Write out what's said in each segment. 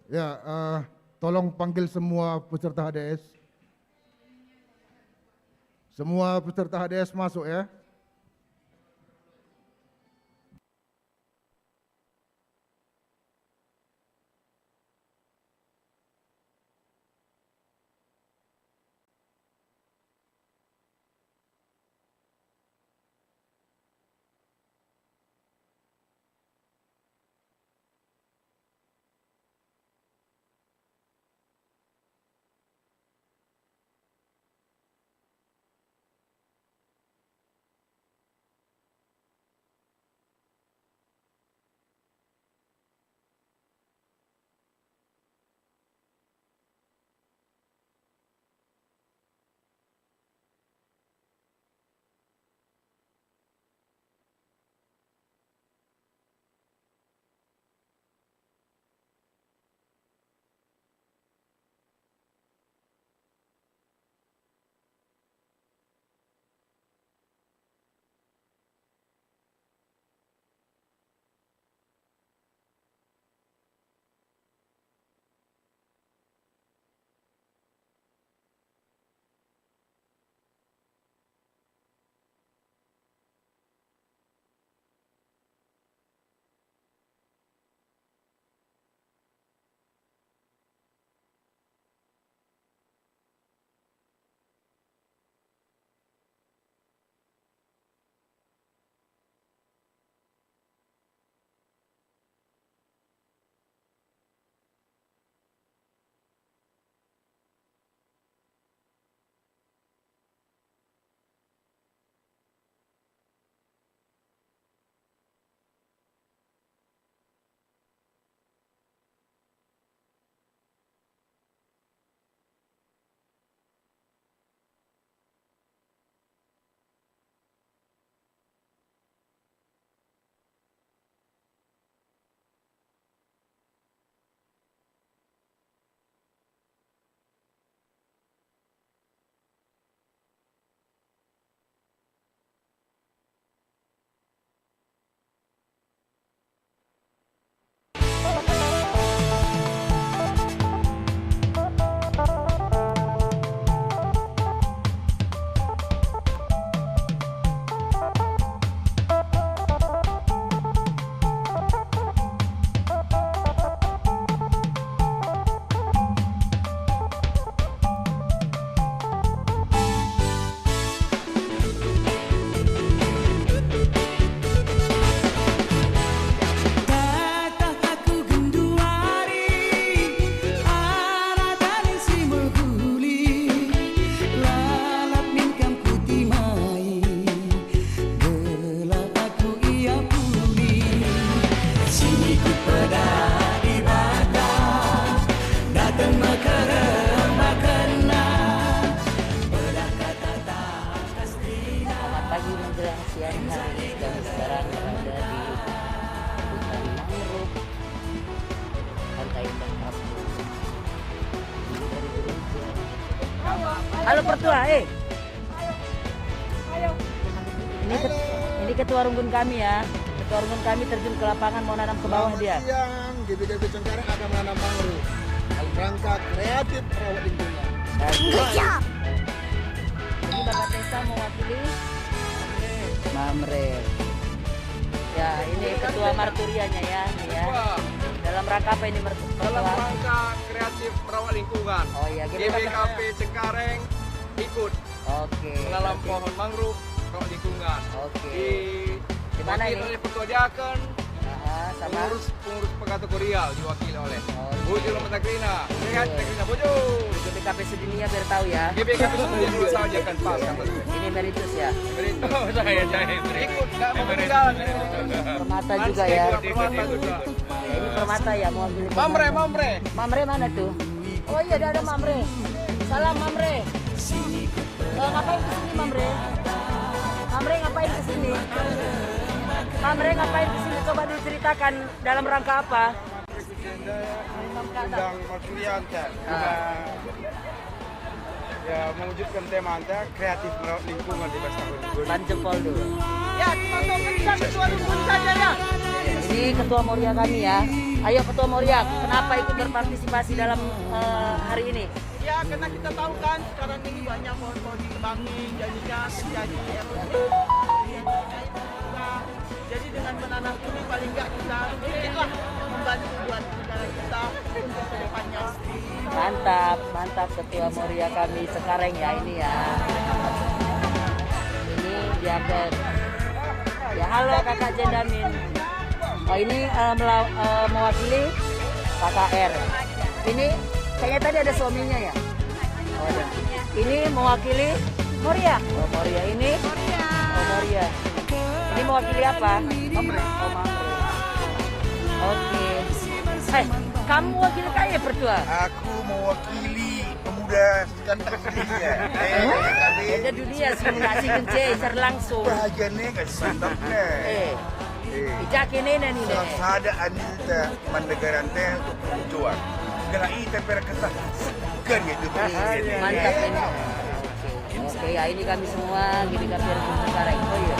Ya, tolong panggil semua peserta HDS. Semua peserta HDS masuk ya. Pagi menjelang siang hari dan sekarang berada di hutan mangrove Pantai Indah Kapur. Ini dari gereja. Halo Pertua, ini ketua runggun kami ya. Ketua runggun kami terjun ke lapangan mau nanam ke bawah dia. Siang GBKP Cengkareng akan menanam mangrove dalam rangka kreatif merawat lingkungan. Ini Bapak Tesa mewakili Mamre. Ya, ini ketua marturianya ya, ini ya. Dalam rangka apa ini Dalam rangka kreatif merawat lingkungan. Oh iya, GBKP Cengkareng ikut Oke. menanam pohon mangrove merawat lingkungan. Oke. Di mana Diwakili ini? oleh Ketua Diaken, Sama pengurus pengkategorial diwakili oleh Oh, Bojo Lomatakrina. Sehat Takrina Bojo. GBKP Sedunia biar tahu ya. GBKP sudah dulu saja kan pas. Ini meritus ya. Saya ikut nggak mau ketinggalan. Permata juga ya. Permata juga. Ini permata ya mau beli. Mamre. Mamre mana tuh? Oh iya ada Mamre. Salam Mamre. Ngapain kesini Mamre? Mamre ngapain kesini? Mamre ngapain kesini? Coba diceritakan dalam rangka apa? Undang Marturian ya mewujudkan tema anda kreatif merawat lingkungan di Pesta Lingkungan. Ban jempol dulu. Ya, cuma ketua lingkungan saja ya. Ini ketua Moria kami ya. Ayo Ketua Moria, kenapa ikut berpartisipasi dalam hari ini? Ya, karena kita tahu kan sekarang ini banyak pohon-pohon ditebangin, jadinya terjadi erosi. Jadi dengan menanam ini paling nggak kita sedikitlah membantu buat negara kita untuk kedepannya. Mantap, mantap Ketua Moria kami sekarang ya ini ya. Ini Jaber. Ya halo Kakak Jendamin. Oh ini mewakili KKR. Ini kayaknya tadi ada suaminya ya. Oh, ada. Ini mewakili Moria. Oh Moria ini. Oh Moria. Ini mewakili apa? Mamre. Oh Mamre. Oke. Kamu wakili kaya Pertua? Aku mewakili pemuda ganteng sedunia. Ada dunia sih kasih kunci langsung. Bahagiannya kasih mantapnya. Ijak ini nih. Sada anita mandegaran teh untuk perjuangan. Gerak ita perkata segar ya itu. Mantap ini. Oke ya ini kami semua gini kami sekarang. Oh iya.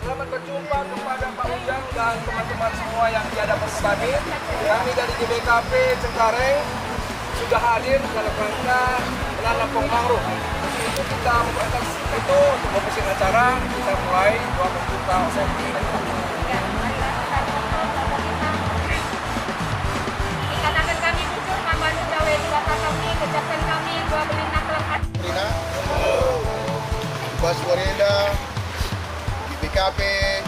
Selamat berjumpa kepada Pak Ujang dan teman-teman semua yang tiada berbanding. Kami dari GBKP Cengkareng sudah hadir dalam rangka menanam pohon mangrove. Untuk kita memperkenalkan itu untuk mempersiapkan acara, kita mulai doa pembuka sesi. Ikatakan kami muncul Kamanu Jawa Dewata kami, kejahatan kami, dua belina kelengkapan. Rina, Bas Warenda, GBKP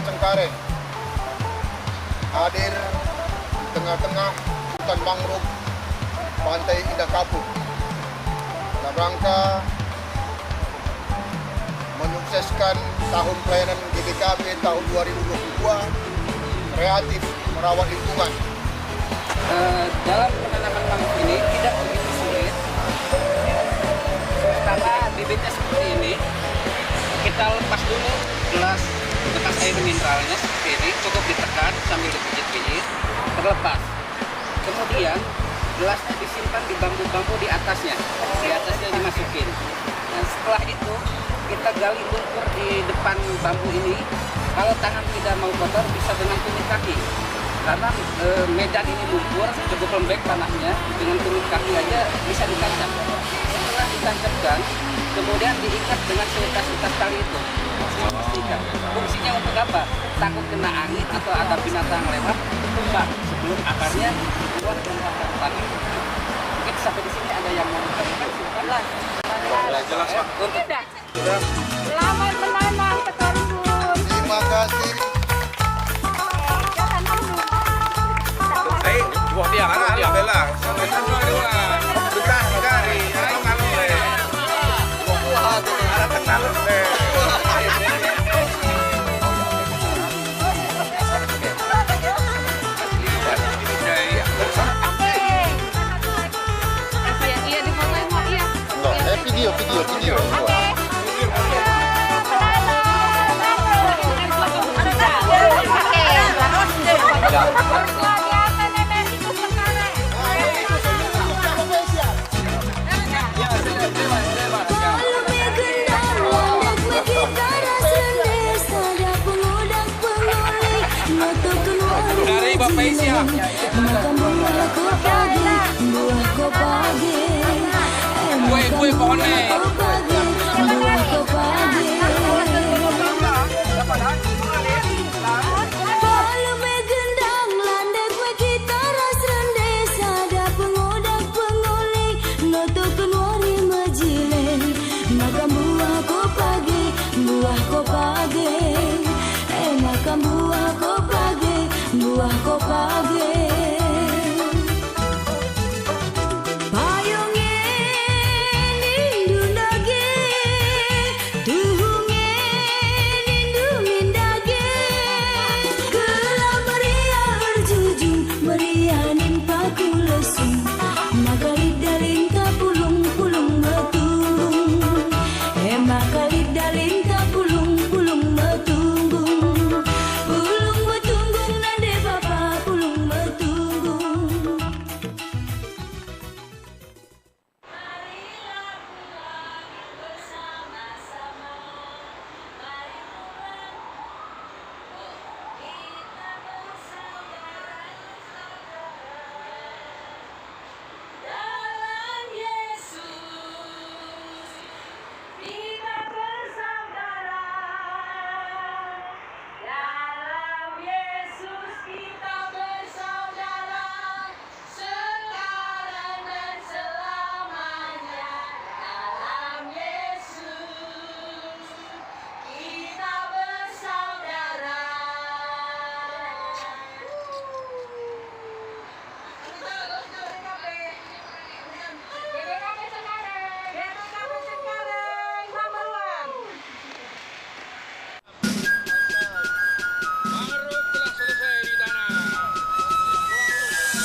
Cengkareng hadir di tengah-tengah hutan mangrove Pantai Indah Kapuk dalam rangka menyukseskan tahun pelayanan GBKP tahun 2022 kreatif merawat lingkungan. Dalam penanaman mangrove ini tidak begitu sulit, karena bibitnya seperti ini. Kita lepas dulu gelas bekas air mineralnya seperti ini, cukup ditekan sambil dipijit-pijit, terlepas. Kemudian gelasnya disimpan di bambu-bambu di atasnya dimasukin. Dan setelah itu kita gali lumpur di depan bambu ini. Kalau tangan tidak mau kotor bisa dengan tumit kaki. Karena medan ini lumpur, cukup lembek tanahnya, dengan tumit kaki aja bisa ditancap. Setelah ditancapkan, kemudian diikat dengan seutas-utas tali itu. Fungsinya untuk apa? Takut kena angin atau ada binatang lewat, tumbang sebelum akarnya keluar dan tanah. Mungkin sampai di sini ada yang mau menambahkan, silakanlah. Jelas Pak. Sudah. Selamat menanam Petoribun. Terima kasih. Buah dia kan dia bela. Sampai dua. Bekas dari alung-alung le. Buah ada kenal le. Iya di foto iya. Video. Dari Bapak Isya. Kue pohonnya. Buah ko pagi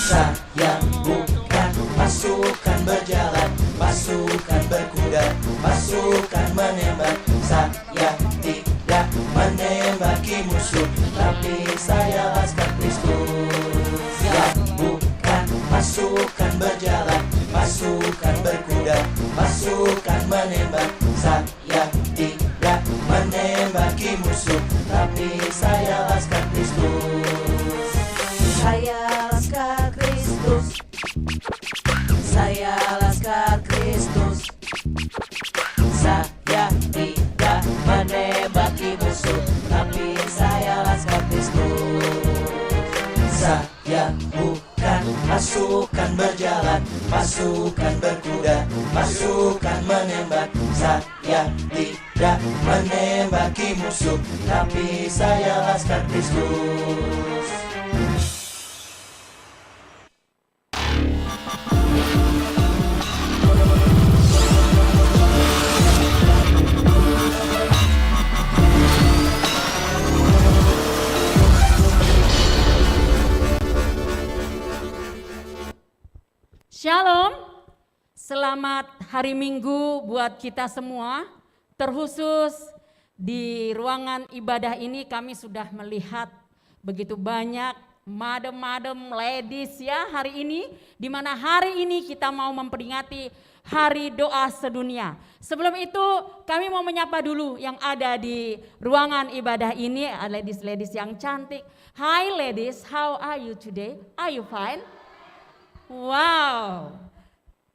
Saya bukan pasukan berjalan, pasukan berkuda, pasukan menembak. Saya tidak menembaki musuh, tapi saya laskar Kristus. Saya bukan pasukan berjalan, pasukan berkuda, pasukan menembak. Saya tidak menembaki musuh, tapi saya laskar Kristus. Saya laskar Kristus. Saya laskar Kristus. Saya tidak menembaki musuh, tapi saya laskar Kristus. Saya bukan pasukan berjalan, pasukan berkuda, pasukan menembak. Saya tidak menembaki musuh, tapi saya laskar Kristus. Shalom, selamat hari Minggu buat kita semua. Terkhusus di ruangan ibadah ini kami sudah melihat begitu banyak madam-madam ladies ya hari ini. Di mana hari ini kita mau memperingati Hari Doa Sedunia. Sebelum itu kami mau menyapa dulu yang ada di ruangan ibadah ini, ladies-ladies yang cantik. Hi ladies, how are you today? Are you fine? Wow,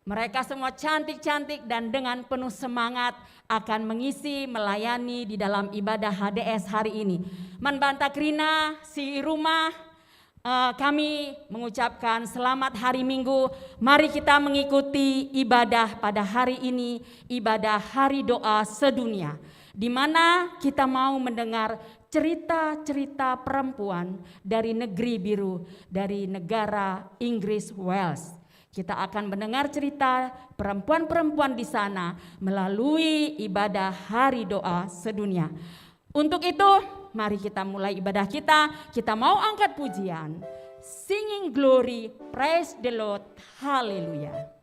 mereka semua cantik-cantik dan dengan penuh semangat akan mengisi, melayani di dalam ibadah HDS hari ini. Manbanta Krina, si rumah, kami mengucapkan selamat hari Minggu. Mari kita mengikuti ibadah pada hari ini, ibadah Hari Doa Sedunia. Di mana kita mau mendengar cerita-cerita perempuan dari negeri biru, dari negara Inggris Wales. Kita akan mendengar cerita perempuan-perempuan di sana melalui ibadah Hari Doa Sedunia. Untuk itu, mari kita mulai ibadah kita. Kita mau angkat pujian. Singing glory, praise the Lord, haleluya.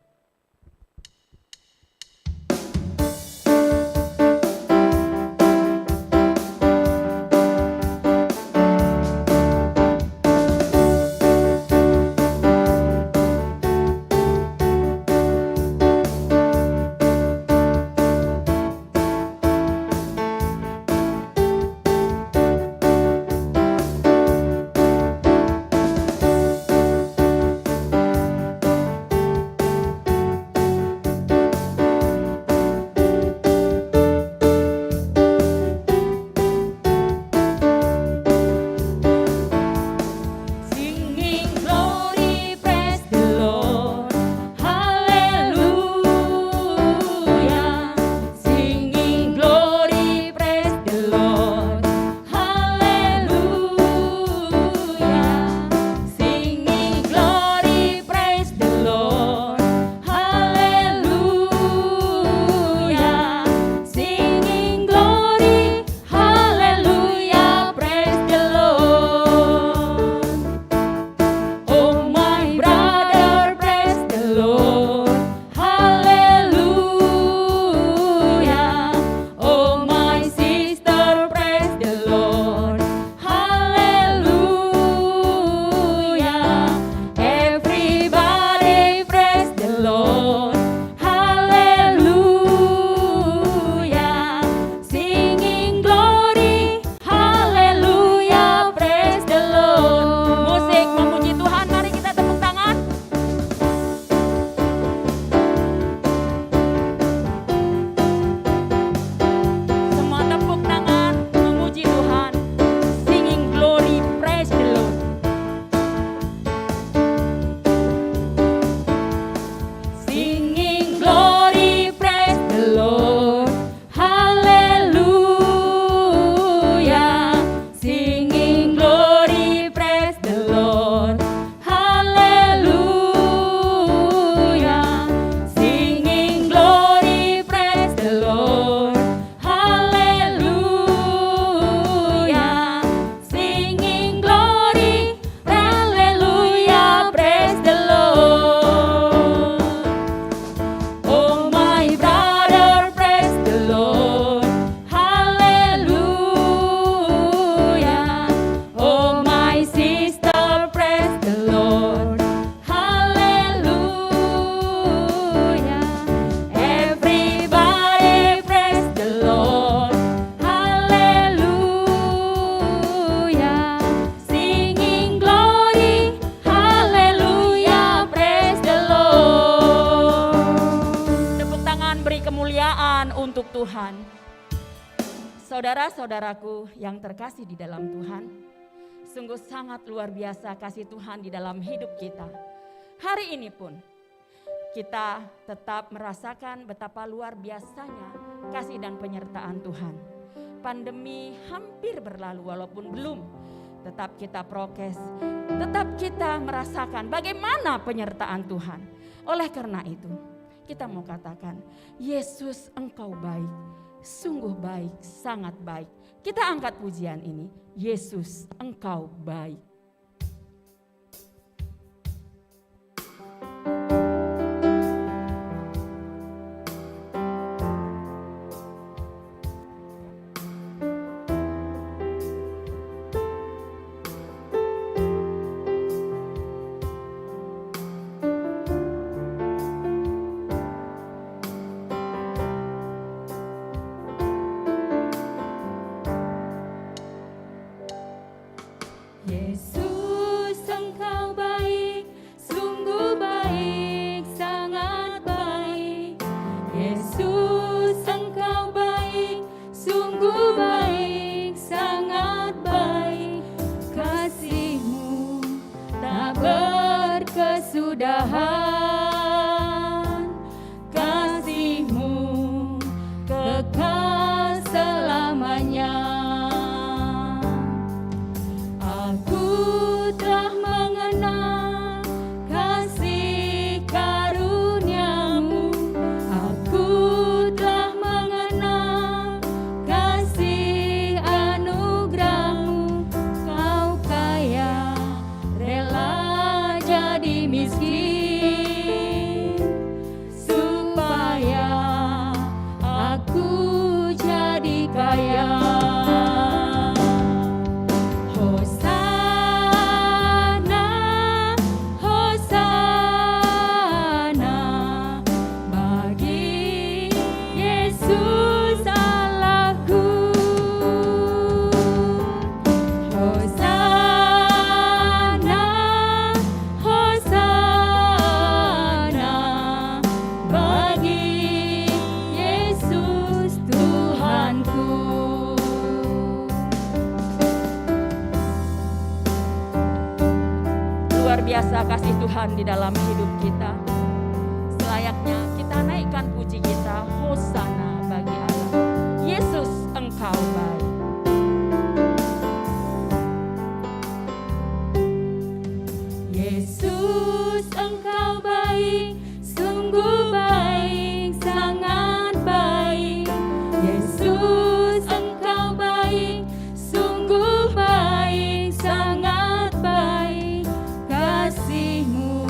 Tuhan, saudara-saudaraku yang terkasih di dalam Tuhan, sungguh sangat luar biasa kasih Tuhan di dalam hidup kita. Hari ini pun kita tetap merasakan betapa luar biasanya kasih dan penyertaan Tuhan. Pandemi hampir berlalu walaupun belum, tetap kita prokes, tetap kita merasakan bagaimana penyertaan Tuhan. Oleh karena itu, kita mau katakan, Yesus Engkau baik, sungguh baik, sangat baik. Kita angkat pujian ini, Yesus Engkau baik. Yesus Engkau baik, sungguh baik, sangat baik. Yesus Engkau baik, sungguh baik, sangat baik. Kasih-Mu tak berkesudahan, kasih-Mu kekal selamanya. Aku telah mengenal kasih karunia-Mu, aku telah mengenal kasih anugerah-Mu. Kau kaya, rela jadi miskin, supaya aku jadi kaya. Luar biasa kasih Tuhan di dalam hidup kita. Selayaknya kita naikkan puji kita, Hosana bagi Allah. Yesus Engkau baik. Yesus Engkau baik, sungguh baik, sangat baik. Yesus Engkau baik, sungguh baik, sangat baik. Kasih-Mu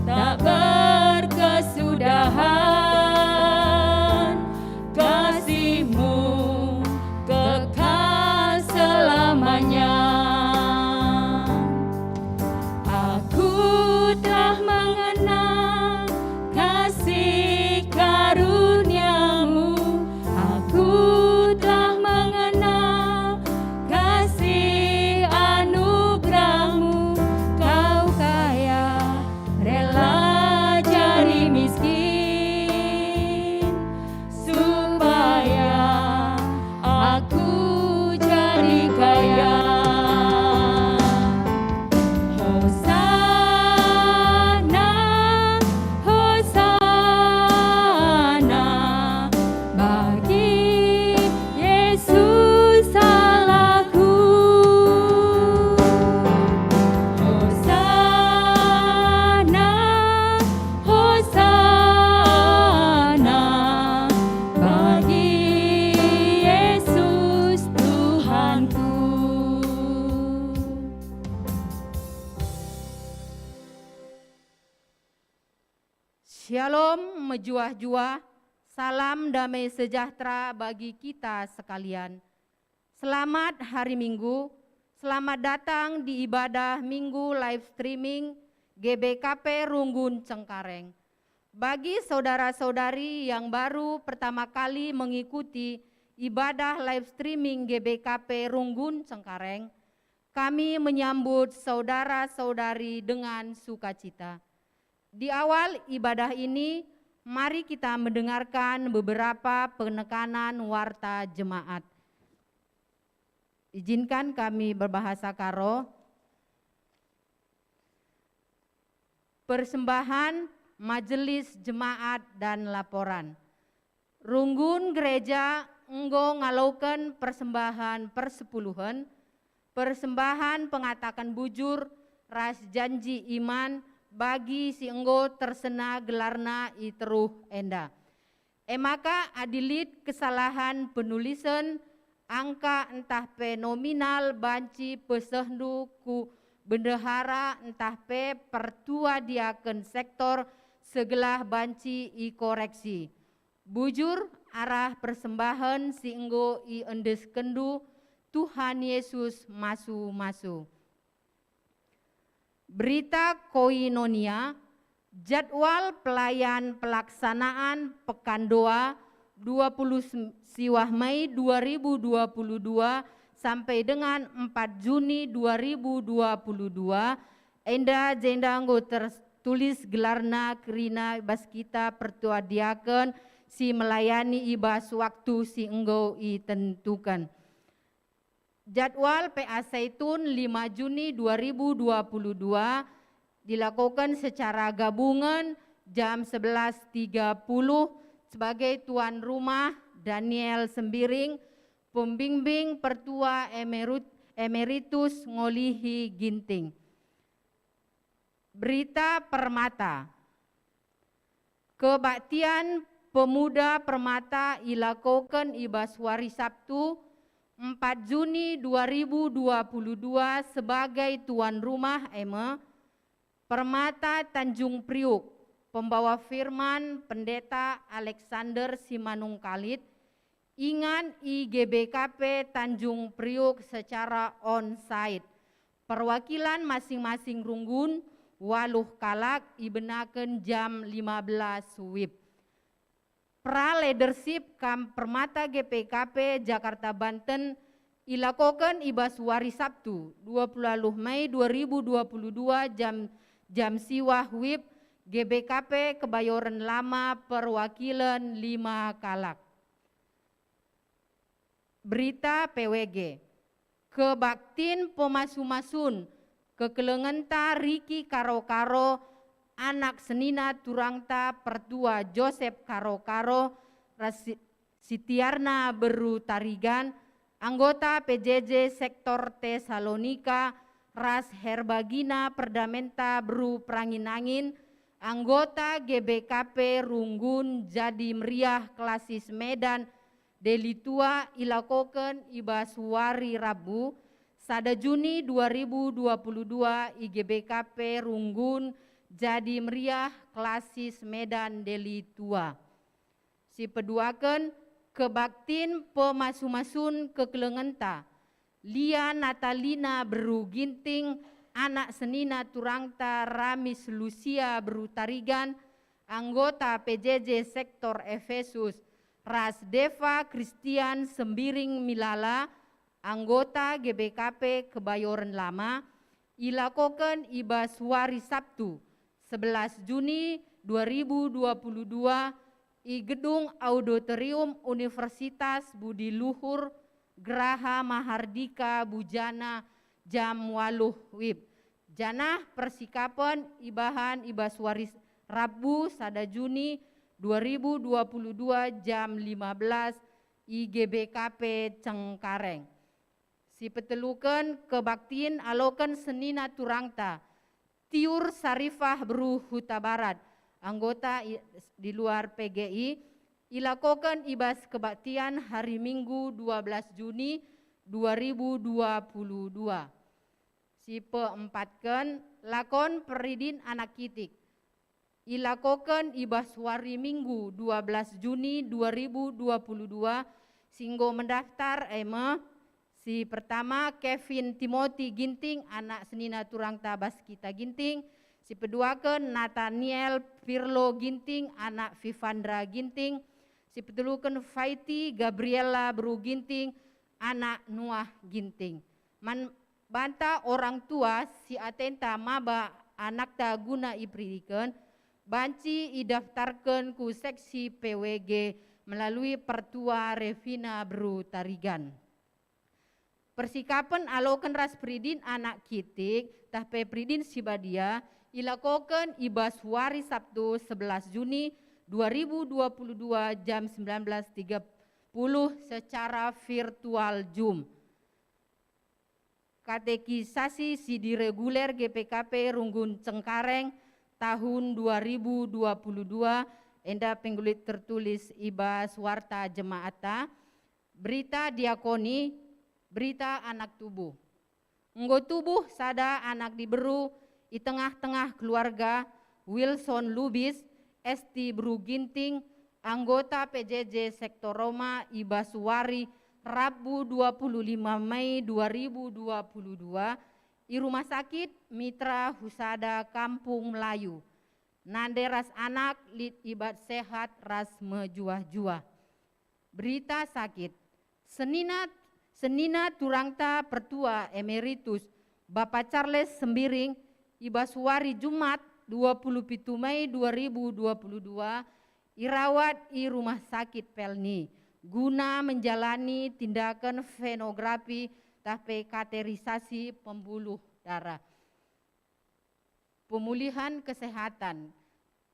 tak berkesudahan, kasih-Mu kekal selamanya. Aku telah mengenal kasih karunia-Mu, aku telah mengenal kasih anugerah-Mu. Kau kaya, rela jadi miskin, supaya aku jadi kaya. Hosana, Hosana bagi Yesus Allahku. Hosana, Hosana bagi Yesus Tuhanku. Shalom mejuah-juah, salam damai sejahtera bagi kita sekalian. Selamat hari Minggu, selamat datang di ibadah Minggu live streaming GBKP Runggun Cengkareng. Bagi saudara-saudari yang baru pertama kali mengikuti ibadah live streaming GBKP Runggun Cengkareng, kami menyambut saudara-saudari dengan sukacita. Di awal ibadah ini, Mari kita mendengarkan beberapa penekanan warta jemaat. Izinkan kami berbahasa Karo. Persembahan majelis jemaat dan laporan. Runggun gereja enggo ngalaukan persembahan persepuluhan, persembahan pengatakan bujur, ras janji iman, bagi si enggo tersena gelarna i teruh enda. Maka adilit kesalahan penulisan angka entah pe nominal banci pesehdu ku bendahara entah pe pertua diaken sektor segelah banci i koreksi. Bujur arah persembahan si enggo i endes kendu Tuhan Yesus masu-masu. Berita koinonia, jadwal pelayan pelaksanaan Pekan Doa 20 Siwah Mei 2022 sampai dengan 4 Juni 2022. Enda jenda anggo tertulis gelarna kerina ibas kita pertua diaken si melayani ibas waktu si enggo itentukan. Jadwal PA Zaitun 5 Juni 2022 dilakukan secara gabungan jam 11.30 sebagai tuan rumah Daniel Sembiring, pembimbing pertua emeritus Ngolihi Ginting. Berita Permata. Kebaktian Pemuda Permata dilakukan ibas hari Sabtu 4 Juni 2022 sebagai tuan rumah Permata Tanjung Priuk, pembawa firman Pendeta Alexander Simanung Kalit, ingan IGBKP Tanjung Priuk secara on-site. Perwakilan masing-masing runggun, waluh kalak ibenaken jam 15 WIB. Pra leadership Kam Permata GPKP Jakarta Banten ilakokan ibas hari Sabtu 20 Mei 2022 jam siwah WIB GBKP Kebayoran Lama perwakilan 5 kalak. Berita PWG. Kebaktin Pemasu-masun Kekelengenta Riki Karo-Karo anak senina turangta pertua Joseph Karo-Karo Sitiarna Beru Tarigan, anggota PJJ Sektor Tesalonika Ras Herbagina Perdamenta Beru Pranginangin, anggota GBKP Runggun Jadi Meriah Klasis Medan Delitua ilakoken ibas wari Rabu 1 Juni 2022 IGBKP Runggun Jadi Meriah Klasis Medan Delitua. Si peduaken kebaktin Pemasu-masun Kekelengenta Lia Natalina Beru Ginting anak senina turangta Ramis Lucia Beru Tarigan, anggota PJJ Sektor Efesus Ras Deva Christian Sembiring Milala, anggota GBKP Kebayoran Lama, ilakokan ibas hari Sabtu 11 Juni 2022 di Gedung Auditorium Universitas Budi Luhur Geraha Mahardika Bujana jam 8 WIB. Janah persikapan ibahan ibas waris Rabu 1 Juni 2022 jam 15 IGBKP Cengkareng. Si petelukan kebaktiin alokan senina turangta Tiur Sarifah Beru Huta Barat, anggota di luar PGI, ilakokan ibas kebaktian hari Minggu 12 Juni 2022. Si peempatkan lakon peridin anak kitik, ilakokan ibas hari Minggu 12 Juni 2022, singgo mendaftar si pertama Kevin Timothy Ginting anak senina turangta Baskita Ginting, si peduaken Nathaniel Pirlo Ginting anak Vivandra Ginting, si peteluken Faiti Gabriela Beru Ginting anak Nuah Ginting. Banta orang tua si atenta maba anak ta guna ipridiken banci idaftarkan ku seksi PWG melalui Pertua Revina Bru Tarigan. Persikapan alokan ras pridin anak kitik tah pepridin sibadia ilakokan ibas hari Sabtu 11 Juni 2022 jam 19.30 secara virtual Zoom. Katekisasi sidi reguler GPKP Runggun Cengkareng tahun 2022 enda penggulit tertulis ibas warta jemaata, berita diakoni, berita anak tubuh. Nggo tubuh sada anak diberu di tengah-tengah keluarga Wilson Lubis, Esti Bru Ginting, anggota PJJ Sektor Roma Ibasuwari Rabu 25 Mei 2022 di Rumah Sakit Mitra Husada Kampung Melayu. Nande ras anak lid ibat sehat ras mejuah-juah. Berita sakit. Senina Turangta Pertua Emeritus Bapak Charles Sembiring Ibasuwari Jumat 27 Mei 2022 irawat di Rumah Sakit Pelni guna menjalani tindakan venografi tapi kateterisasi pembuluh darah. Pemulihan kesehatan.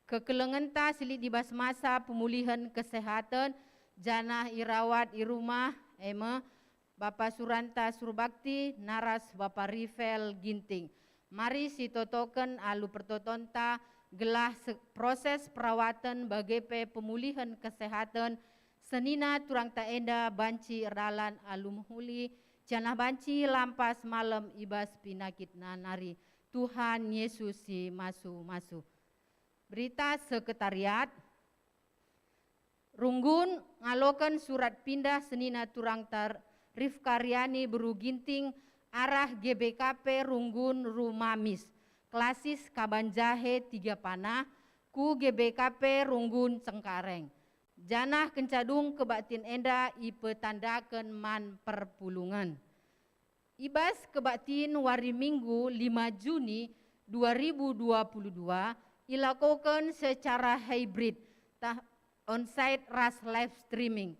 Kekelengan ta silit dibas masa pemulihan kesehatan janah irawat di rumah Bapak Suranta Surbakti naras Bapak Rivel Ginting. Mari sitotoken alu pertotonta gelah proses perawatan bagi pemulihan kesehatan senina turang taenda banci ralan alumhuli janah banci lampas malam ibas pinakit nanari. Tuhan Yesus si masu. Berita sekretariat. Runggun ngalokan surat pindah senina turang tar Rifkaryani Bru Ginting arah GBKP Runggun Rumamis. Klasis Kabanjahe 3 Panah ku GBKP Runggun Cengkareng. Janah kencadung kebatin enda ipetandakan man perpulungan. Ibas kebatin wari Minggu 5 Juni 2022 ilakukan secara hybrid tah onsite ras live streaming.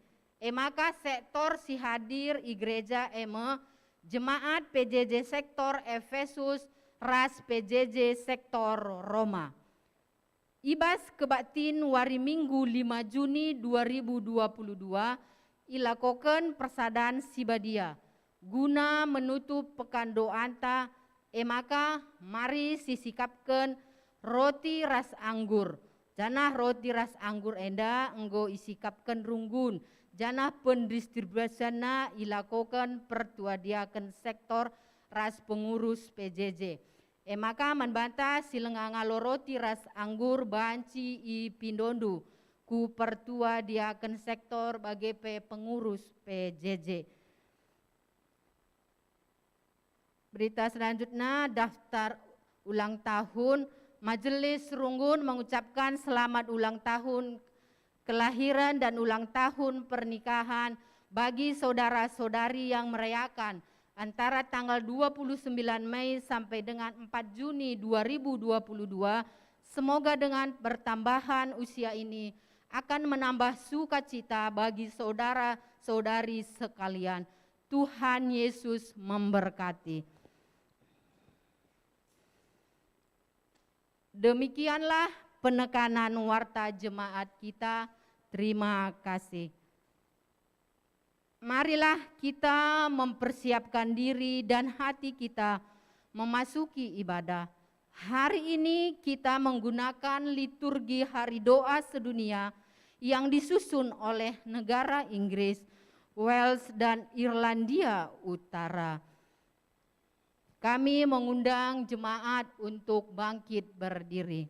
Maka sektor si hadir i gereja jemaat PJJ sektor Efesus ras PJJ sektor Roma. Ibas kebatin wari Minggu 5 Juni 2022 ilakukan persadaan sibadia guna menutup pekan doanta maka mari sisikapkan roti ras anggur. Janah roti ras anggur enda enggo isikapkan runggun. Janah pendistribusiana ilakukan pertuadiakan sektor ras pengurus PJJ. Maka membantah silengangalo roti ras anggur banci i Pindondu ku pertuadiakan sektor bagi pengurus PJJ. Berita selanjutnya daftar ulang tahun. Majelis Runggun mengucapkan selamat ulang tahun kelahiran dan ulang tahun pernikahan bagi saudara-saudari yang merayakan antara tanggal 29 Mei sampai dengan 4 Juni 2022. Semoga dengan bertambahan usia ini akan menambah sukacita bagi saudara-saudari sekalian. Tuhan Yesus memberkati. Demikianlah penekanan warta jemaat kita. Terima kasih. Marilah kita mempersiapkan diri dan hati kita memasuki ibadah. Hari ini kita menggunakan liturgi hari doa sedunia yang disusun oleh negara Inggris, Wales dan Irlandia Utara. Kami mengundang jemaat untuk bangkit berdiri.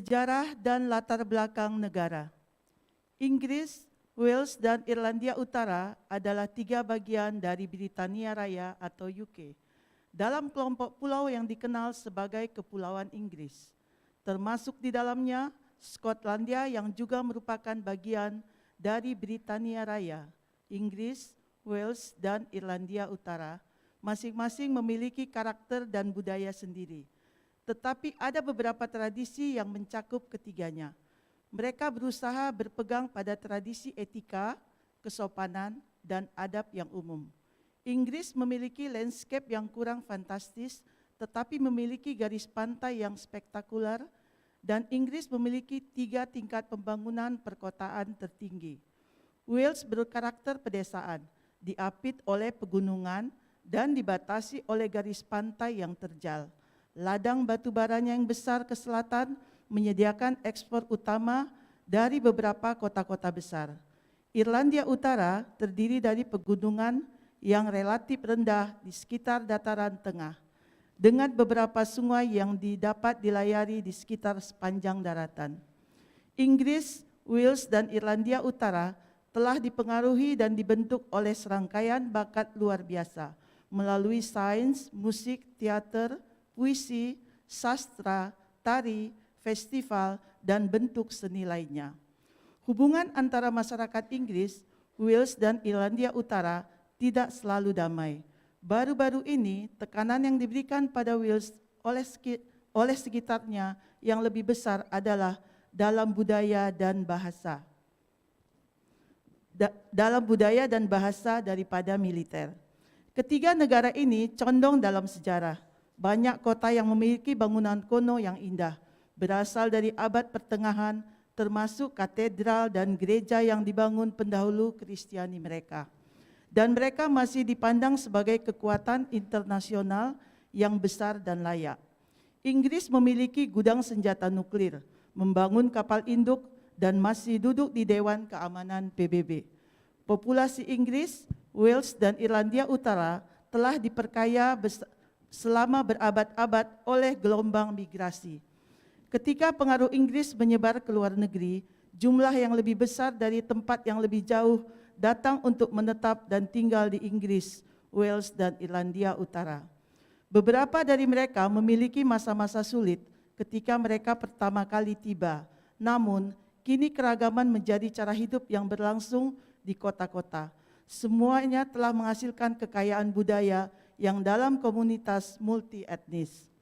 Sejarah dan latar belakang negara. Inggris, Wales, dan Irlandia Utara adalah 3 bagian dari Britania Raya atau UK, dalam kelompok pulau yang dikenal sebagai Kepulauan Inggris. Termasuk di dalamnya Skotlandia yang juga merupakan bagian dari Britania Raya. Inggris, Wales, dan Irlandia Utara masing-masing memiliki karakter dan budaya sendiri. Tetapi ada beberapa tradisi yang mencakup ketiganya. Mereka berusaha berpegang pada tradisi etika, kesopanan, dan adab yang umum. Inggris memiliki landscape yang kurang fantastis, tetapi memiliki garis pantai yang spektakuler, dan Inggris memiliki 3 tingkat pembangunan perkotaan tertinggi. Wales berkarakter pedesaan, diapit oleh pegunungan, dan dibatasi oleh garis pantai yang terjal. Ladang batu baranya yang besar ke selatan menyediakan ekspor utama dari beberapa kota-kota besar. Irlandia Utara terdiri dari pegunungan yang relatif rendah di sekitar dataran tengah, dengan beberapa sungai yang dapat dilayari di sekitar sepanjang daratan. Inggris, Wales, dan Irlandia Utara telah dipengaruhi dan dibentuk oleh serangkaian bakat luar biasa melalui sains, musik, teater, puisi, sastra, tari, festival, dan bentuk seni lainnya. Hubungan antara masyarakat Inggris, Wales, dan Irlandia Utara tidak selalu damai. Baru-baru ini, tekanan yang diberikan pada Wales oleh sekitarnya yang lebih besar adalah dalam budaya dan bahasa. Dalam budaya dan bahasa daripada militer. Ketiga negara ini condong dalam sejarah. Banyak kota yang memiliki bangunan kuno yang indah, berasal dari abad pertengahan, termasuk katedral dan gereja yang dibangun pendahulu Kristiani mereka. Dan mereka masih dipandang sebagai kekuatan internasional yang besar dan layak. Inggris memiliki gudang senjata nuklir, membangun kapal induk, dan masih duduk di Dewan Keamanan PBB. Populasi Inggris, Wales, dan Irlandia Utara telah diperkaya selama berabad-abad oleh gelombang migrasi. Ketika pengaruh Inggris menyebar ke luar negeri, jumlah yang lebih besar dari tempat yang lebih jauh datang untuk menetap dan tinggal di Inggris, Wales, dan Irlandia Utara. Beberapa dari mereka memiliki masa-masa sulit ketika mereka pertama kali tiba. Namun, kini keragaman menjadi cara hidup yang berlangsung di kota-kota. Semuanya telah menghasilkan kekayaan budaya yang dalam komunitas multi-etnis.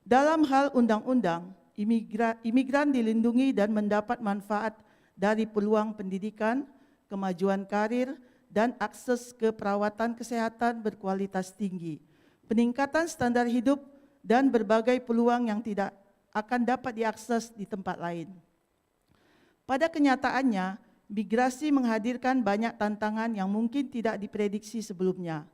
Dalam hal undang-undang, imigran dilindungi dan mendapat manfaat dari peluang pendidikan, kemajuan karir, dan akses ke perawatan kesehatan berkualitas tinggi, peningkatan standar hidup, dan berbagai peluang yang tidak akan dapat diakses di tempat lain. Pada kenyataannya, migrasi menghadirkan banyak tantangan yang mungkin tidak diprediksi sebelumnya.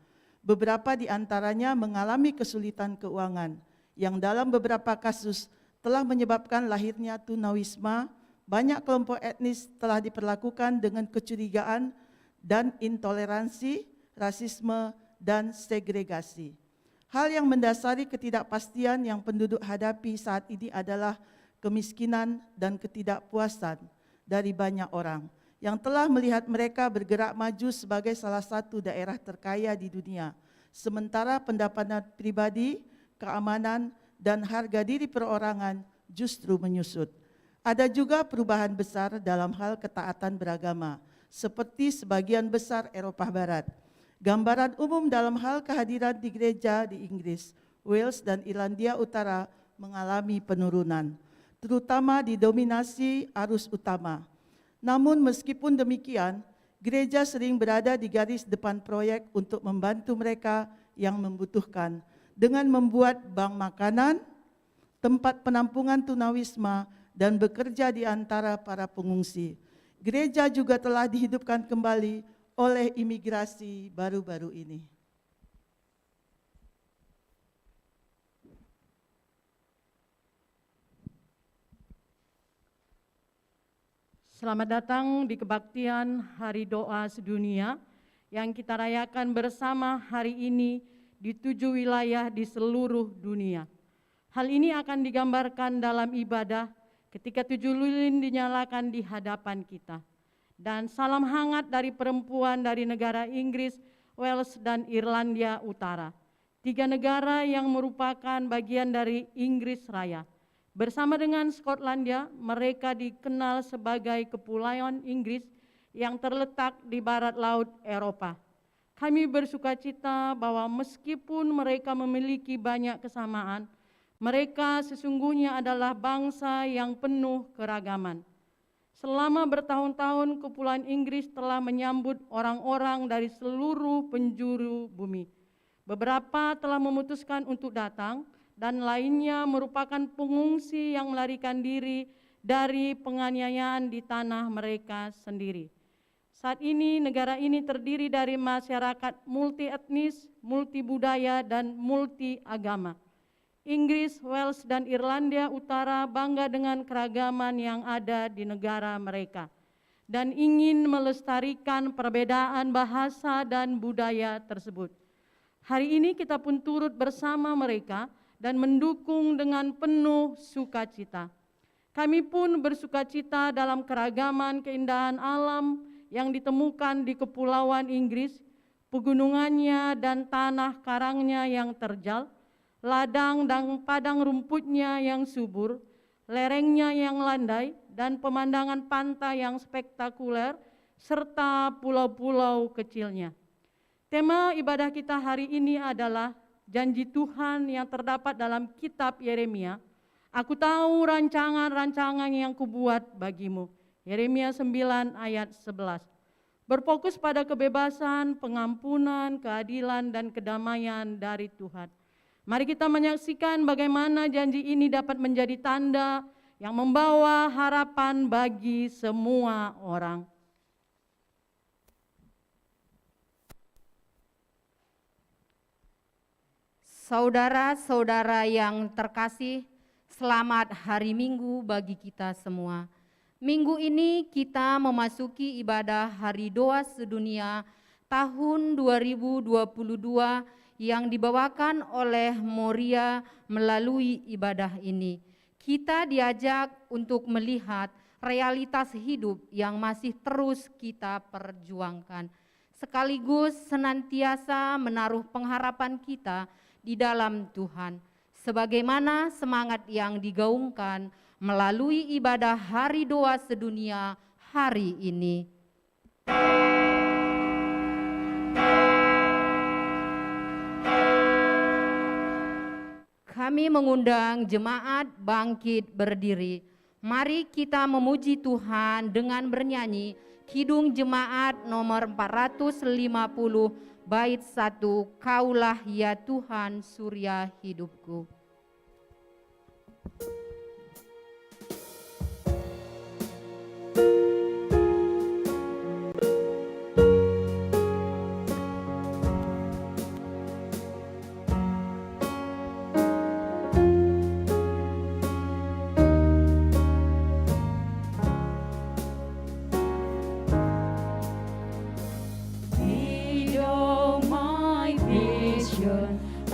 Beberapa di antaranya mengalami kesulitan keuangan, yang dalam beberapa kasus telah menyebabkan lahirnya tunawisma. Banyak kelompok etnis telah diperlakukan dengan kecurigaan dan intoleransi, rasisme, dan segregasi. Hal yang mendasari ketidakpastian yang penduduk hadapi saat ini adalah kemiskinan dan ketidakpuasan dari banyak orang yang telah melihat mereka bergerak maju sebagai salah satu daerah terkaya di dunia, sementara pendapatan pribadi, keamanan, dan harga diri perorangan justru menyusut. Ada juga perubahan besar dalam hal ketaatan beragama, seperti sebagian besar Eropa Barat. Gambaran umum dalam hal kehadiran di gereja di Inggris, Wales, dan Irlandia Utara mengalami penurunan, terutama didominasi arus utama. Namun meskipun demikian, gereja sering berada di garis depan proyek untuk membantu mereka yang membutuhkan dengan membuat bank makanan, tempat penampungan tunawisma, dan bekerja di antara para pengungsi. Gereja juga telah dihidupkan kembali oleh imigrasi baru-baru ini. Selamat datang di kebaktian Hari Doa Sedunia yang kita rayakan bersama hari ini di 7 wilayah di seluruh dunia. Hal ini akan digambarkan dalam ibadah ketika 7 lilin dinyalakan di hadapan kita. Dan salam hangat dari perempuan dari negara Inggris, Wales, dan Irlandia Utara. 3 negara yang merupakan bagian dari Inggris Raya. Bersama dengan Skotlandia, mereka dikenal sebagai Kepulauan Inggris yang terletak di barat laut Eropa. Kami bersukacita bahwa meskipun mereka memiliki banyak kesamaan, mereka sesungguhnya adalah bangsa yang penuh keragaman. Selama bertahun-tahun, Kepulauan Inggris telah menyambut orang-orang dari seluruh penjuru bumi. Beberapa telah memutuskan untuk datang, dan lainnya merupakan pengungsi yang melarikan diri dari penganiayaan di tanah mereka sendiri. Saat ini, negara ini terdiri dari masyarakat multi etnis, multi budaya, dan multi agama. Inggris, Wales, dan Irlandia Utara bangga dengan keragaman yang ada di negara mereka dan ingin melestarikan perbedaan bahasa dan budaya tersebut. Hari ini kita pun turut bersama mereka dan mendukung dengan penuh sukacita. Kami pun bersukacita dalam keragaman keindahan alam yang ditemukan di Kepulauan Inggris, pegunungannya dan tanah karangnya yang terjal, ladang dan padang rumputnya yang subur, lerengnya yang landai, dan pemandangan pantai yang spektakuler, serta pulau-pulau kecilnya. Tema ibadah kita hari ini adalah janji Tuhan yang terdapat dalam kitab Yeremia. Aku tahu rancangan-rancangan yang kubuat bagimu. Yeremia 9 ayat 11. Berfokus pada kebebasan, pengampunan, keadilan, dan kedamaian dari Tuhan. Mari kita menyaksikan bagaimana janji ini dapat menjadi tanda yang membawa harapan bagi semua orang. Saudara-saudara yang terkasih, selamat hari Minggu bagi kita semua. Minggu ini kita memasuki ibadah Hari Doa Sedunia tahun 2022 yang dibawakan oleh Moria melalui ibadah ini. Kita diajak untuk melihat realitas hidup yang masih terus kita perjuangkan, sekaligus senantiasa menaruh pengharapan kita di dalam Tuhan, sebagaimana semangat yang digaungkan melalui ibadah Hari Doa Sedunia hari ini. Kami mengundang jemaat bangkit berdiri. Mari kita memuji Tuhan dengan bernyanyi Kidung Jemaat nomor 450 bait 1, Kaulah ya Tuhan surya hidupku.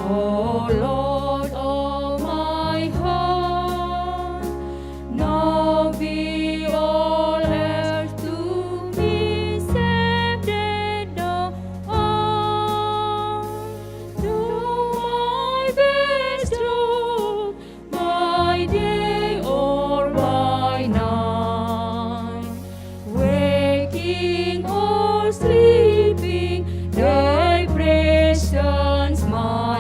Oh Lord of my heart, now be all earth to me saved and all. Do my best through my day or by night, waking or sleeping, thy presence my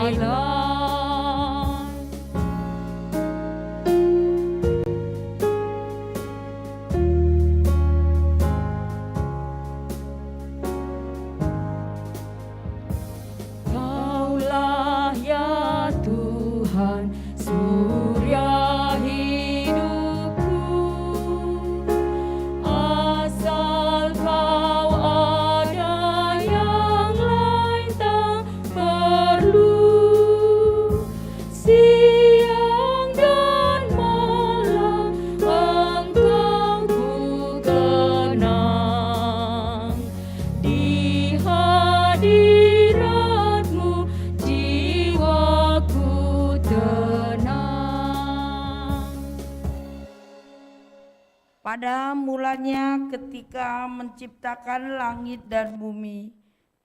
Pada mulanya ketika menciptakan langit dan bumi,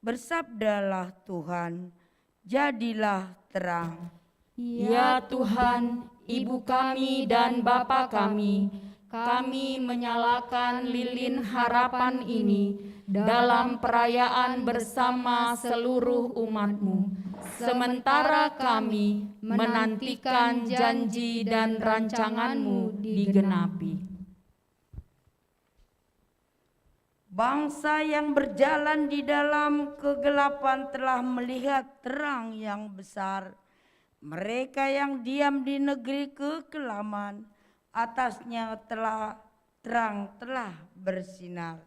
bersabdalah Tuhan, jadilah terang. Ya Tuhan, Ibu kami dan Bapa kami menyalakan lilin harapan ini dalam perayaan bersama seluruh umat-Mu. Sementara kami menantikan janji dan rancangan-Mu digenapi. Bangsa yang berjalan di dalam kegelapan telah melihat terang yang besar. Mereka yang diam di negeri kekelaman, atasnya terang telah bersinar.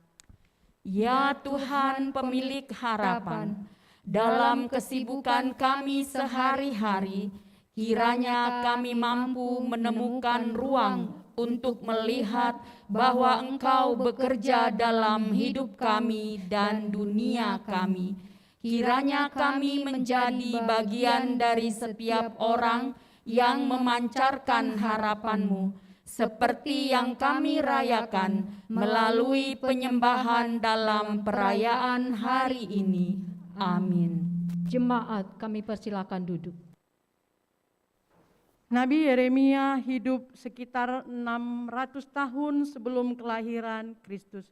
Ya Tuhan pemilik harapan, dalam kesibukan kami sehari-hari, kiranya kami mampu menemukan ruang untuk melihat bahwa Engkau bekerja dalam hidup kami dan dunia kami. Kiranya kami menjadi bagian dari setiap orang yang memancarkan harapan-Mu, seperti yang kami rayakan melalui penyembahan dalam perayaan hari ini. Amin. Jemaat, kami persilakan duduk. Nabi Yeremia hidup sekitar 600 tahun sebelum kelahiran Kristus.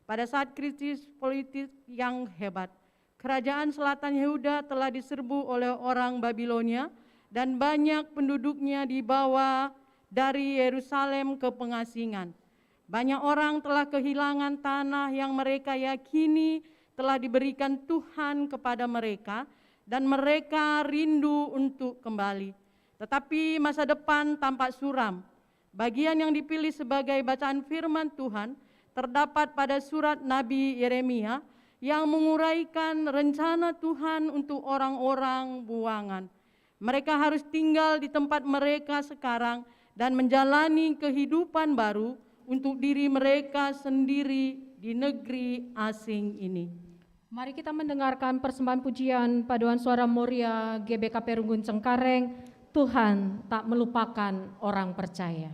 Pada saat krisis politik yang hebat, kerajaan selatan Yehuda telah diserbu oleh orang Babilonia dan banyak penduduknya dibawa dari Yerusalem ke pengasingan. Banyak orang telah kehilangan tanah yang mereka yakini telah diberikan Tuhan kepada mereka dan mereka rindu untuk kembali. Tetapi masa depan tampak suram. Bagian yang dipilih sebagai bacaan firman Tuhan terdapat pada surat Nabi Yeremia yang menguraikan rencana Tuhan untuk orang-orang buangan. Mereka harus tinggal di tempat mereka sekarang dan menjalani kehidupan baru untuk diri mereka sendiri di negeri asing ini. Mari kita mendengarkan persembahan pujian paduan suara Moria GBKP Runggun Cengkareng. Tuhan tak melupakan orang percaya.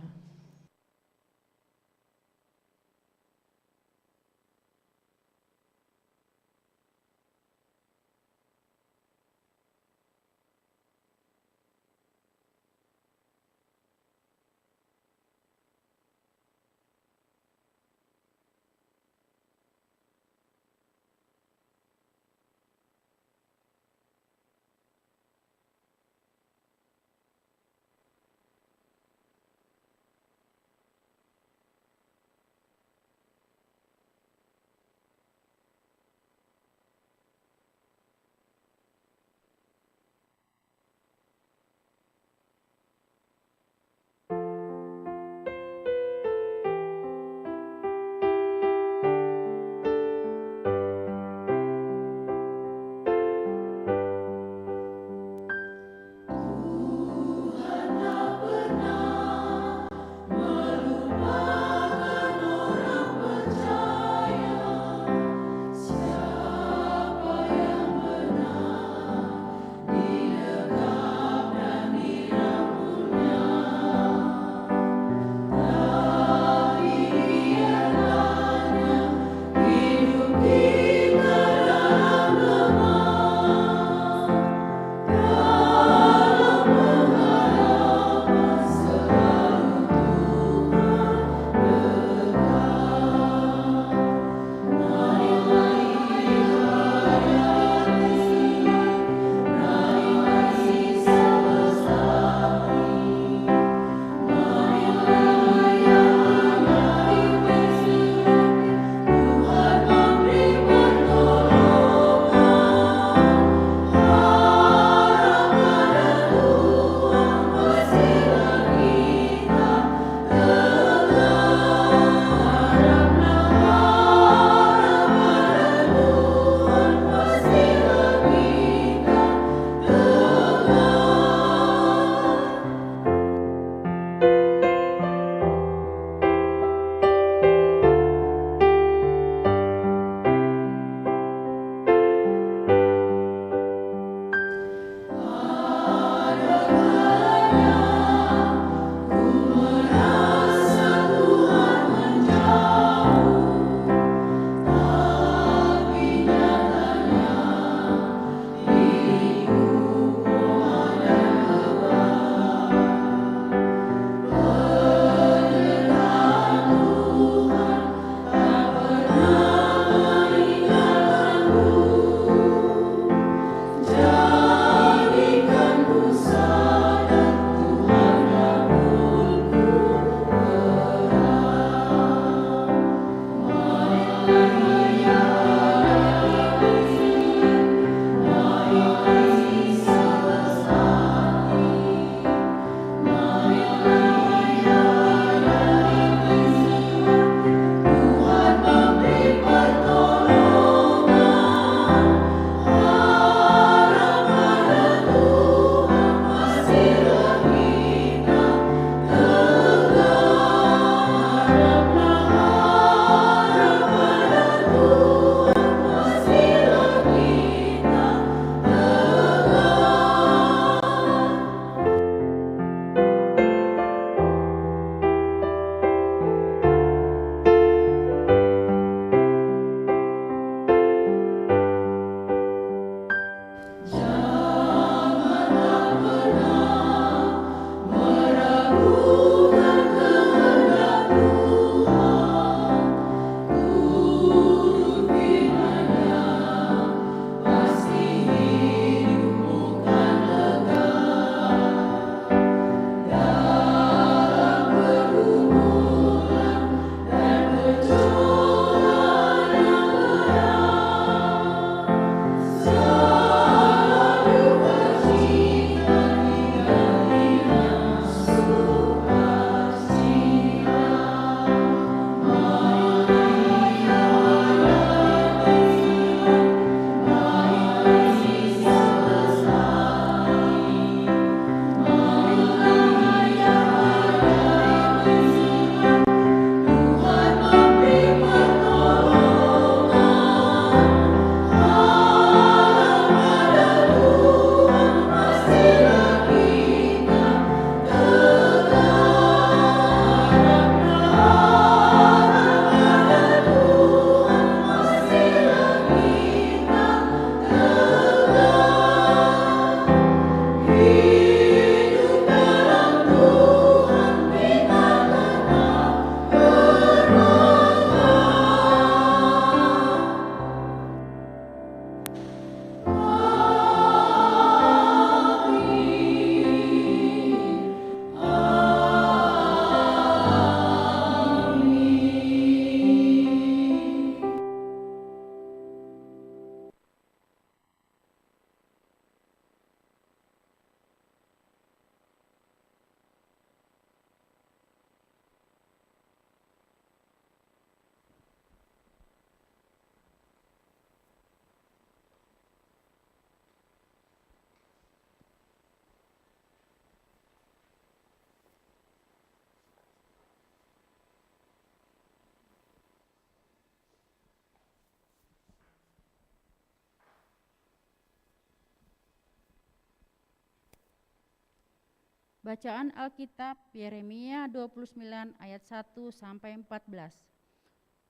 Bacaan Alkitab Yeremia 29 ayat 1 sampai 14.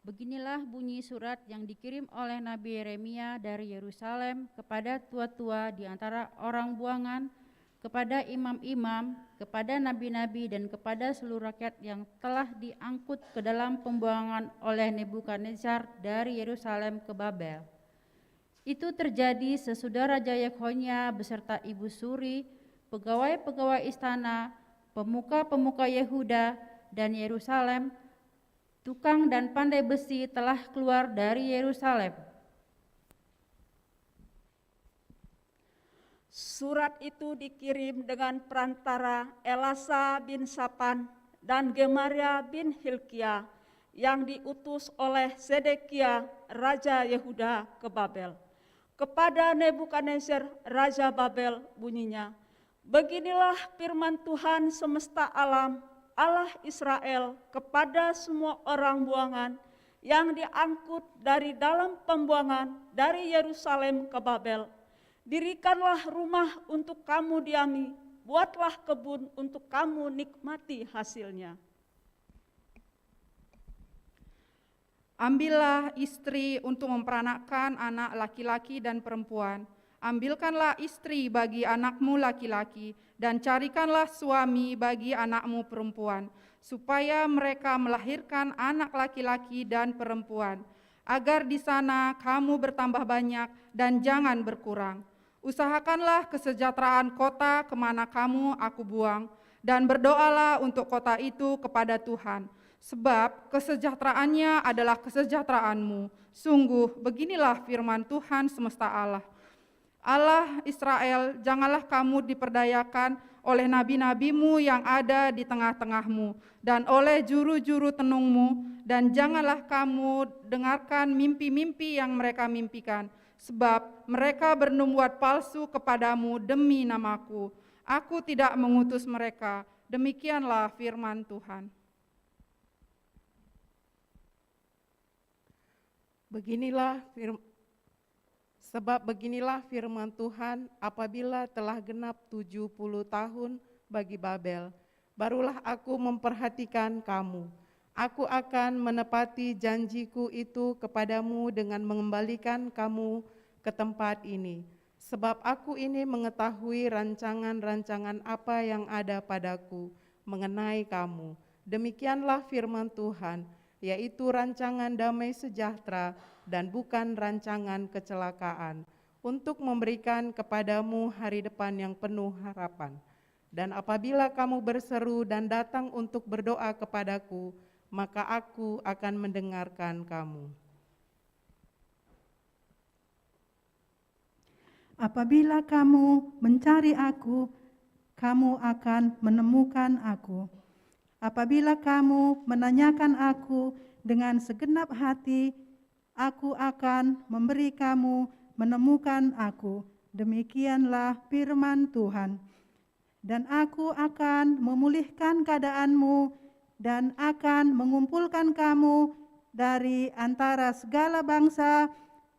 Beginilah bunyi surat yang dikirim oleh Nabi Yeremia dari Yerusalem kepada tua-tua di antara orang buangan, kepada imam-imam, kepada nabi-nabi dan kepada seluruh rakyat yang telah diangkut ke dalam pembuangan oleh Nebukadnezar dari Yerusalem ke Babel. Itu terjadi sesudah Raja Yekhonia beserta ibu suri, pegawai-pegawai istana, pemuka-pemuka Yehuda dan Yerusalem, tukang dan pandai besi telah keluar dari Yerusalem. Surat itu dikirim dengan perantara Elasa bin Safan dan Gemaria bin Hilkia yang diutus oleh Zedekia, Raja Yehuda ke Babel. Kepada Nebukadnezar, Raja Babel bunyinya, beginilah firman Tuhan semesta alam, Allah Israel kepada semua orang buangan yang diangkut dari dalam pembuangan dari Yerusalem ke Babel. Dirikanlah rumah untuk kamu diami, buatlah kebun untuk kamu nikmati hasilnya. Ambillah istri untuk memperanakkan anak laki-laki dan perempuan. Ambilkanlah istri bagi anakmu laki-laki dan carikanlah suami bagi anakmu perempuan, supaya mereka melahirkan anak laki-laki dan perempuan, agar di sana kamu bertambah banyak dan jangan berkurang. Usahakanlah kesejahteraan kota kemana kamu aku buang, dan berdoalah untuk kota itu kepada Tuhan, Sebab kesejahteraannya adalah kesejahteraanmu. Sungguh, beginilah firman Tuhan semesta Allah. Allah Israel, janganlah kamu diperdayakan oleh nabi-nabimu yang ada di tengah-tengahmu, dan oleh juru-juru tenungmu, dan janganlah kamu dengarkan mimpi-mimpi yang mereka mimpikan, sebab mereka bernubuat palsu kepadamu demi namaku. Aku tidak mengutus mereka. Demikianlah firman Tuhan. Sebab beginilah firman Tuhan, apabila telah genap 70 tahun bagi Babel, barulah aku memperhatikan kamu. Aku akan menepati janjiku itu kepadamu dengan mengembalikan kamu ke tempat ini. Sebab aku ini mengetahui rancangan-rancangan apa yang ada padaku mengenai kamu. Demikianlah firman Tuhan, yaitu rancangan damai sejahtera dan bukan rancangan kecelakaan, untuk memberikan kepadamu hari depan yang penuh harapan. Dan apabila kamu berseru dan datang untuk berdoa kepadaku, maka aku akan mendengarkan kamu. Apabila kamu mencari aku, kamu akan menemukan aku. Apabila kamu menanyakan aku dengan segenap hati, aku akan memberi kamu menemukan aku. Demikianlah firman Tuhan. Dan aku akan memulihkan keadaanmu dan akan mengumpulkan kamu dari antara segala bangsa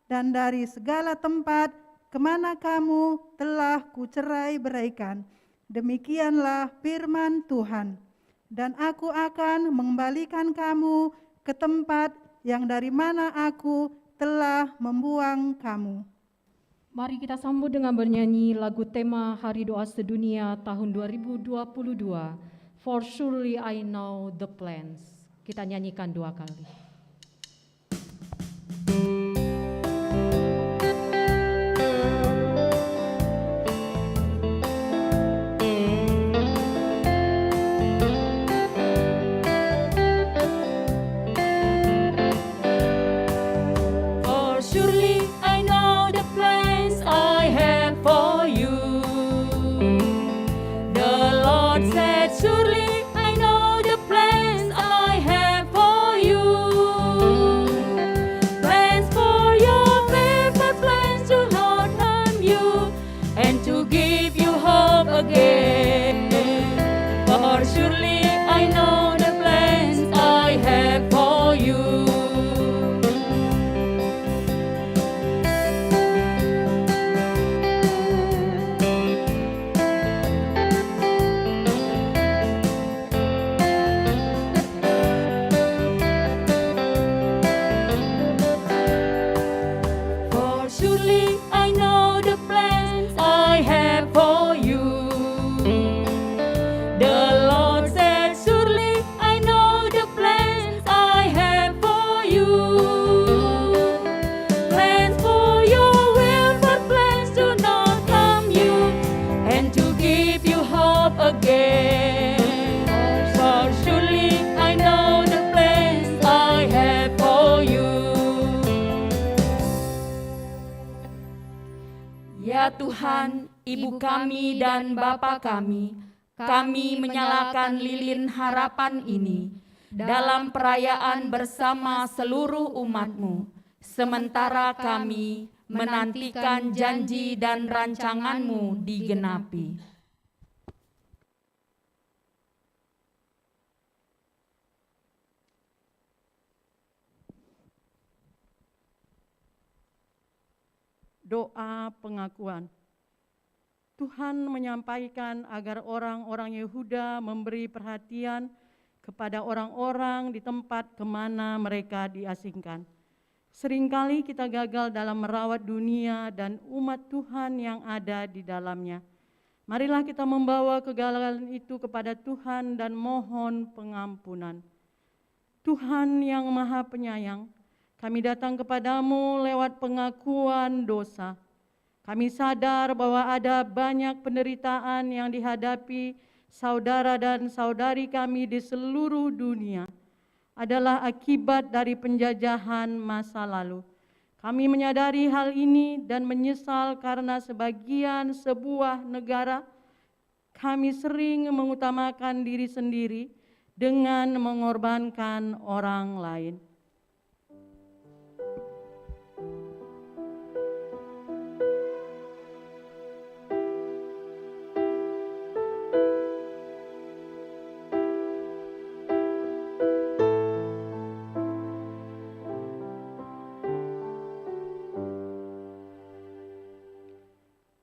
dan dari segala tempat kemana kamu telah kucerai beraikan. Demikianlah firman Tuhan. Dan aku akan mengembalikan kamu ke tempat yang dari mana aku telah membuang kamu. Mari kita sambut dengan bernyanyi lagu tema Hari Doa Sedunia tahun 2022, For Surely I Know the Plans. Kita nyanyikan 2 kali. Tuhan, Ibu kami dan Bapa kami menyalakan lilin harapan ini dalam perayaan bersama seluruh umat-Mu, sementara kami menantikan janji dan rancangan-Mu digenapi. Doa pengakuan. Tuhan menyampaikan agar orang-orang Yehuda memberi perhatian kepada orang-orang di tempat kemana mereka diasingkan. Seringkali kita gagal dalam merawat dunia dan umat Tuhan yang ada di dalamnya. Marilah kita membawa kegagalan itu kepada Tuhan dan mohon pengampunan. Tuhan yang Maha Penyayang, kami datang kepadamu lewat pengakuan dosa. Kami sadar bahwa ada banyak penderitaan yang dihadapi saudara dan saudari kami di seluruh dunia. adalah akibat dari penjajahan masa lalu. Kami menyadari hal ini dan menyesal karena sebagian sebuah negara kami sering mengutamakan diri sendiri dengan mengorbankan orang lain.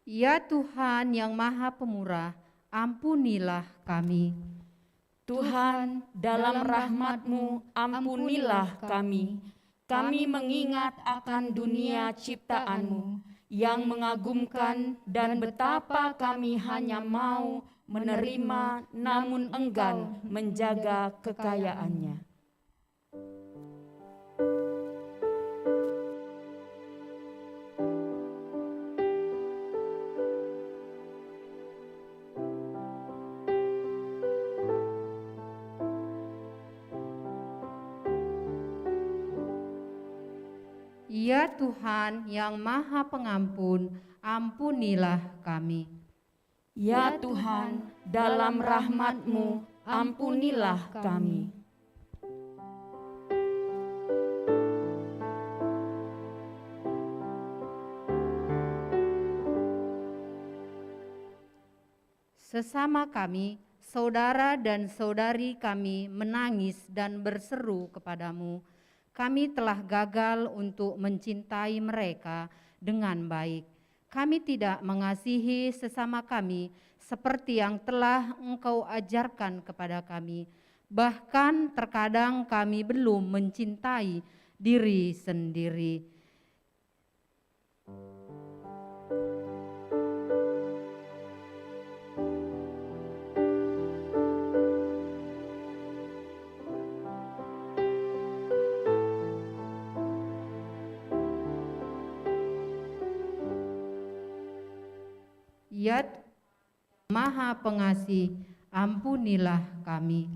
Ya Tuhan yang Maha Pemurah, ampunilah kami. Tuhan, dalam rahmat-Mu ampunilah kami. Kami mengingat akan dunia ciptaan-Mu yang mengagumkan dan betapa kami hanya mau menerima namun enggan menjaga kekayaannya. Ya Tuhan yang Maha Pengampun, ampunilah kami. Ya Tuhan, dalam rahmat-Mu ampunilah kami. Sesama kami, saudara dan saudari kami menangis dan berseru kepadamu. Kami telah gagal untuk mencintai mereka dengan baik. Kami tidak mengasihi sesama kami seperti yang telah Engkau ajarkan kepada kami. Bahkan terkadang kami belum mencintai diri sendiri. Ya Maha Pengasih, ampunilah kami.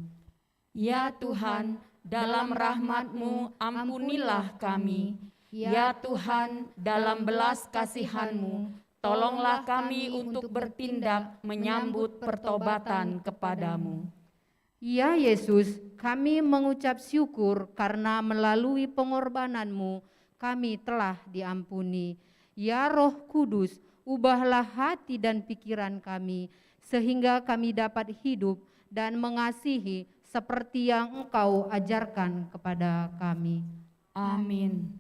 Ya Tuhan, dalam rahmat-Mu ampunilah kami. Ya Tuhan, dalam belas kasihan-Mu, tolonglah kami untuk bertindak menyambut pertobatan kepadamu. Ya Yesus, kami mengucap syukur karena melalui pengorbanan-Mu kami telah diampuni. Ya Roh Kudus, ubahlah hati dan pikiran kami, sehingga kami dapat hidup dan mengasihi seperti yang Engkau ajarkan kepada kami. Amin.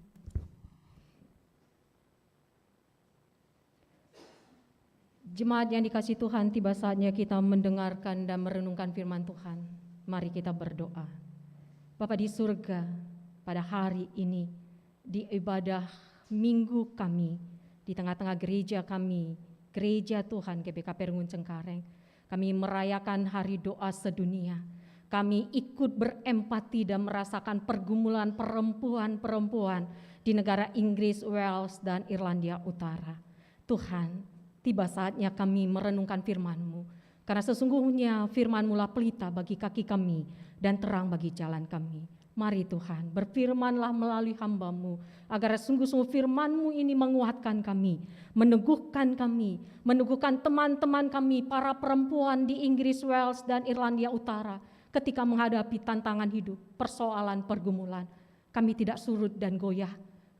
Jemaat yang dikasihi Tuhan, tiba saatnya kita mendengarkan dan merenungkan firman Tuhan. Mari kita berdoa. Bapa di surga, pada hari ini, di ibadah minggu kami, di tengah-tengah gereja kami, gereja Tuhan GBKP Rengun Cengkareng, kami merayakan hari doa sedunia. Kami ikut berempati dan merasakan pergumulan perempuan-perempuan di negara Inggris, Wales, dan Irlandia Utara. Tuhan, tiba saatnya kami merenungkan firman-Mu, karena sesungguhnya firman-Mu lah pelita bagi kaki kami dan terang bagi jalan kami. Mari Tuhan, berfirmanlah melalui hamba-Mu, agar sungguh-sungguh firman-Mu ini menguatkan kami, meneguhkan teman-teman kami, para perempuan di Inggris, Wales, dan Irlandia Utara, ketika menghadapi tantangan hidup, persoalan, pergumulan. Kami tidak surut dan goyah,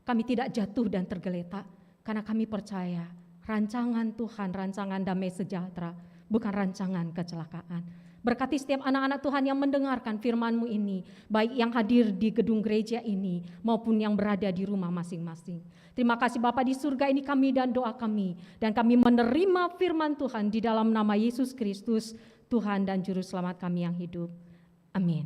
kami tidak jatuh dan tergeletak, karena kami percaya rancangan Tuhan, rancangan damai sejahtera, bukan rancangan kecelakaan. Berkati setiap anak-anak Tuhan yang mendengarkan firman-Mu ini, baik yang hadir di gedung gereja ini maupun yang berada di rumah masing-masing. Terima kasih Bapa di surga, ini kami dan doa kami, dan kami menerima firman Tuhan di dalam nama Yesus Kristus, Tuhan dan Juru Selamat kami yang hidup. Amin.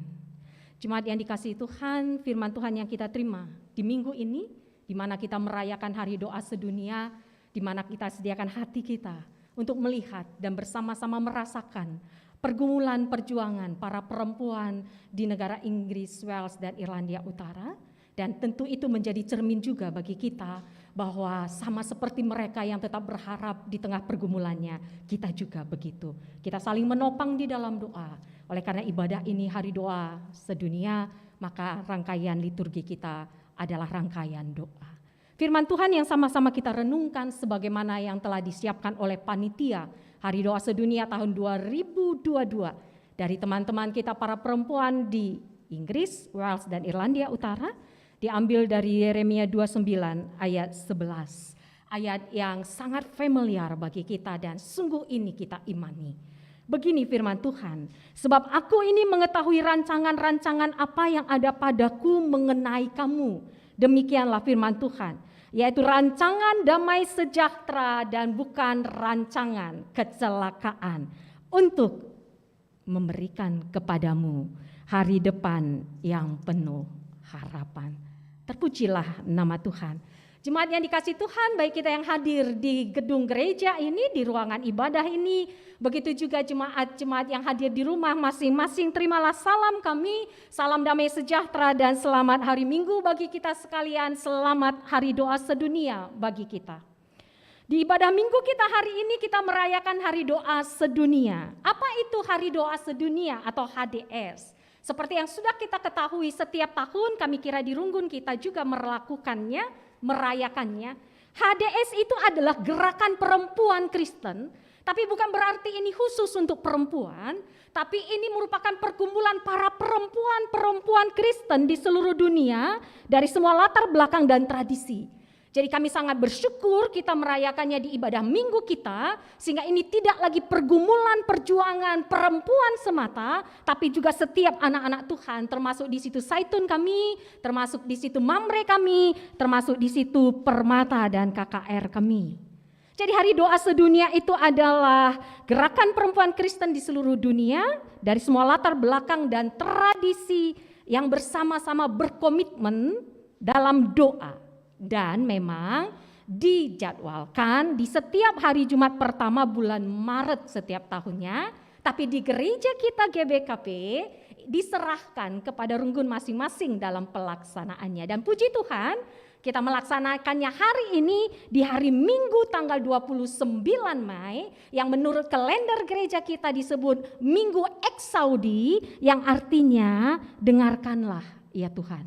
Jemaat yang dikasihi Tuhan, firman Tuhan yang kita terima di minggu ini, di mana kita merayakan hari doa sedunia, di mana kita sediakan hati kita untuk melihat dan bersama-sama merasakan pergumulan perjuangan para perempuan di negara Inggris, Wales, dan Irlandia Utara. Dan tentu itu menjadi cermin juga bagi kita bahwa sama seperti mereka yang tetap berharap di tengah pergumulannya, kita juga begitu. Kita saling menopang di dalam doa. Oleh karena ibadah ini hari doa sedunia, maka rangkaian liturgi kita adalah rangkaian doa. Firman Tuhan yang sama-sama kita renungkan sebagaimana yang telah disiapkan oleh panitia Hari Doa Sedunia tahun 2022 dari teman-teman kita para perempuan di Inggris, Wales dan Irlandia Utara, diambil dari Yeremia 29 ayat 11. Ayat yang sangat familiar bagi kita dan sungguh ini kita imani. Begini firman Tuhan, sebab aku ini mengetahui rancangan-rancangan apa yang ada padaku mengenai kamu. Demikianlah firman Tuhan, yaitu rancangan damai sejahtera dan bukan rancangan kecelakaan, untuk memberikan kepadamu hari depan yang penuh harapan. Terpujilah nama Tuhan. Jemaat yang dikasih Tuhan, baik kita yang hadir di gedung gereja ini, di ruangan ibadah ini, begitu juga jemaat-jemaat yang hadir di rumah masing-masing, terimalah salam kami, salam damai sejahtera dan selamat hari Minggu bagi kita sekalian, selamat hari doa sedunia bagi kita. Di ibadah Minggu kita hari ini kita merayakan hari doa sedunia. Apa itu hari doa sedunia atau HDS? Seperti yang sudah kita ketahui, setiap tahun kami kira di Runggun kita juga melakukannya, merayakannya. HDS itu adalah gerakan perempuan Kristen, tapi bukan berarti ini khusus untuk perempuan, tapi ini merupakan perkumpulan para perempuan-perempuan Kristen di seluruh dunia dari semua latar belakang dan tradisi. Jadi kami sangat bersyukur kita merayakannya di ibadah Minggu kita, sehingga ini tidak lagi pergumulan perjuangan perempuan semata, tapi juga setiap anak-anak Tuhan, termasuk di situ Saitun kami, termasuk di situ Mamre kami, termasuk di situ Permata dan KKR kami. Jadi hari doa sedunia itu adalah gerakan perempuan Kristen di seluruh dunia, dari semua latar belakang dan tradisi yang bersama-sama berkomitmen dalam doa. Dan memang dijadwalkan di setiap hari Jumat pertama bulan Maret setiap tahunnya. Tapi di gereja kita GBKP diserahkan kepada Runggun masing-masing dalam pelaksanaannya. Dan puji Tuhan kita melaksanakannya hari ini di hari Minggu tanggal 29 Mei. Yang menurut kalender gereja kita disebut Minggu Eksaudi, yang artinya dengarkanlah ya Tuhan,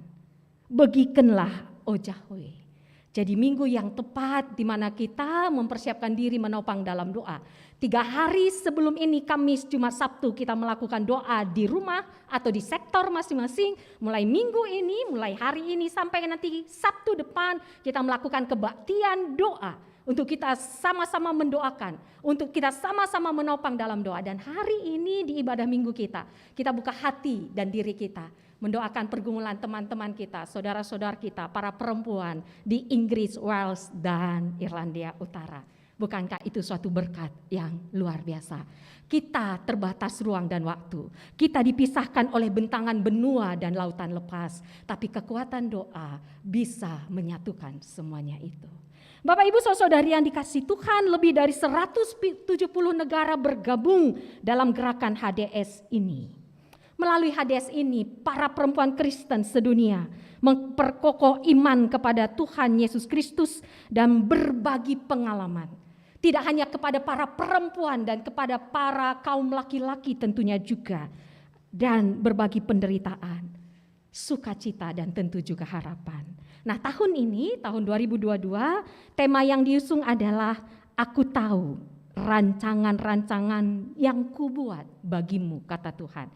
bagikanlah oh Yahweh. Jadi minggu yang tepat di mana kita mempersiapkan diri menopang dalam doa. 3 hari sebelum ini, Kamis, Jumat, Sabtu, kita melakukan doa di rumah atau di sektor masing-masing. Mulai minggu ini, mulai hari ini sampai nanti Sabtu depan, kita melakukan kebaktian doa. Untuk kita sama-sama mendoakan, untuk kita sama-sama menopang dalam doa. Dan hari ini di ibadah minggu kita buka hati dan diri kita, mendoakan pergumulan teman-teman kita, saudara-saudara kita, para perempuan di Inggris, Wales, dan Irlandia Utara. Bukankah itu suatu berkat yang luar biasa? Kita terbatas ruang dan waktu. Kita dipisahkan oleh bentangan benua dan lautan lepas. Tapi kekuatan doa bisa menyatukan semuanya itu. Bapak Ibu saudari yang dikasih Tuhan, lebih dari 170 negara bergabung dalam gerakan HDS ini. Melalui HDS ini, para perempuan Kristen sedunia memperkokoh iman kepada Tuhan Yesus Kristus dan berbagi pengalaman. Tidak hanya kepada para perempuan dan kepada para kaum laki-laki tentunya juga. Dan berbagi penderitaan, sukacita dan tentu juga harapan. Nah tahun ini, tahun 2022, tema yang diusung adalah Aku tahu rancangan-rancangan yang kubuat bagimu, kata Tuhan.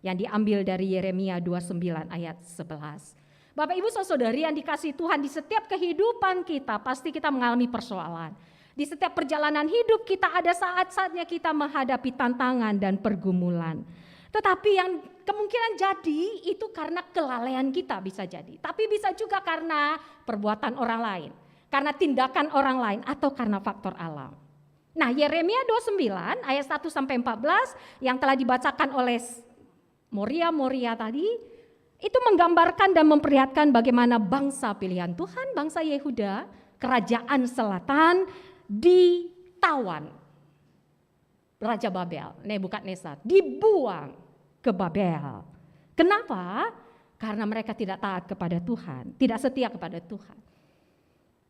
Yang diambil dari Yeremia 29 ayat 11. Bapak Ibu saudari yang dikasih Tuhan, di setiap kehidupan kita pasti kita mengalami persoalan. Di setiap perjalanan hidup kita ada saat-saatnya kita menghadapi tantangan dan pergumulan. Tetapi yang kemungkinan jadi itu karena kelalaian kita bisa jadi. Tapi bisa juga karena perbuatan orang lain, karena tindakan orang lain, atau karena faktor alam. Nah Yeremia 29 ayat 1-14 yang telah dibacakan oleh Moria tadi, itu menggambarkan dan memperlihatkan bagaimana bangsa pilihan Tuhan, bangsa Yehuda, kerajaan selatan ditawan. Raja Babel, Nebukadnezar, dibuang ke Babel. Kenapa? Karena mereka tidak taat kepada Tuhan, tidak setia kepada Tuhan.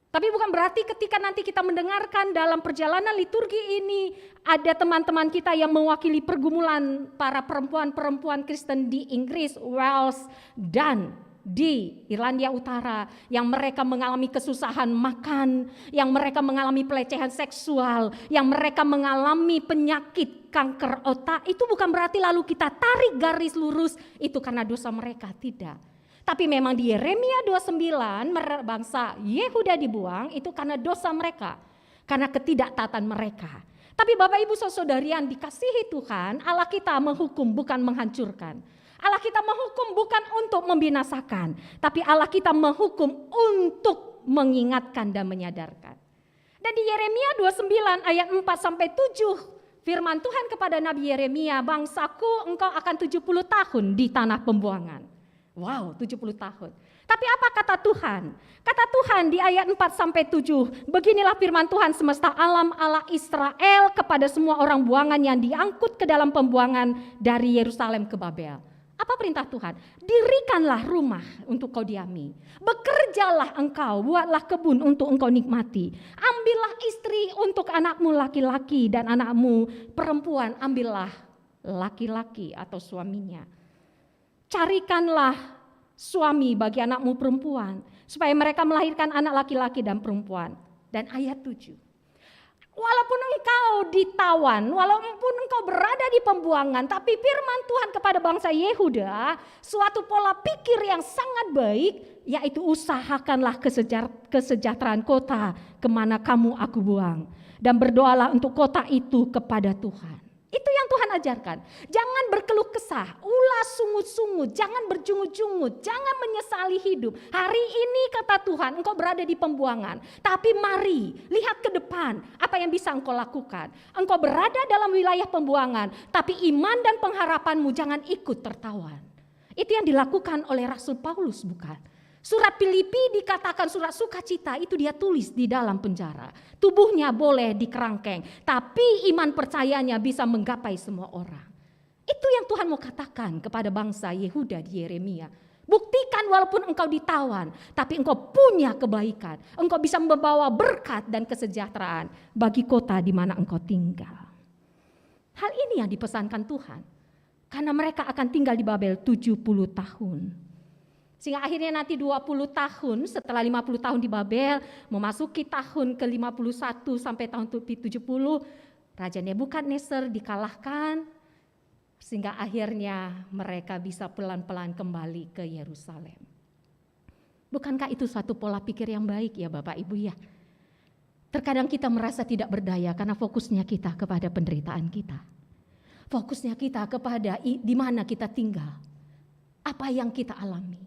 Tapi bukan berarti ketika nanti kita mendengarkan dalam perjalanan liturgi ini ada teman-teman kita yang mewakili pergumulan para perempuan-perempuan Kristen di Inggris, Wales, dan di Irlandia Utara yang mereka mengalami kesusahan makan, yang mereka mengalami pelecehan seksual, yang mereka mengalami penyakit kanker otak. Itu bukan berarti lalu kita tarik garis lurus itu karena dosa mereka, tidak. Tapi memang di Yeremia 29 bangsa Yehuda dibuang itu karena dosa mereka, karena ketidaktaatan mereka. Tapi Bapak Ibu Saudari yang dikasihi Tuhan, Allah kita menghukum bukan menghancurkan. Allah kita menghukum bukan untuk membinasakan, tapi Allah kita menghukum untuk mengingatkan dan menyadarkan. Dan di Yeremia 29 ayat 4-7 firman Tuhan kepada Nabi Yeremia, bangsaku engkau akan 70 tahun di tanah pembuangan. Wow, 70 tahun. Tapi apa kata Tuhan? Kata Tuhan di ayat 4-7, beginilah firman Tuhan semesta alam Allah Israel kepada semua orang buangan yang diangkut ke dalam pembuangan dari Yerusalem ke Babel. Apa perintah Tuhan? Dirikanlah rumah untuk kau diami. Bekerjalah engkau, buatlah kebun untuk engkau nikmati. Ambillah istri untuk anakmu laki-laki dan anakmu perempuan, ambillah laki-laki atau suaminya. Carikanlah suami bagi anakmu perempuan, supaya mereka melahirkan anak laki-laki dan perempuan. Dan ayat 7. Walaupun engkau ditawan, walaupun engkau berada di pembuangan, tapi firman Tuhan kepada bangsa Yehuda, suatu pola pikir yang sangat baik, yaitu usahakanlah kesejahteraan kota kemana kamu aku buang. Dan berdoalah untuk kota itu kepada Tuhan. Itu yang Tuhan ajarkan. Jangan berkeluh kesah, ulas sungut-sungut, jangan berjungut-jungut, jangan menyesali hidup. Hari ini kata Tuhan engkau berada di pembuangan, tapi mari lihat ke depan apa yang bisa engkau lakukan. Engkau berada dalam wilayah pembuangan, tapi iman dan pengharapanmu jangan ikut tertawan. Itu yang dilakukan oleh Rasul Paulus, bukan? Surat Filipi dikatakan surat sukacita, itu dia tulis di dalam penjara. Tubuhnya boleh dikerangkeng, tapi iman percayanya bisa menggapai semua orang. Itu yang Tuhan mau katakan kepada bangsa Yehuda di Yeremia. Buktikan walaupun engkau ditawan, tapi engkau punya kebaikan. Engkau bisa membawa berkat dan kesejahteraan bagi kota di mana engkau tinggal. Hal ini yang dipesankan Tuhan. Karena mereka akan tinggal di Babel 70 tahun. Sehingga akhirnya nanti 20 tahun setelah 50 tahun di Babel, memasuki tahun ke-51 sampai tahun ke-70, Raja Nebukadnezar dikalahkan, sehingga akhirnya mereka bisa pelan-pelan kembali ke Yerusalem. Bukankah itu suatu pola pikir yang baik ya Bapak Ibu ya? Terkadang kita merasa tidak berdaya karena fokusnya kita kepada penderitaan kita. Fokusnya kita kepada di mana kita tinggal, apa yang kita alami.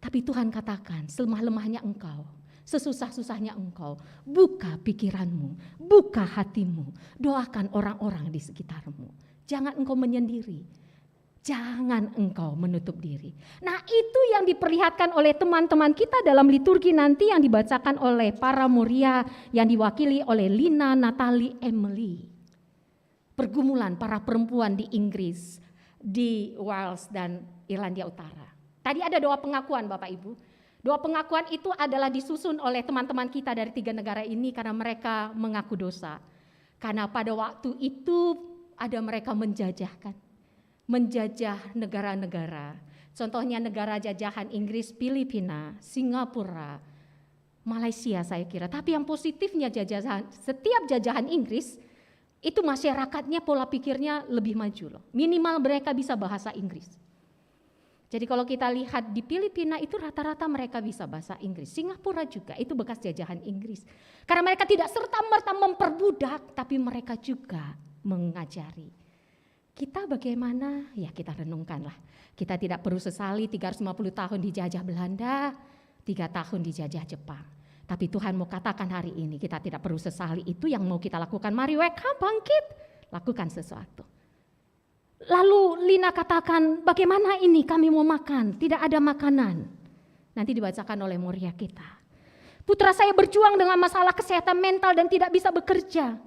Tapi Tuhan katakan, selemah-lemahnya engkau, sesusah-susahnya engkau, buka pikiranmu, buka hatimu, doakan orang-orang di sekitarmu. Jangan engkau menyendiri, jangan engkau menutup diri. Nah itu yang diperlihatkan oleh teman-teman kita dalam liturgi nanti yang dibacakan oleh para Moria yang diwakili oleh Lina, Natalie, Emily. Pergumulan para perempuan di Inggris, di Wales dan Irlandia Utara. Tadi ada doa pengakuan Bapak Ibu. Doa pengakuan itu adalah disusun oleh teman-teman kita dari 3 negara ini karena mereka mengaku dosa. Karena pada waktu itu ada mereka menjajah negara-negara. Contohnya negara jajahan Inggris, Filipina, Singapura, Malaysia saya kira. Tapi yang positifnya setiap jajahan Inggris itu masyarakatnya pola pikirnya lebih maju loh. Minimal mereka bisa bahasa Inggris. Jadi kalau kita lihat di Filipina itu rata-rata mereka bisa bahasa Inggris. Singapura juga itu bekas jajahan Inggris. Karena mereka tidak serta-merta memperbudak, tapi mereka juga mengajari. Kita bagaimana? Ya kita renungkanlah. Kita tidak perlu sesali 350 tahun dijajah Belanda, 3 tahun dijajah Jepang. Tapi Tuhan mau katakan hari ini kita tidak perlu sesali, itu yang mau kita lakukan. Mari wake up, bangkit, lakukan sesuatu. Lalu Lina katakan, bagaimana ini kami mau makan, tidak ada makanan. Nanti dibacakan oleh Moria kita. Putra saya berjuang dengan masalah kesehatan mental dan tidak bisa bekerja.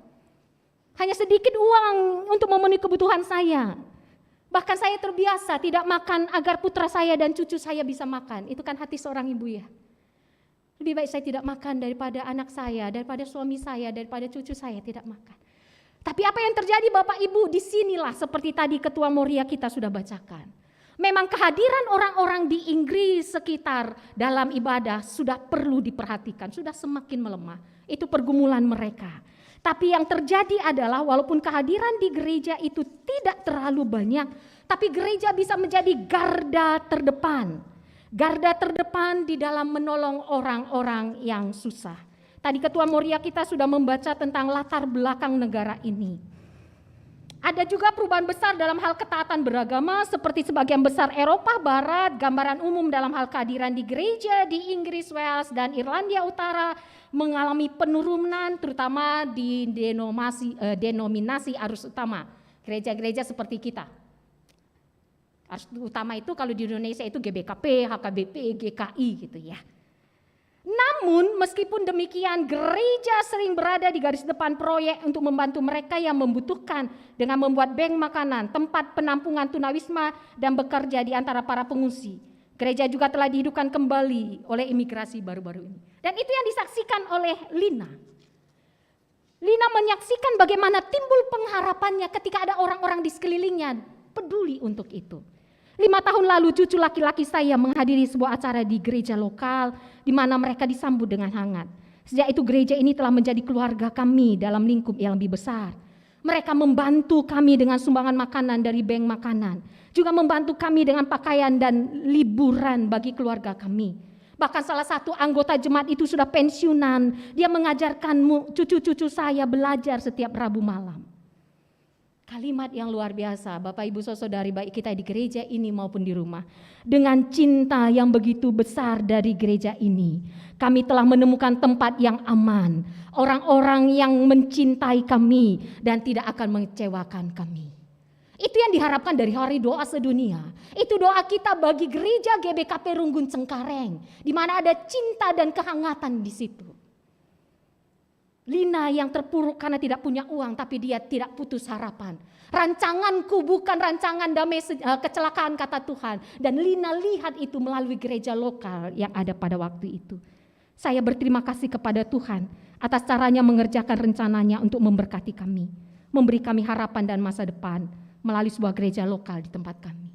Hanya sedikit uang untuk memenuhi kebutuhan saya. Bahkan saya terbiasa tidak makan agar putra saya dan cucu saya bisa makan. Itu kan hati seorang ibu ya. Lebih baik saya tidak makan daripada anak saya, daripada suami saya, daripada cucu saya tidak makan. Tapi apa yang terjadi Bapak Ibu, disinilah seperti tadi Ketua Moria kita sudah bacakan. Memang kehadiran orang-orang di Inggris sekitar dalam ibadah sudah perlu diperhatikan, sudah semakin melemah. Itu pergumulan mereka. Tapi yang terjadi adalah walaupun kehadiran di gereja itu tidak terlalu banyak, tapi gereja bisa menjadi garda terdepan. Garda terdepan di dalam menolong orang-orang yang susah. Tadi Ketua Moria kita sudah membaca tentang latar belakang negara ini. Ada juga perubahan besar dalam hal ketaatan beragama seperti sebagian besar Eropa Barat, gambaran umum dalam hal kehadiran di gereja di Inggris, Wales, dan Irlandia Utara mengalami penurunan terutama di denominasi arus utama. Gereja-gereja seperti kita. Arus utama itu kalau di Indonesia itu GBKP, HKBP, GKI gitu ya. Namun meskipun demikian gereja sering berada di garis depan proyek untuk membantu mereka yang membutuhkan dengan membuat bank makanan, tempat penampungan tunawisma dan bekerja di antara para pengungsi. Gereja juga telah dihidupkan kembali oleh imigrasi baru-baru ini. Dan itu yang disaksikan oleh Lina. Lina menyaksikan bagaimana timbul pengharapannya ketika ada orang-orang di sekelilingnya peduli untuk itu. 5 tahun lalu cucu laki-laki saya menghadiri sebuah acara di gereja lokal di mana mereka disambut dengan hangat. Sejak itu gereja ini telah menjadi keluarga kami dalam lingkup yang lebih besar. Mereka membantu kami dengan sumbangan makanan dari bank makanan. Juga membantu kami dengan pakaian dan liburan bagi keluarga kami. Bahkan salah satu anggota jemaat itu sudah pensiunan. Dia mengajarkan cucu-cucu saya belajar setiap Rabu malam. Kalimat yang luar biasa, Bapak Ibu Saudari baik kita di gereja ini maupun di rumah. Dengan cinta yang begitu besar dari gereja ini, kami telah menemukan tempat yang aman, orang-orang yang mencintai kami dan tidak akan mengecewakan kami. Itu yang diharapkan dari hari doa sedunia. Itu doa kita bagi gereja GBKP Runggun Cengkareng, di mana ada cinta dan kehangatan di situ. Lina yang terpuruk karena tidak punya uang, tapi dia tidak putus harapan. Rancanganku bukan rancangan damai kecelakaan, kata Tuhan. Dan Lina lihat itu melalui gereja lokal yang ada pada waktu itu. Saya berterima kasih kepada Tuhan atas caranya mengerjakan rencananya untuk memberkati kami. Memberi kami harapan dan masa depan melalui sebuah gereja lokal di tempat kami.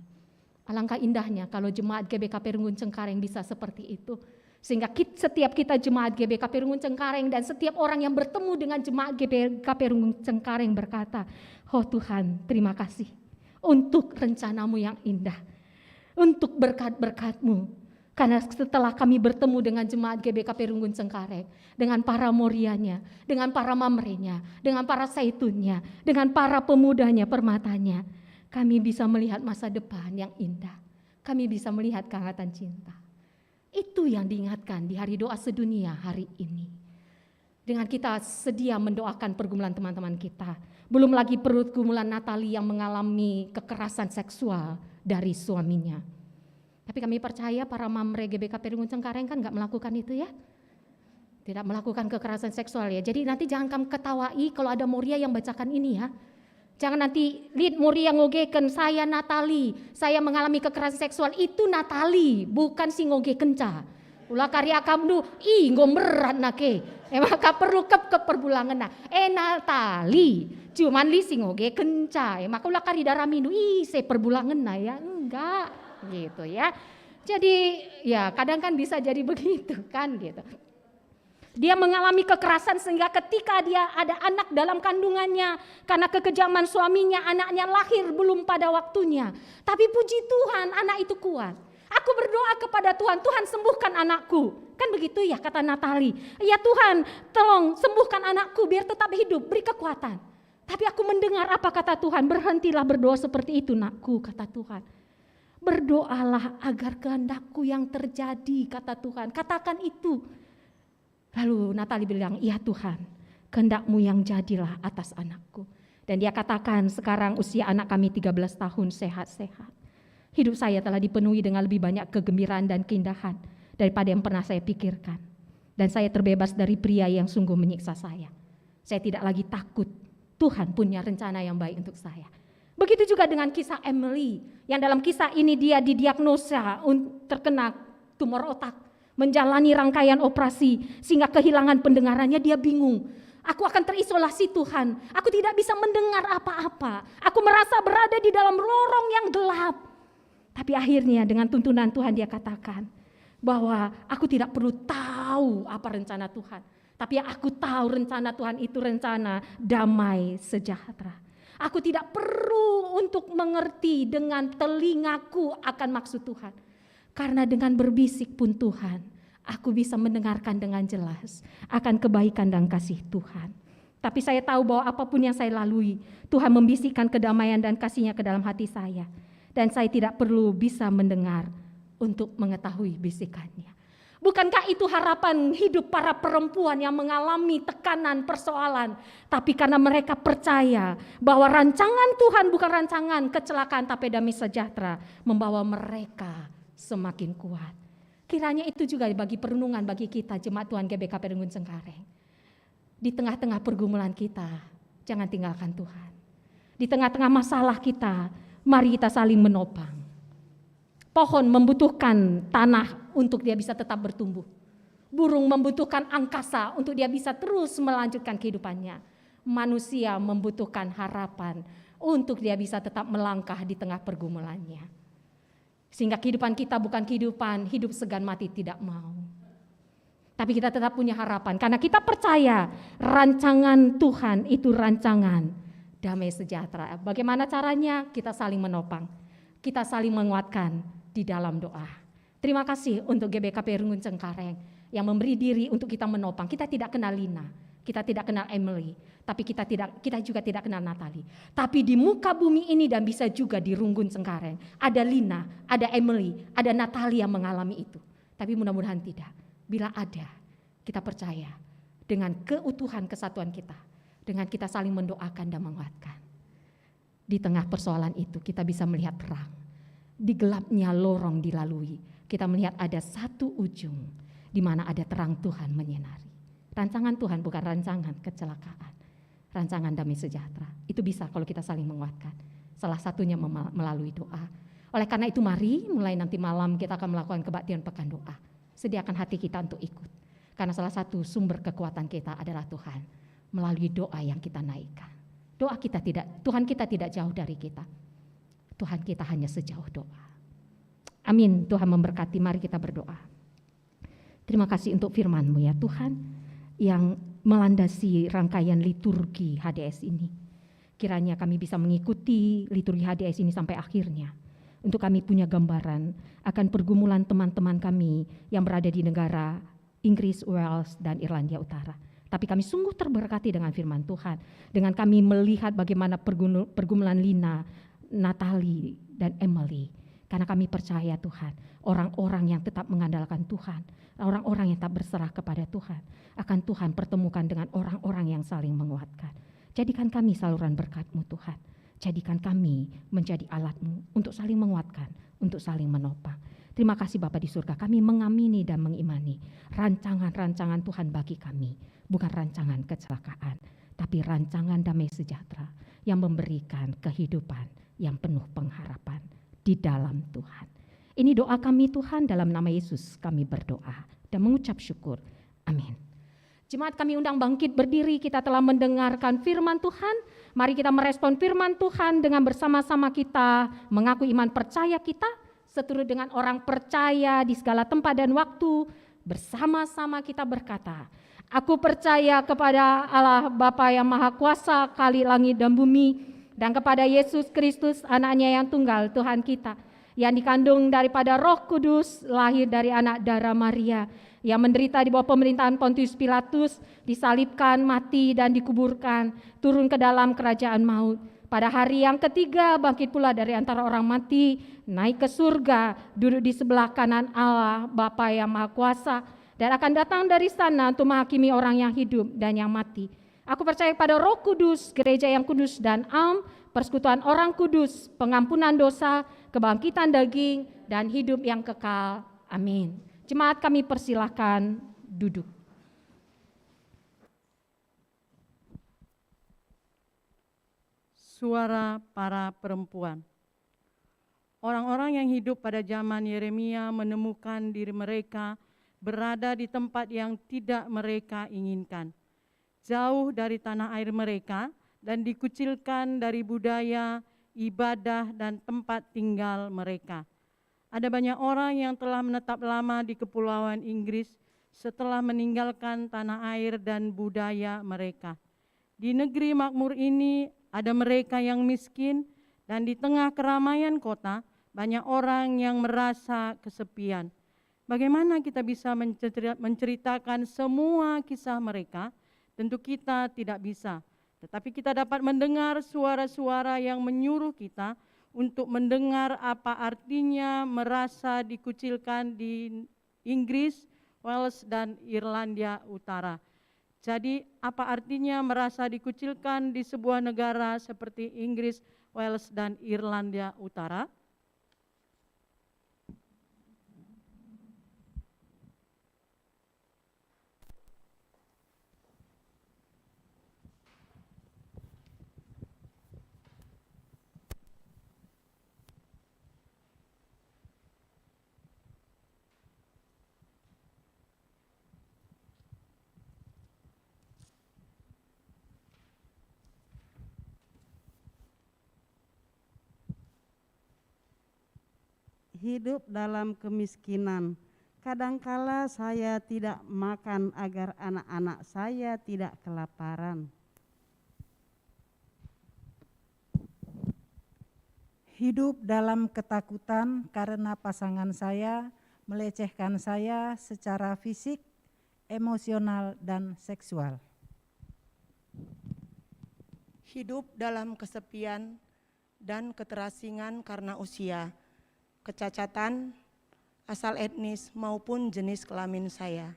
Alangkah indahnya kalau jemaat GBKP Runggun Cengkareng bisa seperti itu. Sehingga setiap kita jemaat GBKP Runggun Cengkareng dan setiap orang yang bertemu dengan jemaat GBKP Runggun Cengkareng berkata, oh Tuhan terima kasih untuk rencanamu yang indah, untuk berkat-berkat-Mu. Karena setelah kami bertemu dengan jemaat GBKP Runggun Cengkareng, dengan para morianya, dengan para mamrenya, dengan para saitunnya, dengan para pemudanya, permatanya, kami bisa melihat masa depan yang indah. Kami bisa melihat kehangatan cinta. Itu yang diingatkan di hari doa sedunia hari ini. Dengan kita sedia mendoakan pergumulan teman-teman kita. Belum lagi pergumulan Natali yang mengalami kekerasan seksual dari suaminya. Tapi kami percaya para mamre GBKP Runggun Cengkareng kan gak melakukan itu ya. Tidak melakukan kekerasan seksual ya. Jadi nanti jangan kamu ketawai kalau ada Moria yang bacakan ini ya. Jangan nanti lihat Moria ngogeken saya Natali, saya mengalami kekerasan seksual, itu Natali, bukan si ngoge kenca. Ulah karya kamu ngomberat nake. Maka perlu ke perbulangan na. Natali, cuman li si ngoge kenca. Maka ulah karya darah mindu, se perbulangan na ya, enggak gitu ya. Jadi ya kadang kan bisa jadi begitu kan gitu. Dia mengalami kekerasan sehingga ketika dia ada anak dalam kandungannya, karena kekejaman suaminya, anaknya lahir belum pada waktunya. Tapi puji Tuhan, anak itu kuat. Aku berdoa kepada Tuhan, Tuhan sembuhkan anakku. Kan begitu ya kata Natali. Ya Tuhan, tolong sembuhkan anakku biar tetap hidup, beri kekuatan. Tapi aku mendengar apa kata Tuhan, berhentilah berdoa seperti itu nakku, kata Tuhan. Berdoalah agar kehendakku yang terjadi, kata Tuhan. Katakan itu. Lalu Natali bilang, iya Tuhan, kehendak-Mu yang jadilah atas anakku. Dan dia katakan, sekarang usia anak kami 13 tahun sehat-sehat. Hidup saya telah dipenuhi dengan lebih banyak kegembiraan dan keindahan daripada yang pernah saya pikirkan. Dan saya terbebas dari pria yang sungguh menyiksa saya. Saya tidak lagi takut, Tuhan punya rencana yang baik untuk saya. Begitu juga dengan kisah Emily, yang dalam kisah ini dia didiagnosa terkena tumor otak. menjalani rangkaian operasi sehingga kehilangan pendengarannya, dia bingung. Aku akan terisolasi Tuhan, aku tidak bisa mendengar apa-apa, aku merasa berada di dalam lorong yang gelap. Tapi akhirnya dengan tuntunan Tuhan dia katakan bahwa aku tidak perlu tahu apa rencana Tuhan, tapi yang aku tahu rencana Tuhan itu rencana damai sejahtera. Aku tidak perlu untuk mengerti dengan telingaku akan maksud Tuhan, karena dengan berbisik pun Tuhan, aku bisa mendengarkan dengan jelas akan kebaikan dan kasih Tuhan. Tapi saya tahu bahwa apapun yang saya lalui, Tuhan membisikkan kedamaian dan kasih-Nya ke dalam hati saya. Dan saya tidak perlu bisa mendengar untuk mengetahui bisikannya. Bukankah itu harapan hidup para perempuan yang mengalami tekanan persoalan, tapi karena mereka percaya bahwa rancangan Tuhan bukan rancangan kecelakaan tapi damai sejahtera, membawa mereka semakin kuat. Kiranya itu juga bagi perenungan bagi kita jemaat Tuhan GBKP Renggun Cengkareng. Di tengah-tengah pergumulan kita, jangan tinggalkan Tuhan. Di tengah-tengah masalah kita, mari kita saling menopang. Pohon membutuhkan tanah untuk dia bisa tetap bertumbuh. Burung membutuhkan angkasa untuk dia bisa terus melanjutkan kehidupannya. Manusia membutuhkan harapan untuk dia bisa tetap melangkah di tengah pergumulannya. Sehingga kehidupan kita bukan kehidupan hidup segan mati tidak mau. Tapi kita tetap punya harapan karena kita percaya rancangan Tuhan itu rancangan damai sejahtera. Bagaimana caranya? Kita saling menopang, kita saling menguatkan di dalam doa. Terima kasih untuk GBKP Renggun Cengkareng yang memberi diri untuk kita menopang. Kita tidak kenal Lina, kita tidak kenal Emily, tapi kita juga tidak kenal Natalie. Tapi di muka bumi ini dan bisa juga di Renggun Cengkareng ada Lina, ada Emily, ada Natalie yang mengalami itu. Tapi mudah-mudahan tidak. Bila ada, kita percaya dengan keutuhan kesatuan kita, dengan kita saling mendoakan dan menguatkan. Di tengah persoalan itu kita bisa melihat terang. Di gelapnya lorong dilalui, kita melihat ada satu ujung di mana ada terang Tuhan menyinari. Rancangan Tuhan bukan rancangan kecelakaan, rancangan damai sejahtera. Itu bisa kalau kita saling menguatkan. Salah satunya melalui doa. Oleh karena itu mari mulai nanti malam kita akan melakukan kebaktian pekan doa. Sediakan hati kita untuk ikut. Karena salah satu sumber kekuatan kita adalah Tuhan melalui doa yang kita naikkan. Doa kita tidak, Tuhan kita tidak jauh dari kita. Tuhan kita hanya sejauh doa. Amin. Tuhan memberkati, mari kita berdoa. Terima kasih untuk firman-Mu ya Tuhan, yang melandasi rangkaian liturgi HDS ini. Kiranya kami bisa mengikuti liturgi HDS ini sampai akhirnya. Untuk kami punya gambaran akan pergumulan teman-teman kami yang berada di negara Inggris, Wales, dan Irlandia Utara. Tapi kami sungguh terberkati dengan firman Tuhan. Dengan kami melihat bagaimana pergumulan Lina, Natalie, dan Emily. Karena kami percaya Tuhan, orang-orang yang tetap mengandalkan Tuhan, orang-orang yang tak berserah kepada Tuhan, akan Tuhan pertemukan dengan orang-orang yang saling menguatkan. Jadikan kami saluran berkat-Mu Tuhan. Jadikan kami menjadi alat-Mu untuk saling menguatkan, untuk saling menopang. Terima kasih Bapa di surga, kami mengamini dan mengimani rancangan-rancangan Tuhan bagi kami. Bukan rancangan kecelakaan, tapi rancangan damai sejahtera yang memberikan kehidupan yang penuh pengharapan di dalam Tuhan. Ini doa kami Tuhan, dalam nama Yesus kami berdoa dan mengucap syukur. Amin. Jemaat kami undang bangkit berdiri, kita telah mendengarkan firman Tuhan. Mari kita merespon firman Tuhan dengan bersama-sama kita mengaku iman percaya kita, seturut dengan orang percaya di segala tempat dan waktu. Bersama-sama kita berkata, aku percaya kepada Allah Bapa yang Maha Kuasa, Khalik langit dan bumi, dan kepada Yesus Kristus anaknya yang tunggal Tuhan kita, yang dikandung daripada Roh Kudus, lahir dari anak darah Maria, yang menderita di bawah pemerintahan Pontius Pilatus, disalibkan, mati dan dikuburkan, turun ke dalam kerajaan maut. Pada hari yang ketiga bangkit pula dari antara orang mati, naik ke surga, duduk di sebelah kanan Allah Bapa yang Maha Kuasa, dan akan datang dari sana untuk menghakimi orang yang hidup dan yang mati. Aku percaya pada Roh Kudus, gereja yang kudus dan am, persekutuan orang kudus, pengampunan dosa, kebangkitan daging, dan hidup yang kekal. Amin. Jemaat kami persilahkan duduk. Suara para perempuan. Orang-orang yang hidup pada zaman Yeremia menemukan diri mereka berada di tempat yang tidak mereka inginkan, jauh dari tanah air mereka, dan dikucilkan dari budaya, ibadah, dan tempat tinggal mereka. Ada banyak orang yang telah menetap lama di Kepulauan Inggris setelah meninggalkan tanah air dan budaya mereka. Di negeri makmur ini ada mereka yang miskin, dan di tengah keramaian kota banyak orang yang merasa kesepian. Bagaimana kita bisa menceritakan semua kisah mereka? Tentu kita tidak bisa. Tetapi kita dapat mendengar suara-suara yang menyuruh kita untuk mendengar apa artinya merasa dikucilkan di Inggris, Wales, dan Irlandia Utara. Jadi apa artinya merasa dikucilkan di sebuah negara seperti Inggris, Wales, dan Irlandia Utara? Hidup dalam kemiskinan. Kadangkala saya tidak makan agar anak-anak saya tidak kelaparan. Hidup dalam ketakutan karena pasangan saya melecehkan saya secara fisik, emosional, dan seksual. Hidup dalam kesepian dan keterasingan karena usia, kecacatan, asal etnis maupun jenis kelamin saya.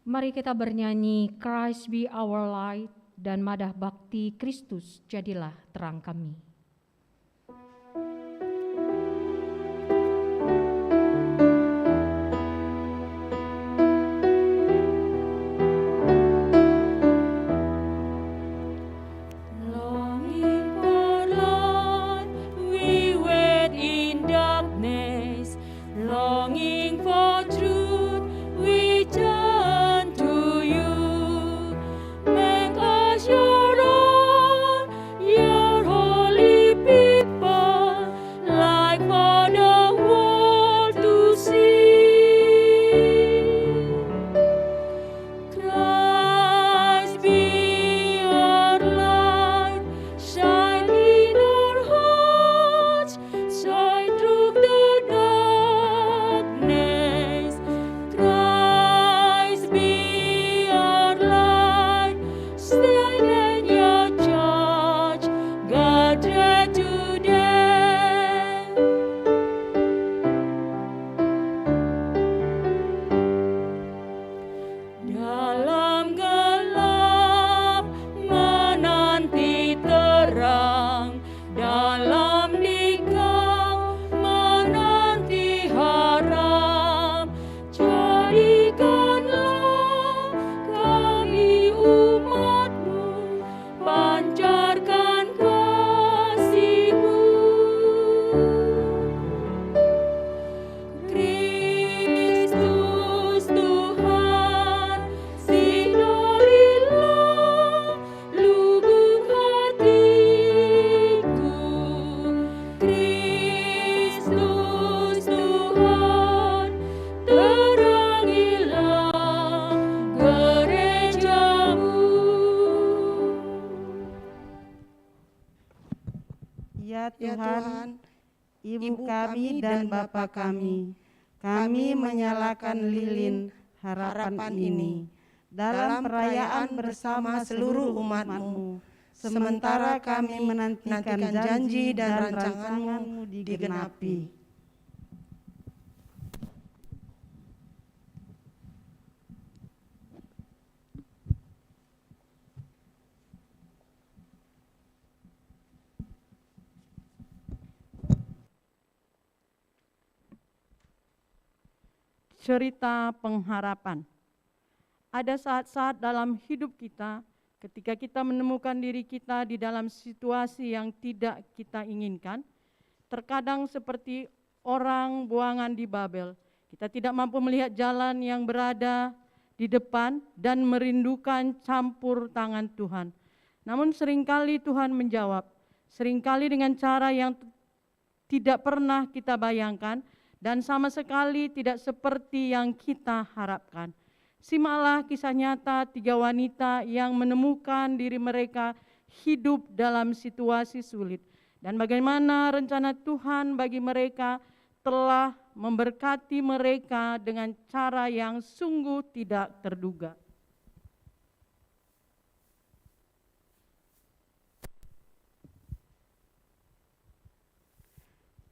Mari kita bernyanyi Christ be our light dan madah bakti Kristus jadilah terang kami. Ya Tuhan, Ibu kami dan Bapa kami menyalakan lilin harapan ini dalam perayaan bersama seluruh umat-Mu, sementara kami menantikan janji dan rancangan-Mu digenapi. Cerita pengharapan. Ada saat-saat dalam hidup kita ketika kita menemukan diri kita di dalam situasi yang tidak kita inginkan, terkadang seperti orang buangan di Babel, Kita tidak mampu melihat jalan yang berada di depan dan merindukan campur tangan Tuhan. Namun seringkali Tuhan menjawab, seringkali dengan cara yang tidak pernah kita bayangkan dan sama sekali tidak seperti yang kita harapkan. Simaklah kisah nyata 3 wanita yang menemukan diri mereka hidup dalam situasi sulit dan bagaimana rencana Tuhan bagi mereka telah memberkati mereka dengan cara yang sungguh tidak terduga.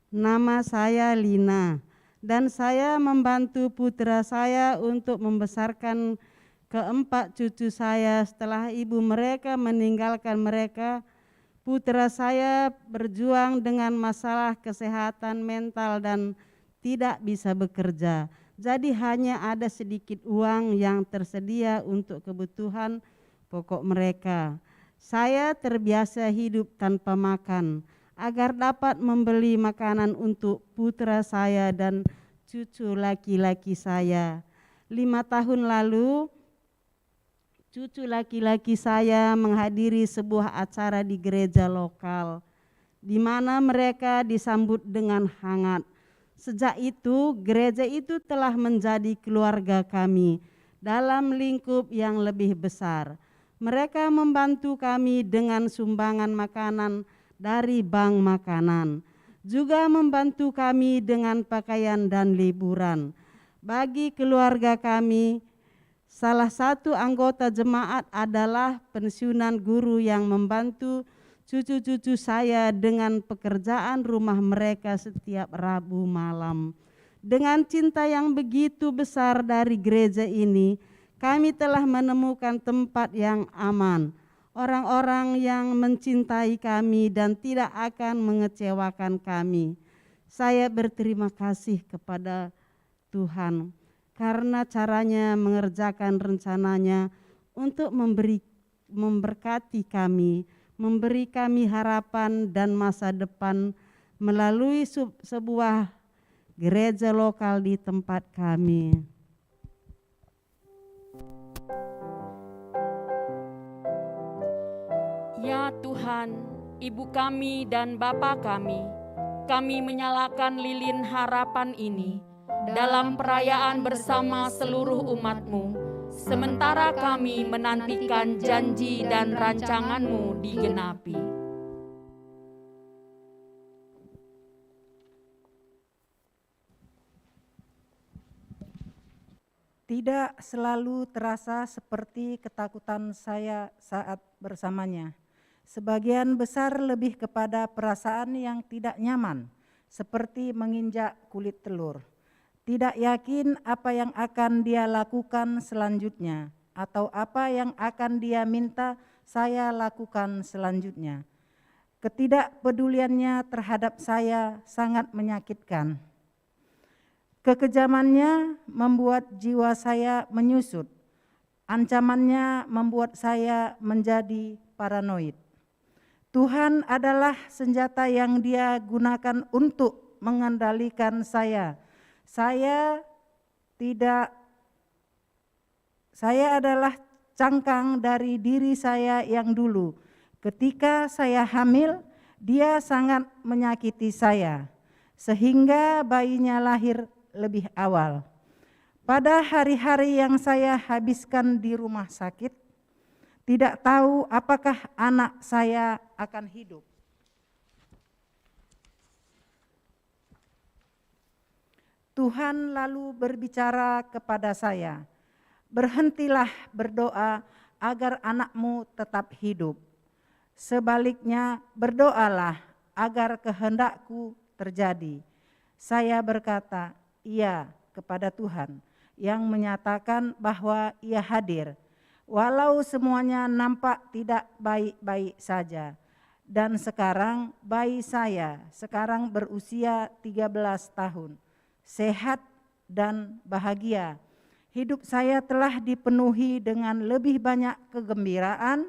Nama saya Lina dan saya membantu putra saya untuk membesarkan keempat cucu saya setelah ibu mereka meninggalkan mereka. Putra saya berjuang dengan masalah kesehatan mental dan tidak bisa bekerja. Jadi hanya ada sedikit uang yang tersedia untuk kebutuhan pokok mereka. Saya terbiasa hidup tanpa makan agar dapat membeli makanan untuk putra saya dan cucu laki-laki saya. 5 tahun lalu, cucu laki-laki saya menghadiri sebuah acara di gereja lokal, di mana mereka disambut dengan hangat. Sejak itu, gereja itu telah menjadi keluarga kami dalam lingkup yang lebih besar. Mereka membantu kami dengan sumbangan makanan dari bank makanan, juga membantu kami dengan pakaian dan liburan. Bagi keluarga kami, salah satu anggota jemaat adalah pensiunan guru yang membantu cucu-cucu saya dengan pekerjaan rumah mereka setiap Rabu malam. Dengan cinta yang begitu besar dari gereja ini, kami telah menemukan tempat yang aman, orang-orang yang mencintai kami dan tidak akan mengecewakan kami. Saya berterima kasih kepada Tuhan karena caranya mengerjakan rencananya untuk memberkati kami, memberi kami harapan dan masa depan melalui sebuah gereja lokal di tempat kami. Ya Tuhan, Ibu kami dan Bapa kami menyalakan lilin harapan ini dalam perayaan bersama seluruh umat-Mu, sementara kami menantikan janji dan rancangan-Mu digenapi. Tidak selalu terasa seperti ketakutan saya saat bersamanya. Sebagian besar lebih kepada perasaan yang tidak nyaman, seperti menginjak kulit telur. Tidak yakin apa yang akan dia lakukan selanjutnya, atau apa yang akan dia minta saya lakukan selanjutnya. Ketidakpeduliannya terhadap saya sangat menyakitkan. Kekejamannya membuat jiwa saya menyusut. Ancamannya membuat saya menjadi paranoid. Tuhan adalah senjata yang Dia gunakan untuk mengendalikan saya. Saya adalah cangkang dari diri saya yang dulu. Ketika saya hamil, Dia sangat menyakiti saya, sehingga bayinya lahir lebih awal. Pada hari-hari yang saya habiskan di rumah sakit, tidak tahu apakah anak saya akan hidup. Tuhan lalu berbicara kepada saya, berhentilah berdoa agar anakmu tetap hidup. Sebaliknya berdoalah agar kehendakku terjadi. Saya berkata, iya kepada Tuhan yang menyatakan bahwa Ia hadir. Walau semuanya nampak tidak baik-baik saja. Dan sekarang bayi saya sekarang berusia 13 tahun. Sehat dan bahagia. Hidup saya telah dipenuhi dengan lebih banyak kegembiraan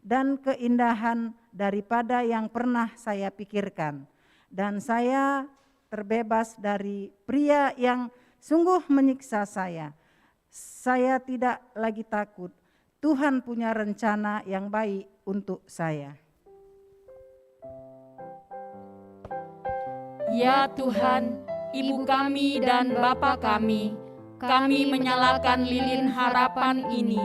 dan keindahan daripada yang pernah saya pikirkan. Dan saya terbebas dari pria yang sungguh menyiksa saya. Saya tidak lagi takut. Tuhan punya rencana yang baik untuk saya. Ya Tuhan, Ibu kami dan Bapa kami menyalakan lilin harapan ini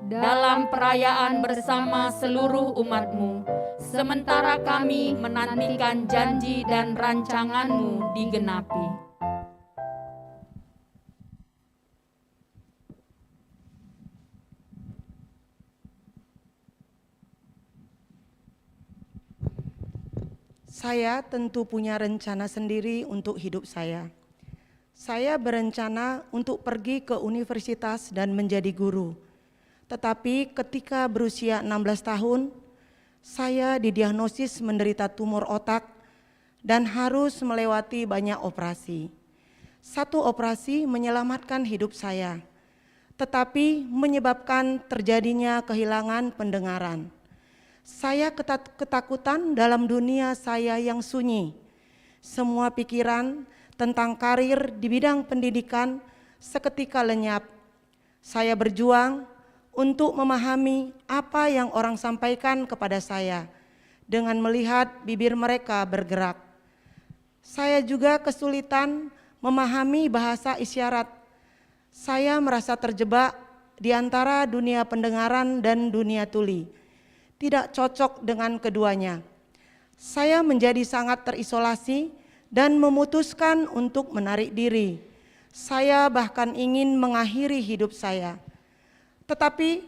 dalam perayaan bersama seluruh umat-Mu, sementara kami menantikan janji dan rancangan-Mu digenapi. Saya tentu punya rencana sendiri untuk hidup saya. Saya berencana untuk pergi ke universitas dan menjadi guru. Tetapi ketika berusia 16 tahun, saya didiagnosis menderita tumor otak dan harus melewati banyak operasi. Satu operasi menyelamatkan hidup saya, tetapi menyebabkan terjadinya kehilangan pendengaran. Saya ketakutan dalam dunia saya yang sunyi. Semua pikiran tentang karir di bidang pendidikan seketika lenyap. Saya berjuang untuk memahami apa yang orang sampaikan kepada saya dengan melihat bibir mereka bergerak. Saya juga kesulitan memahami bahasa isyarat. Saya merasa terjebak di antara dunia pendengaran dan dunia tuli. Tidak cocok dengan keduanya. Saya menjadi sangat terisolasi dan memutuskan untuk menarik diri. Saya bahkan ingin mengakhiri hidup saya. Tetapi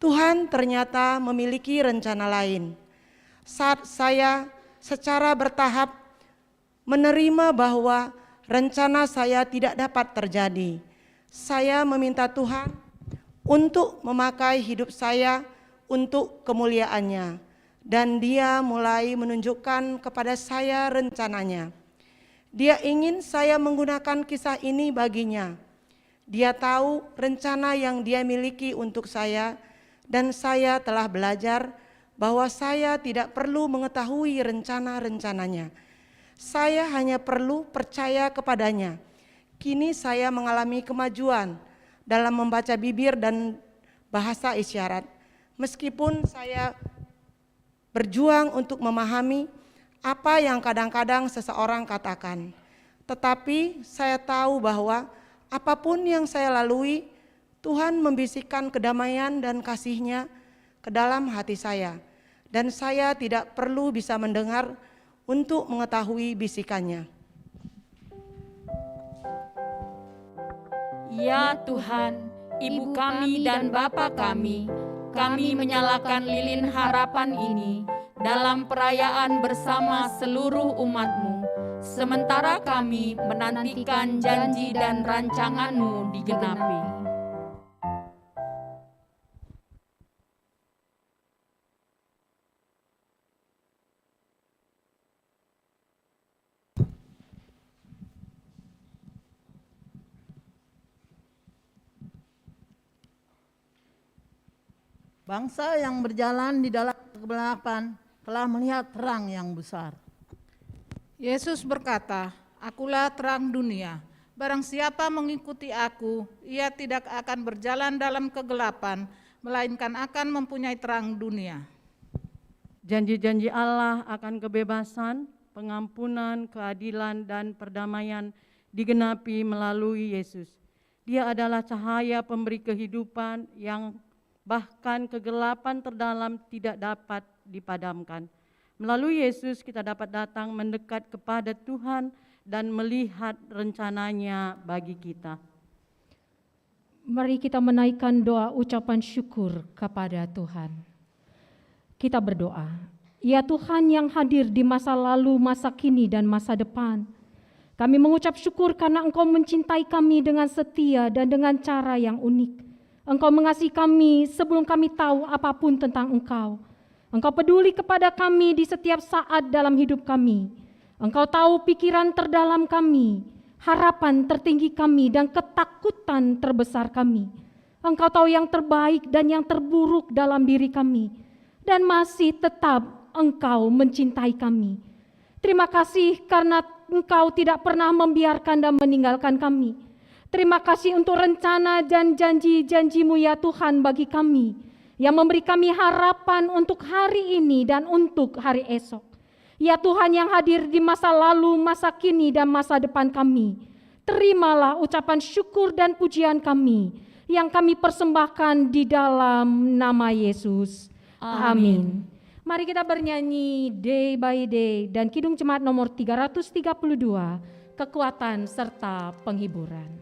Tuhan ternyata memiliki rencana lain. Saat saya secara bertahap menerima bahwa rencana saya tidak dapat terjadi, saya meminta Tuhan untuk memakai hidup saya untuk kemuliaannya, dan Dia mulai menunjukkan kepada saya rencananya. Dia ingin saya menggunakan kisah ini baginya. Dia tahu rencana yang Dia miliki untuk saya, dan saya telah belajar bahwa saya tidak perlu mengetahui rencana-rencananya. Saya hanya perlu percaya kepadanya. Kini saya mengalami kemajuan dalam membaca bibir dan bahasa isyarat. Meskipun saya berjuang untuk memahami apa yang kadang-kadang seseorang katakan, tetapi saya tahu bahwa apapun yang saya lalui, Tuhan membisikkan kedamaian dan kasih-Nya ke dalam hati saya, dan saya tidak perlu bisa mendengar untuk mengetahui bisikannya. Ya Tuhan, Ibu kami dan Bapa kami menyalakan lilin harapan ini dalam perayaan bersama seluruh umat-Mu, sementara kami menantikan janji dan rancangan-Mu digenapi. Bangsa yang berjalan di dalam kegelapan telah melihat terang yang besar. Yesus berkata, "Akulah terang dunia. Barang siapa mengikuti aku, ia tidak akan berjalan dalam kegelapan, melainkan akan mempunyai terang dunia." Janji-janji Allah akan kebebasan, pengampunan, keadilan, dan perdamaian digenapi melalui Yesus. Dia adalah cahaya pemberi kehidupan yang bahkan kegelapan terdalam tidak dapat dipadamkan. Melalui Yesus kita dapat datang mendekat kepada Tuhan dan melihat rencananya bagi kita. Mari kita menaikkan doa ucapan syukur kepada Tuhan. Kita berdoa, ya Tuhan yang hadir di masa lalu, masa kini, dan masa depan. Kami mengucap syukur karena Engkau mencintai kami dengan setia dan dengan cara yang unik. Engkau mengasihi kami sebelum kami tahu apapun tentang Engkau. Engkau peduli kepada kami di setiap saat dalam hidup kami. Engkau tahu pikiran terdalam kami, harapan tertinggi kami, dan ketakutan terbesar kami. Engkau tahu yang terbaik dan yang terburuk dalam diri kami, dan masih tetap Engkau mencintai kami. Terima kasih karena Engkau tidak pernah membiarkan dan meninggalkan kami. Terima kasih untuk rencana dan janji-janji-Mu ya Tuhan bagi kami, yang memberi kami harapan untuk hari ini dan untuk hari esok. Ya Tuhan yang hadir di masa lalu, masa kini, dan masa depan kami, terimalah ucapan syukur dan pujian kami yang kami persembahkan di dalam nama Yesus. Amin. Mari kita bernyanyi Day by Day dan Kidung Jemaat nomor 332, Kekuatan serta Penghiburan.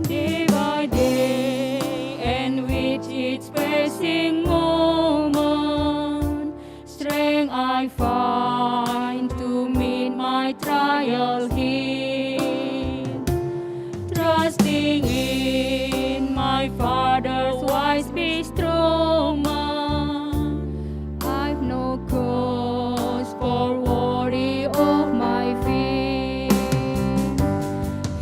Day by day, and with each passing moment, strength I find to meet my trial here. Trusting in my Father's wise bestowment, I've no cause for worry of my fear.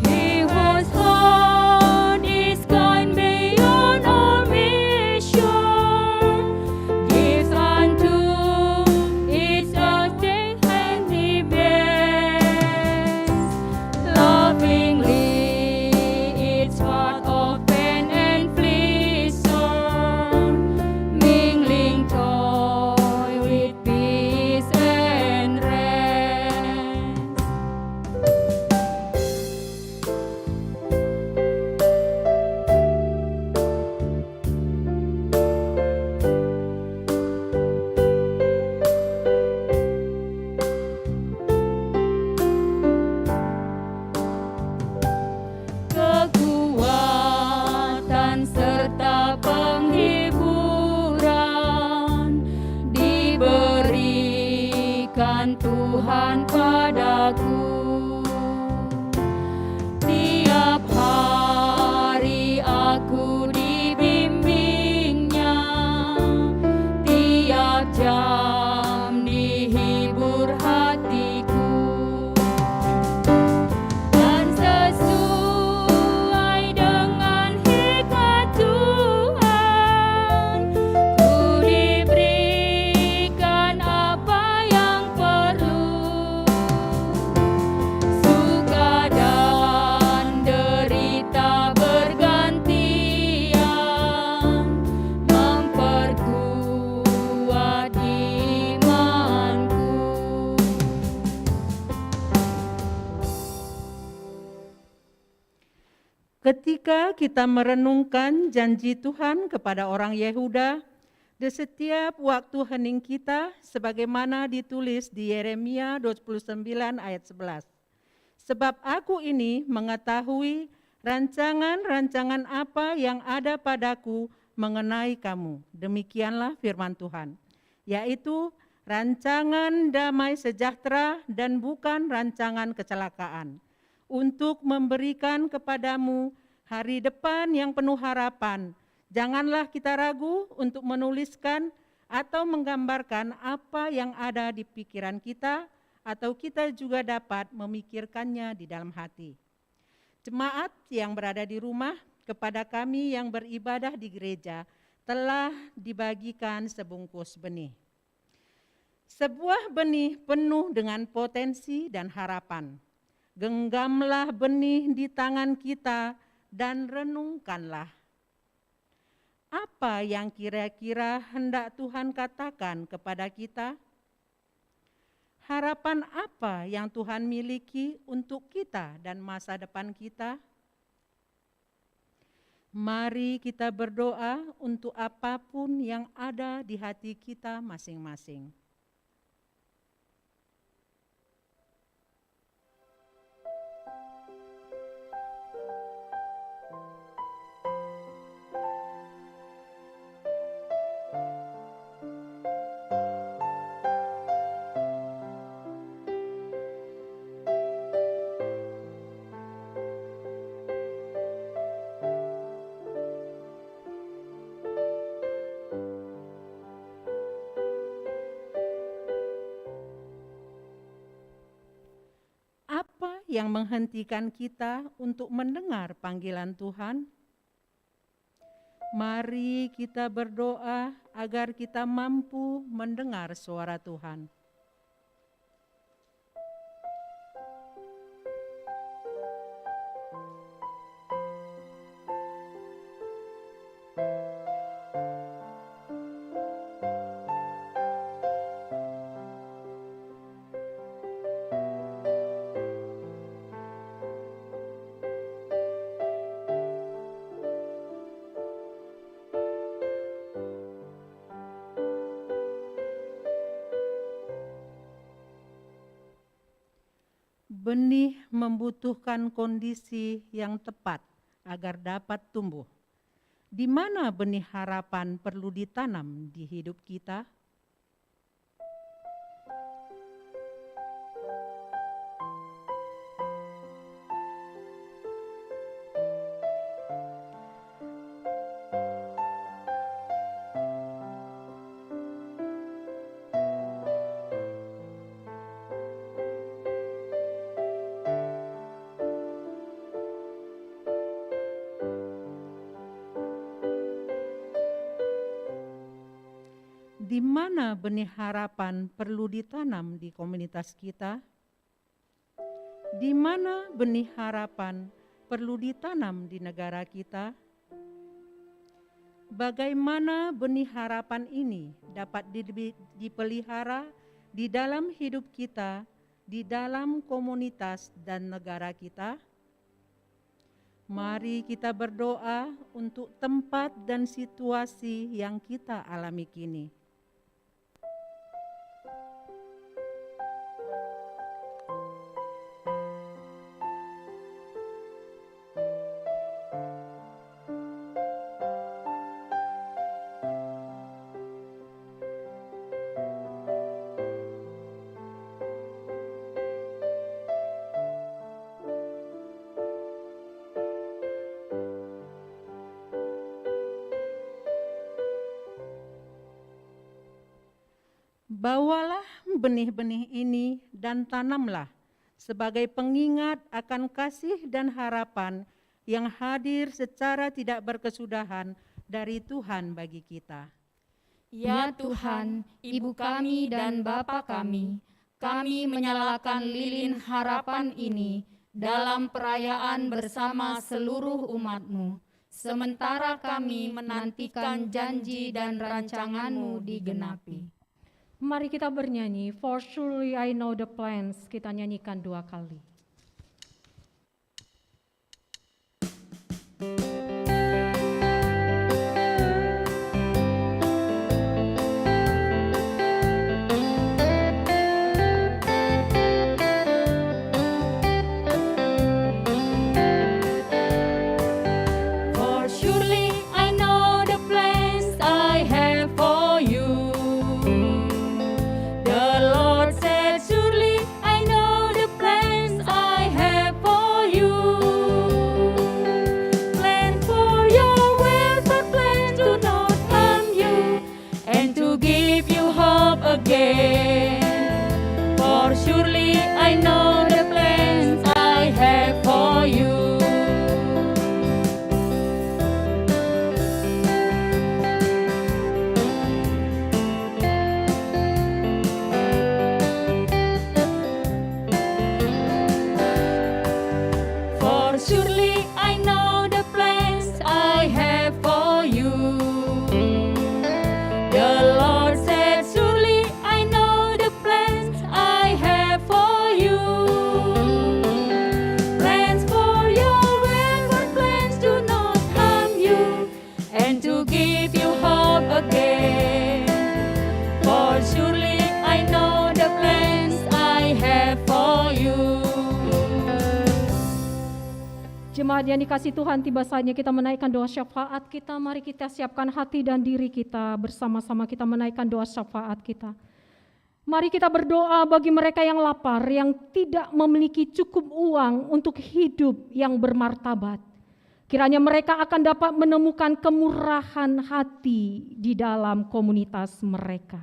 He was hard, is kind beyond our measure, gives unto each a day and he bears. Lovingly, it's part of pain and pleasure, mingling joy with peace and rest. Kekuatan serta penghiburan diberikan Tuhan padaku. Tiap hari aku dibimbingnya, tiap jam dihibur hatiku. Dan sesuai dengan hikmat Tuhan, ku diberikan apa yang perlu. Suka dan derita bergantian, memperkuat imanku. Ketika kita merenungkan janji Tuhan kepada orang Yehuda, di setiap waktu hening kita, sebagaimana ditulis di Yeremia 29 ayat 11. Sebab aku ini mengetahui rancangan-rancangan apa yang ada padaku mengenai kamu. Demikianlah firman Tuhan, yaitu rancangan damai sejahtera dan bukan rancangan kecelakaan, untuk memberikan kepadamu hari depan yang penuh harapan. Janganlah kita ragu untuk menuliskan atau menggambarkan apa yang ada di pikiran kita, atau kita juga dapat memikirkannya di dalam hati. Jemaat yang berada di rumah, kepada kami yang beribadah di gereja, telah dibagikan sebungkus benih. Sebuah benih penuh dengan potensi dan harapan. Genggamlah benih di tangan kita dan renungkanlah. Apa yang kira-kira hendak Tuhan katakan kepada kita? Harapan apa yang Tuhan miliki untuk kita dan masa depan kita? Mari kita berdoa untuk apapun yang ada di hati kita masing-masing. yang menghentikan kita untuk mendengar panggilan Tuhan? Mari kita berdoa agar kita mampu mendengar suara Tuhan. Benih membutuhkan kondisi yang tepat agar dapat tumbuh. Di mana benih harapan perlu ditanam di hidup kita? Di mana benih harapan perlu ditanam di komunitas kita? Di mana benih harapan perlu ditanam di negara kita? Bagaimana benih harapan ini dapat dipelihara di dalam hidup kita, di dalam komunitas dan negara kita? Mari kita berdoa untuk tempat dan situasi yang kita alami kini. Bawalah benih-benih ini dan tanamlah sebagai pengingat akan kasih dan harapan yang hadir secara tidak berkesudahan dari Tuhan bagi kita. Ya Tuhan, Ibu kami dan Bapa kami menyalakan lilin harapan ini dalam perayaan bersama seluruh umat-Mu, sementara kami menantikan janji dan rancangan-Mu digenapi. Mari kita bernyanyi, For Surely I Know the Plans, kita nyanyikan 2 kali. For surely I know the plans I have for you. The Lord said, surely I know the plans I have for you. Plans for your welfare, plans to not harm you, and to give you hope again. For surely I know the plans I have for you. For surely I know the plans I have for you. The Lord said, surely I know the plans I have for you. Plans for your welfare, plans to not harm you, and to give you hope again. For surely I know the plans I have for you. Jemaat yang dikasih Tuhan, tiba saatnya kita menaikkan doa syafaat kita. Mari kita siapkan hati dan diri kita, bersama-sama kita menaikkan doa syafaat kita. Mari kita berdoa bagi mereka yang lapar, yang tidak memiliki cukup uang untuk hidup yang bermartabat. Kiranya mereka akan dapat menemukan kemurahan hati di dalam komunitas mereka.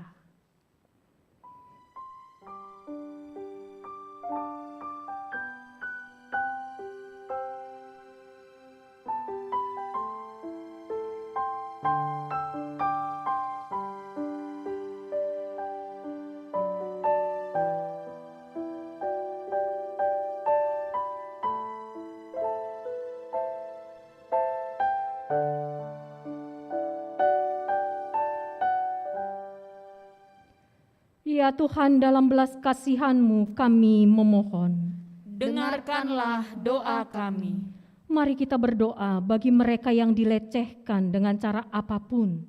Ya Tuhan, dalam belas kasihan-Mu kami memohon. Dengarkanlah doa kami. Mari kita berdoa bagi mereka yang dilecehkan dengan cara apapun,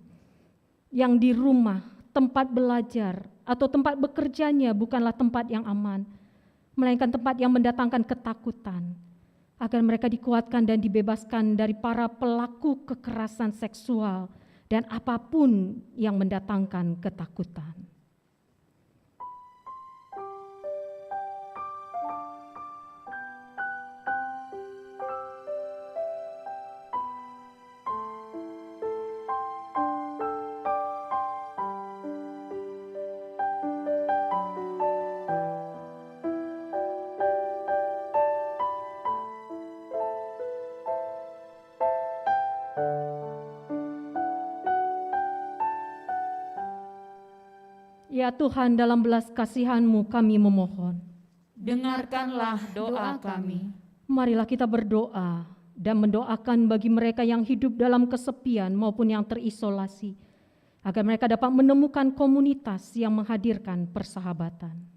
yang di rumah, tempat belajar, atau tempat bekerjanya bukanlah tempat yang aman, melainkan tempat yang mendatangkan ketakutan, agar mereka dikuatkan dan dibebaskan dari para pelaku kekerasan seksual dan apapun yang mendatangkan ketakutan. Ya Tuhan, dalam belas kasihan-Mu kami memohon. Dengarkanlah doa kami. Marilah kita berdoa dan mendoakan bagi mereka yang hidup dalam kesepian maupun yang terisolasi, agar mereka dapat menemukan komunitas yang menghadirkan persahabatan.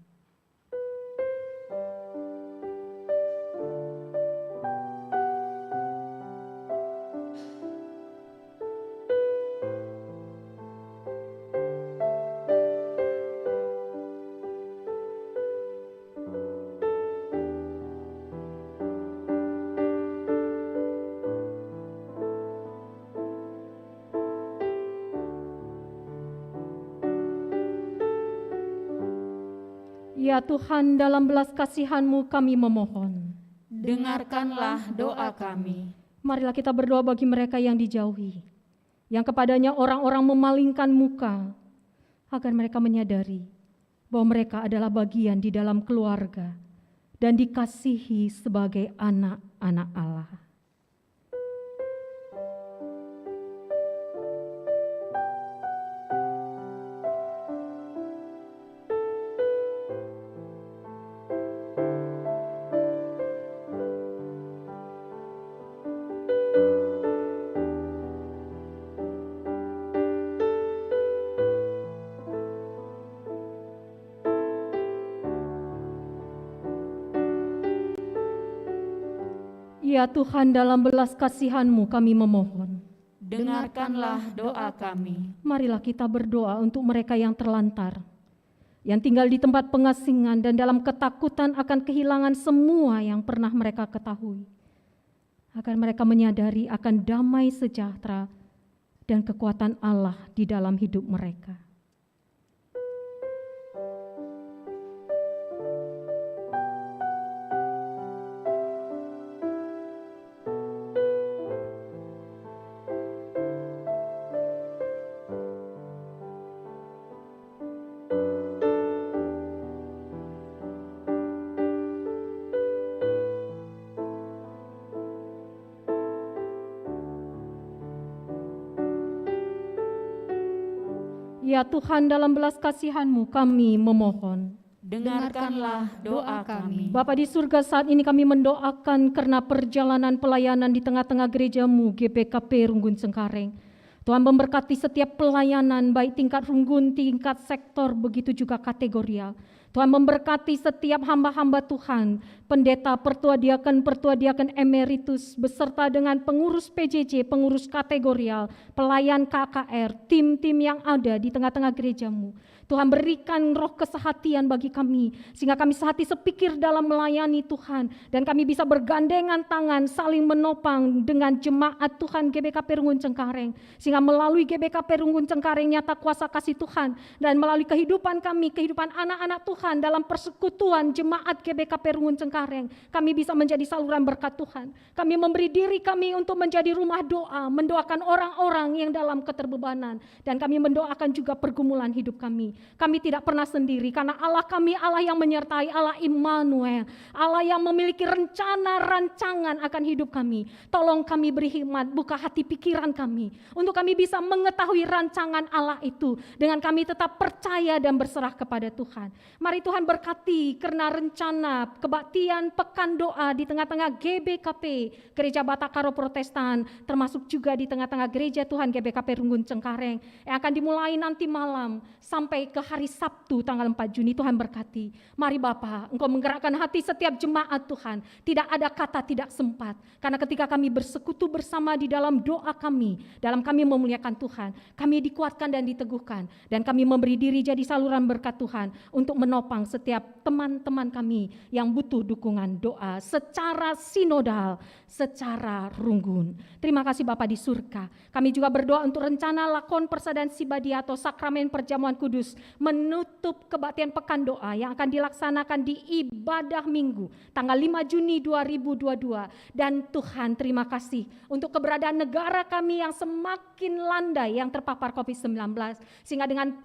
Ya Tuhan, dalam belas kasihan-Mu kami memohon. Dengarkanlah doa kami. Marilah kita berdoa bagi mereka yang dijauhi, yang kepadanya orang-orang memalingkan muka, agar mereka menyadari bahwa mereka adalah bagian di dalam keluarga dan dikasihi sebagai anak-anak Allah. Ya Tuhan, dalam belas kasihan-Mu kami memohon. Dengarkanlah doa kami. Marilah kita berdoa untuk mereka yang terlantar, yang tinggal di tempat pengasingan dan dalam ketakutan akan kehilangan semua yang pernah mereka ketahui, agar mereka menyadari akan damai sejahtera dan kekuatan Allah di dalam hidup mereka. Ya Tuhan, dalam belas kasihan-Mu kami memohon. Dengarkanlah doa kami. Bapa di surga, saat ini kami mendoakan karena perjalanan pelayanan di tengah-tengah gereja-Mu GBKP Runggun Cengkareng. Tuhan memberkati setiap pelayanan, baik tingkat runggun, tingkat sektor, begitu juga kategorial. Tuhan memberkati setiap hamba-hamba Tuhan, pendeta, pertua diaken emeritus, beserta dengan pengurus PJJ, pengurus kategorial, pelayan KKR, tim-tim yang ada di tengah-tengah gereja-Mu. Tuhan berikan roh kesehatian bagi kami, sehingga kami sehati sepikir dalam melayani Tuhan, dan kami bisa bergandengan tangan, saling menopang dengan jemaat Tuhan GBKP Runggun Cengkareng, sehingga melalui GBKP Runggun Cengkareng nyata kuasa kasih Tuhan, dan melalui kehidupan kami, kehidupan anak-anak Tuhan dalam persekutuan jemaat GBKP Runggun Cengkareng, kami bisa menjadi saluran berkat Tuhan. Kami memberi diri kami untuk menjadi rumah doa, mendoakan orang-orang yang dalam keterbebanan, dan kami mendoakan juga pergumulan hidup kami. Kami tidak pernah sendiri, karena Allah kami Allah yang menyertai, Allah Immanuel, Allah yang memiliki rencana rancangan akan hidup kami. Tolong kami beri hikmat, buka hati pikiran kami, untuk kami bisa mengetahui rancangan Allah itu, dengan kami tetap percaya dan berserah kepada Tuhan. Mari Tuhan berkati karena rencana kebaktian pemberian pekan doa di tengah-tengah GBKP, Gereja Batakaro Protestan, termasuk juga di tengah-tengah Gereja Tuhan GBKP Runggun Cengkareng, yang akan dimulai nanti malam sampai ke hari Sabtu tanggal 4 Juni. Tuhan berkati. Mari Bapa, Engkau menggerakkan hati setiap jemaat Tuhan. Tidak ada kata tidak sempat. Karena ketika kami bersekutu bersama di dalam doa kami, dalam kami memuliakan Tuhan, kami dikuatkan dan diteguhkan. Dan kami memberi diri jadi saluran berkat Tuhan untuk menopang setiap teman-teman kami yang butuh dukungan doa secara sinodal, secara runggun. Terima kasih Bapa di surga. Kami juga berdoa untuk rencana lakon persadaan Sibadia atau sakramen perjamuan kudus menutup kebaktian pekan doa yang akan dilaksanakan di ibadah minggu tanggal 5 Juni 2022. Dan Tuhan terima kasih untuk keberadaan negara kami yang semakin landai yang terpapar COVID-19, sehingga dengan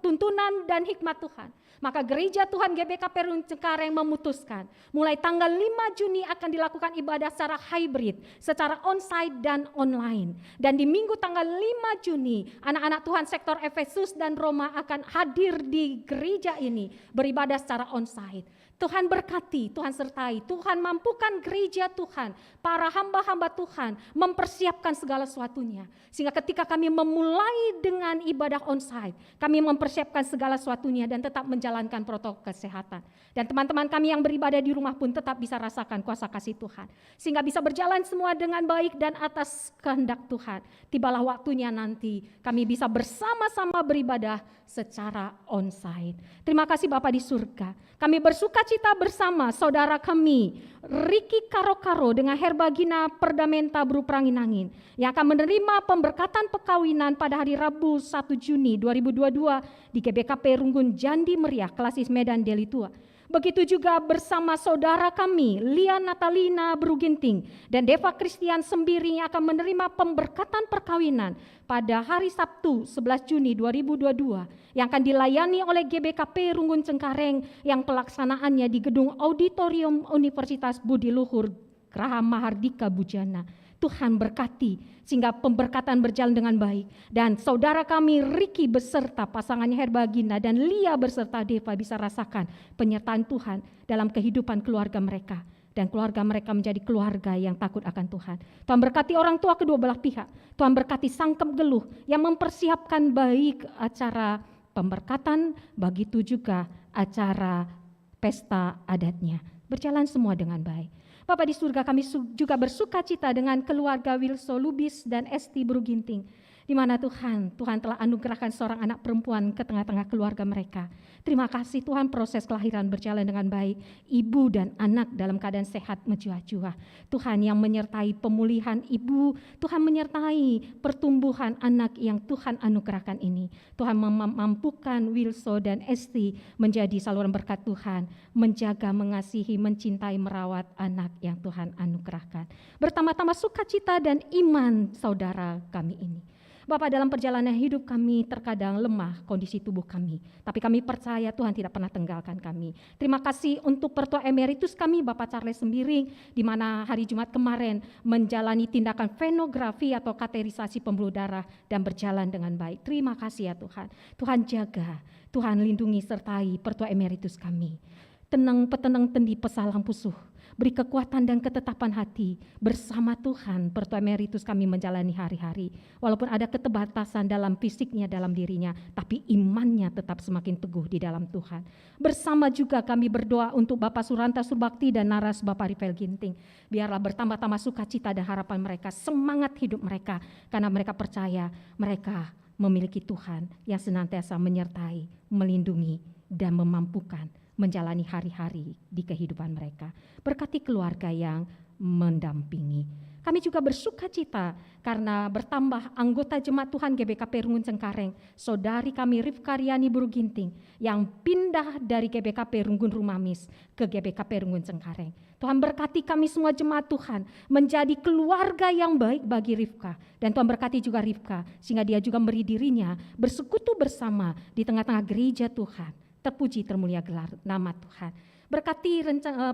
tuntunan dan hikmat Tuhan, maka Gereja Tuhan GBKP Runggun Cengkareng memutuskan mulai tanggal 5 Juni akan dilakukan ibadah secara hybrid, secara onsite dan online. Dan di minggu tanggal 5 Juni, anak-anak Tuhan sektor Efesus dan Roma akan hadir di gereja ini beribadah secara onsite. Tuhan berkati, Tuhan sertai, Tuhan mampukan gereja Tuhan, para hamba-hamba Tuhan mempersiapkan segala sesuatunya. Sehingga ketika kami memulai dengan ibadah onsite, kami mempersiapkan segala sesuatunya dan tetap menjalankan protokol kesehatan. Dan teman-teman kami yang beribadah di rumah pun tetap bisa rasakan kuasa kasih Tuhan. Sehingga bisa berjalan semua dengan baik dan atas kehendak Tuhan. Tibalah waktunya nanti kami bisa bersama-sama beribadah secara onsite. Terima kasih Bapa di surga. Kami bersuka cita bersama saudara kami Riki Karo-Karo dengan Herbagina Perdamenta Beruprangin-angin yang akan menerima pemberkatan perkawinan pada hari Rabu 1 Juni 2022 di GBKP Runggun Jandi Meriah, Klasis Medan Deli Tua. Begitu juga bersama saudara kami Lia Natalina Beruginting dan Deva Christian Sembiri yang akan menerima pemberkatan perkawinan pada hari Sabtu 11 Juni 2022 yang akan dilayani oleh GBKP Runggun Cengkareng yang pelaksanaannya di Gedung Auditorium Universitas Budi Luhur Graha Mahardika Bujana. Tuhan berkati sehingga pemberkatan berjalan dengan baik. Dan saudara kami Riki beserta pasangannya Herbagina dan Lia beserta Deva bisa rasakan penyertaan Tuhan dalam kehidupan keluarga mereka. Dan keluarga mereka menjadi keluarga yang takut akan Tuhan. Tuhan berkati orang tua kedua belah pihak. Tuhan berkati Sangkep Geluh yang mempersiapkan baik acara pemberkatan, begitu juga acara pesta adatnya. Berjalan semua dengan baik. Bapa di surga, kami juga bersuka cita dengan keluarga Wilso Lubis dan Esti Beruginting, di mana Tuhan telah anugerahkan seorang anak perempuan ke tengah-tengah keluarga mereka. Terima kasih Tuhan, proses kelahiran berjalan dengan baik. Ibu dan anak dalam keadaan sehat menjua-jua. Tuhan yang menyertai pemulihan ibu, Tuhan menyertai pertumbuhan anak yang Tuhan anugerahkan ini. Tuhan memampukan Wilso dan Esti menjadi saluran berkat Tuhan, menjaga, mengasihi, mencintai, merawat anak yang Tuhan anugerahkan. Bertambah-tambah sukacita dan iman saudara kami ini. Bapak, dalam perjalanan hidup kami terkadang lemah kondisi tubuh kami. Tapi kami percaya Tuhan tidak pernah tinggalkan kami. Terima kasih untuk Pertua Emeritus kami, Bapak Charles Sembiring, di mana hari Jumat kemarin menjalani tindakan venografi atau kateterisasi pembuluh darah dan berjalan dengan baik. Terima kasih ya Tuhan. Tuhan jaga, Tuhan lindungi sertai Pertua Emeritus kami. Tenang petenang tendi pesalang pusuh. Beri kekuatan dan ketetapan hati bersama Tuhan. Pertua Emeritus kami menjalani hari-hari. Walaupun ada keterbatasan dalam fisiknya, dalam dirinya, tapi imannya tetap semakin teguh di dalam Tuhan. Bersama juga kami berdoa untuk Bapak Suranta Surbakti dan Naras Bapak Rifel Ginting. Biarlah bertambah-tambah sukacita dan harapan mereka, semangat hidup mereka. Karena mereka percaya mereka memiliki Tuhan yang senantiasa menyertai, melindungi, dan memampukan menjalani hari-hari di kehidupan mereka. Berkati keluarga yang mendampingi. Kami juga bersuka cita karena bertambah anggota jemaat Tuhan GBKP Runggun Cengkareng, saudari kami Rifka Riani Beruginting yang pindah dari GBKP Runggun Rumamis ke GBKP Runggun Cengkareng. Tuhan berkati kami semua jemaat Tuhan menjadi keluarga yang baik bagi Rifka. Dan Tuhan berkati juga Rifka sehingga dia juga memberi dirinya bersekutu bersama di tengah-tengah gereja Tuhan. Terpuji termulia gelar nama Tuhan. Berkati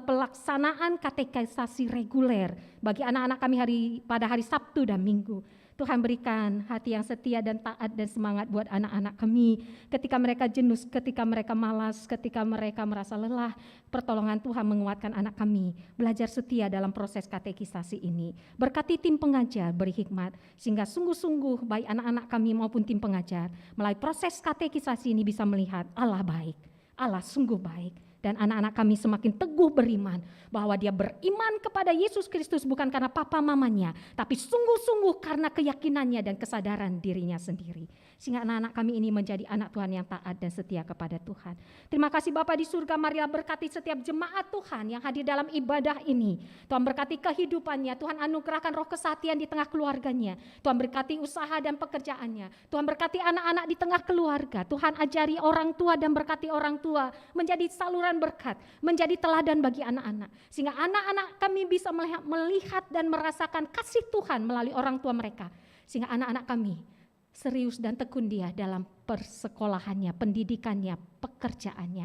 pelaksanaan katekisasi reguler bagi anak-anak kami pada hari Sabtu dan Minggu. Tuhan berikan hati yang setia dan taat dan semangat buat anak-anak kami. Ketika mereka jenuh, ketika mereka malas, ketika mereka merasa lelah, pertolongan Tuhan menguatkan anak kami. Belajar setia dalam proses katekisasi ini. Berkati tim pengajar beri hikmat, sehingga sungguh-sungguh baik anak-anak kami maupun tim pengajar melalui proses katekisasi ini bisa melihat Allah baik, Allah sungguh baik. Dan anak-anak kami semakin teguh beriman bahwa dia beriman kepada Yesus Kristus bukan karena papa mamanya, tapi sungguh-sungguh karena keyakinannya dan kesadaran dirinya sendiri. Sehingga anak-anak kami ini menjadi anak Tuhan yang taat dan setia kepada Tuhan. Terima kasih Bapa di surga, marilah berkati setiap jemaat Tuhan yang hadir dalam ibadah ini. Tuhan berkati kehidupannya, Tuhan anugerahkan roh kesatian di tengah keluarganya. Tuhan berkati usaha dan pekerjaannya. Tuhan berkati anak-anak di tengah keluarga. Tuhan ajari orang tua dan berkati orang tua menjadi saluran berkat, menjadi teladan bagi anak-anak. Sehingga anak-anak kami bisa melihat dan merasakan kasih Tuhan melalui orang tua mereka. Sehingga anak-anak kami serius dan tekun dia dalam persekolahannya, pendidikannya, pekerjaannya.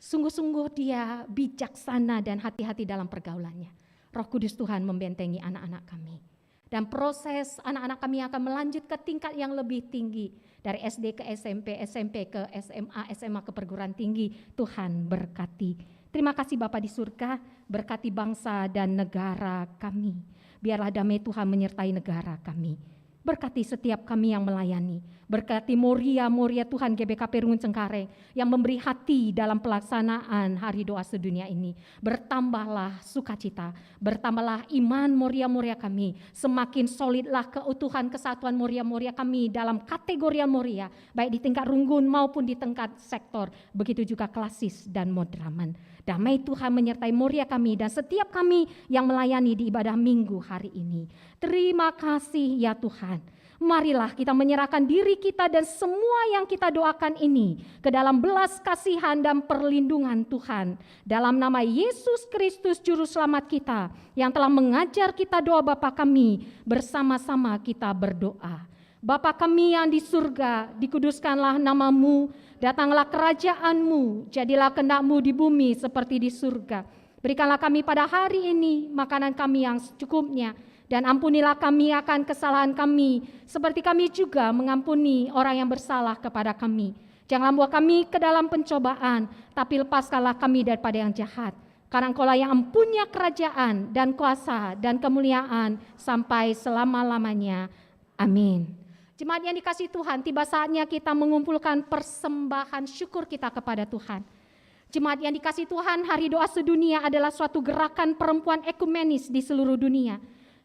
Sungguh-sungguh dia bijaksana dan hati-hati dalam pergaulannya. Roh Kudus Tuhan membentengi anak-anak kami. Dan proses anak-anak kami akan melanjut ke tingkat yang lebih tinggi. Dari SD ke SMP, SMP ke SMA, SMA ke perguruan tinggi. Tuhan berkati. Terima kasih Bapa di surga, berkati bangsa dan negara kami. Biarlah damai Tuhan menyertai negara kami. Berkati setiap kami yang melayani. Berkati Moria Tuhan GBKP Rungun Cengkareng yang memberi hati dalam pelaksanaan hari doa sedunia ini. Bertambahlah sukacita, bertambahlah iman Moria kami. Semakin solidlah keutuhan kesatuan Moria kami dalam kategori Moria, baik di tingkat Runggun maupun di tingkat sektor. Begitu juga Klasis dan Matraman. Damai Tuhan menyertai Moria kami dan setiap kami yang melayani di ibadah minggu hari ini. Terima kasih ya Tuhan. Marilah kita menyerahkan diri kita dan semua yang kita doakan ini ke dalam belas kasihan dan perlindungan Tuhan. Dalam nama Yesus Kristus Juru Selamat kita yang telah mengajar kita doa Bapa kami, bersama-sama kita berdoa. Bapa kami yang di surga, dikuduskanlah namamu, datanglah kerajaan-Mu, jadilah kehendak-Mu di bumi seperti di surga. Berikanlah kami pada hari ini makanan kami yang secukupnya, dan ampunilah kami akan kesalahan kami, seperti kami juga mengampuni orang yang bersalah kepada kami. Janganlah membawa kami ke dalam pencobaan, tapi lepaskanlah kami daripada yang jahat. Karena Engkau lah yang mempunyai kerajaan dan kuasa dan kemuliaan sampai selama-lamanya. Amin. Jemaat yang dikasihi Tuhan, tiba saatnya kita mengumpulkan persembahan syukur kita kepada Tuhan. Jemaat yang dikasihi Tuhan, Hari Doa Sedunia adalah suatu gerakan perempuan ekumenis di seluruh dunia.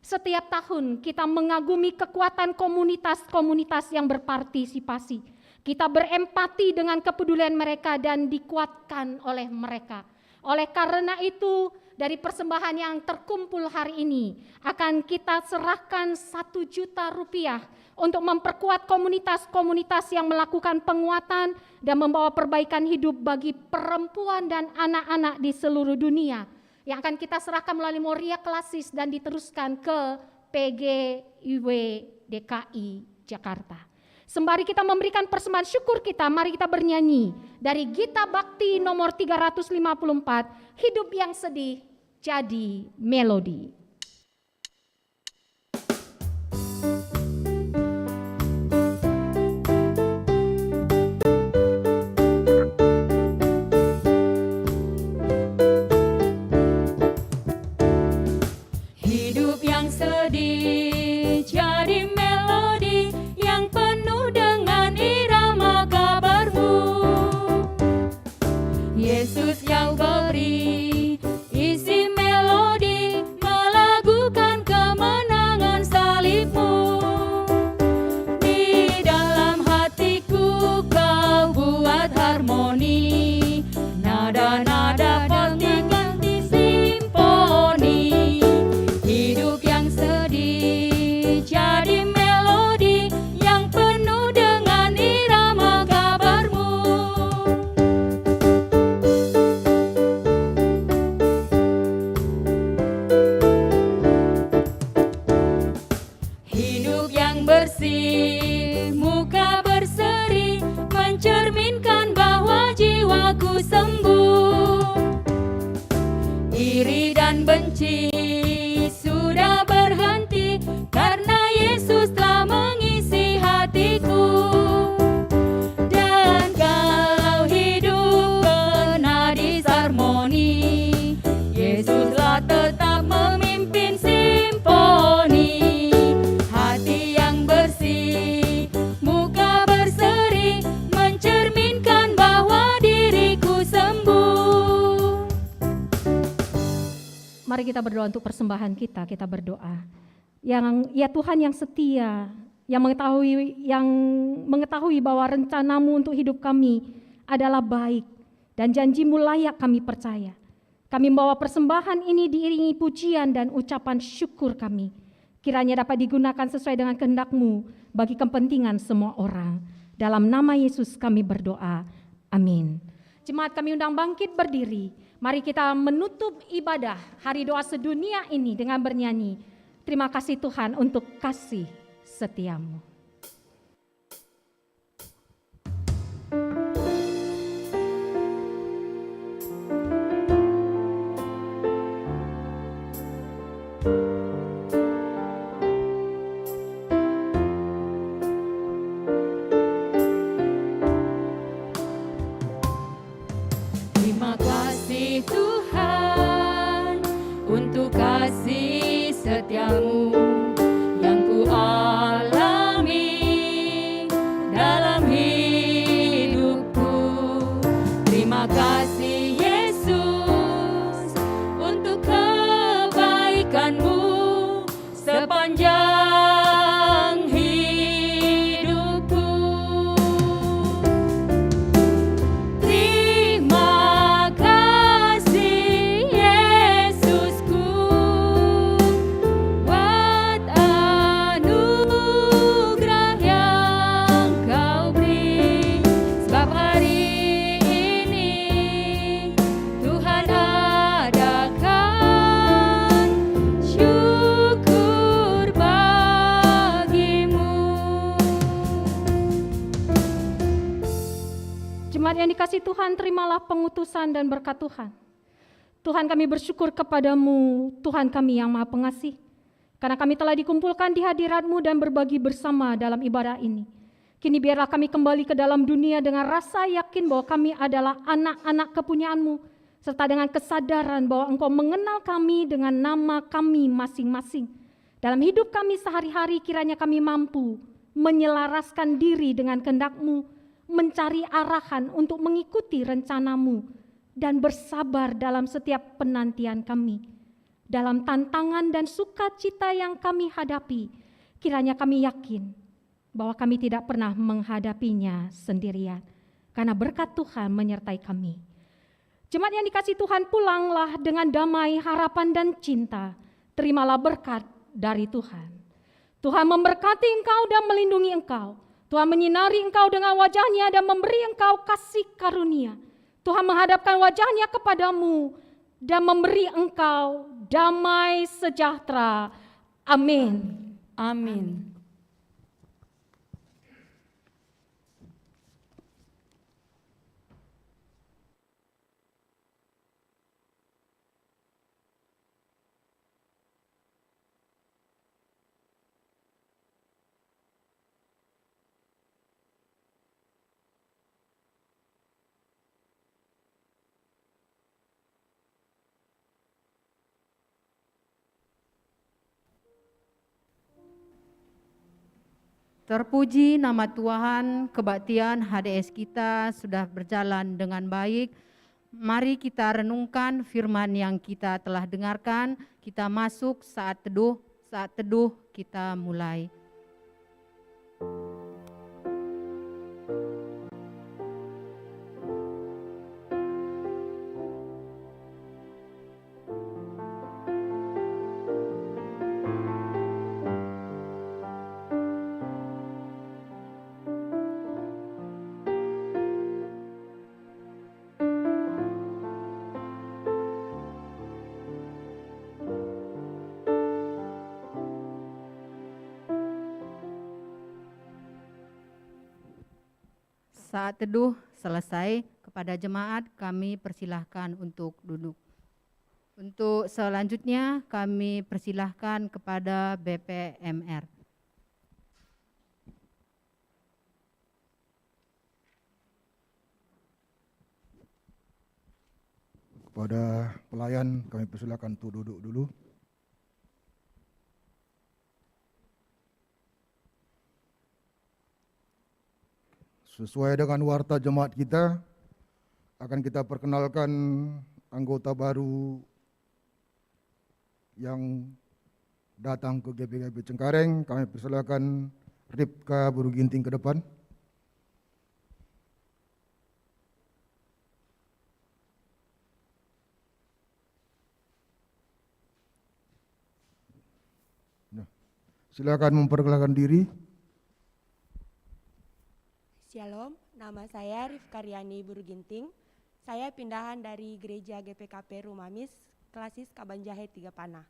Setiap tahun kita mengagumi kekuatan komunitas-komunitas yang berpartisipasi. Kita berempati dengan kepedulian mereka dan dikuatkan oleh mereka. Oleh karena itu, dari persembahan yang terkumpul hari ini akan kita serahkan 1 juta rupiah untuk memperkuat komunitas-komunitas yang melakukan penguatan dan membawa perbaikan hidup bagi perempuan dan anak-anak di seluruh dunia, yang akan kita serahkan melalui Moria Klasis dan diteruskan ke PGIW DKI Jakarta. Sembari kita memberikan persembahan syukur kita, mari kita bernyanyi dari Gita Bakti nomor 354, Hidup yang Sedih Jadi Melodi. Hidup yang sedih jadi melodi yang penuh dengan irama kabar-Mu. Yesus yang beri isi melodi melagukan kemenangan salib-Mu. Di dalam hatiku Kau buat harmoni, nada-nada ganti-ganti simponi. Hidup yang sedih jadi melodi yang penuh dengan irama kabar-Mu. Hidup yang bersih, muka berseri, mencerminkan bahwa jiwaku sembuh. benci sudah berhenti karena Yesus telah mengisi hatiku. Dan kalau hidup pernah disharmoni, Yesuslah tetap memimpin simfoni. Hati yang bersih, muka berseri, mencerminkan bahwa diriku sembuh. Mari kita berdoa untuk persembahan kita. Kita berdoa. Yang ya Tuhan yang setia, yang mengetahui bahwa rencanamu untuk hidup kami adalah baik dan janjimu layak kami percaya. Kami membawa persembahan ini diiringi pujian dan ucapan syukur kami. Kiranya dapat digunakan sesuai dengan kehendak-Mu bagi kepentingan semua orang. Dalam nama Yesus kami berdoa. Amin. Jemaat kami undang bangkit berdiri. Mari kita menutup ibadah hari doa sedunia ini dengan bernyanyi. Terima kasih Tuhan untuk kasih setiamu. Terima kasih Tuhan untuk kasih setiamu yang ku alami dalam hidupku. Terima kasih Yesus untuk kebaikanmu sepanjang hidupku. Terima kasih Yesusku buat anugerah yang kau beri. Sebab hari ini Tuhan adakan syukur bagimu. Jemaat yang dikasihi Tuhan, terimalah pengutusan dan berkat Tuhan. Tuhan, kami bersyukur kepadamu, Tuhan kami yang Maha Pengasih, karena kami telah dikumpulkan di hadirat-Mu dan berbagi bersama dalam ibadah ini. Kini biarlah kami kembali ke dalam dunia dengan rasa yakin bahwa kami adalah anak-anak kepunyaan-Mu, serta dengan kesadaran bahwa Engkau mengenal kami dengan nama kami masing-masing. Dalam hidup kami sehari-hari kiranya kami mampu menyelaraskan diri dengan kehendak-Mu, mencari arahan untuk mengikuti rencana-Mu, dan bersabar dalam setiap penantian kami. Dalam tantangan dan sukacita yang kami hadapi, kiranya kami yakin bahwa kami tidak pernah menghadapinya sendirian, karena berkat Tuhan menyertai kami. Jemaat yang dikasihi Tuhan, pulanglah dengan damai, harapan, dan cinta. Terimalah berkat dari Tuhan. Tuhan memberkati engkau dan melindungi engkau. Tuhan menyinari engkau dengan wajah-Nya dan memberi engkau kasih karunia. Tuhan menghadapkan wajah-Nya kepadamu dan memberi engkau damai sejahtera. Amin. Amin. Terpuji nama Tuhan, kebaktian HDS kita sudah berjalan dengan baik. Mari kita renungkan firman yang kita telah dengarkan. Kita masuk saat teduh kita mulai. Saat teduh selesai, kepada jemaat kami persilahkan untuk duduk. Untuk selanjutnya kami persilahkan kepada BPMR. Kepada pelayan kami persilakan untuk duduk dulu. Sesuai dengan warta jemaat kita, akan kita perkenalkan anggota baru yang datang ke GPKP Cengkareng. Kami persilakan Ripka Buruginting ke depan. Silakan memperkenalkan diri. Shalom, nama saya Rifka Riani Buruginting. Saya pindahan dari gereja GPKP Rumamis, Klasis Kabanjahe 3 Panah.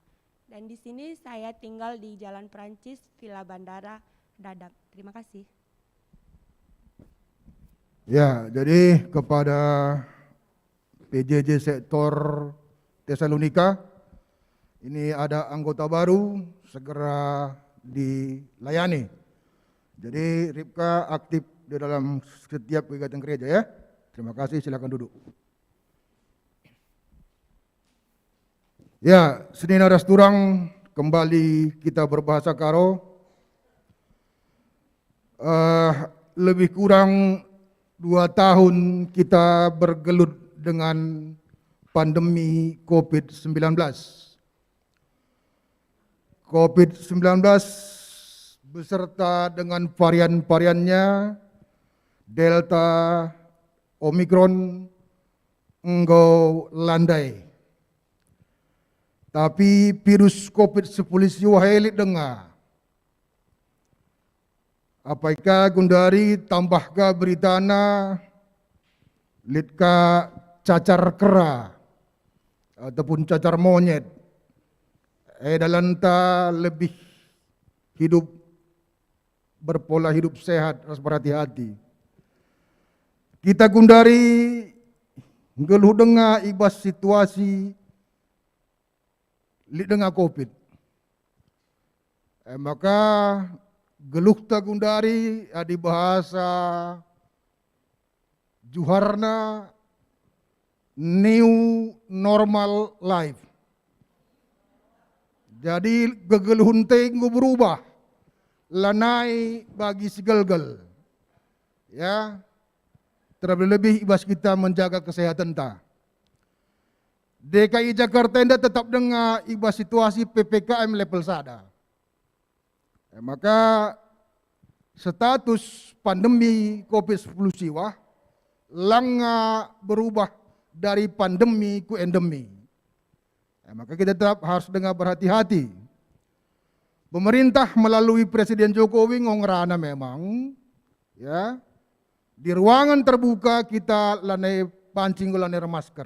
Dan di sini saya tinggal di Jalan Perancis, Villa Bandara, Dadap. Terima kasih. Ya, jadi kepada PJJ Sektor Tesalonika, ini ada anggota baru, segera dilayani. Jadi Ripka aktif di dalam setiap kegiatan gereja ya. Terima kasih, silakan duduk. Ya, Senin Aras Turang kembali kita berbahasa Karo. Lebih kurang 2 tahun kita bergelut dengan pandemi COVID-19. COVID-19 beserta dengan varian-variannya, Delta, Omikron, engkau landai. Tapi virus COVID-19 wahai dengar. Apakah gundari tambahkah beritana, litka cacar kera, ataupun cacar monyet. Dalanta lebih hidup berpola hidup sehat, harus berhati-hati. Kita gundari geluh dengar ibas situasi li dengar COVID. Maka geluh ta gundari di bahasa Juharna new normal life. Jadi gegeluhun tenggu berubah, lanai bagi segelgel. Ya, terlebih ibas kita menjaga kesehatan ta. DKI Jakarta ini tetap dengar ibas situasi PPKM level sada. Maka status pandemi COVID-19 siwah langa berubah dari pandemi ke endemi. Maka kita tetap harus dengar berhati-hati. Pemerintah melalui Presiden Jokowi ngongrana memang, ya, di ruangan terbuka kita lanai pancing lanai masker.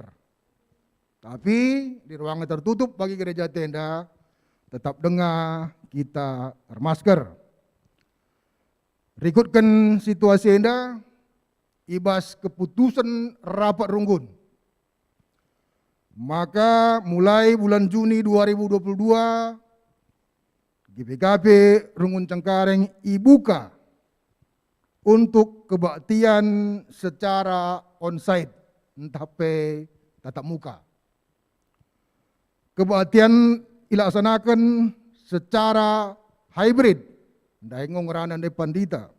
Tapi di ruangan tertutup bagi gereja tenda tetap dengar kita bermasker. Rikutkan situasi enda, ibas keputusan rapat runggun. Maka mulai bulan Juni 2022, GPKP Rungun Cengkareng dibuka untuk kebaktian secara onsite, entah tatap muka. Kebaktian dilaksanakan secara hybrid, daengong ranan de pandita,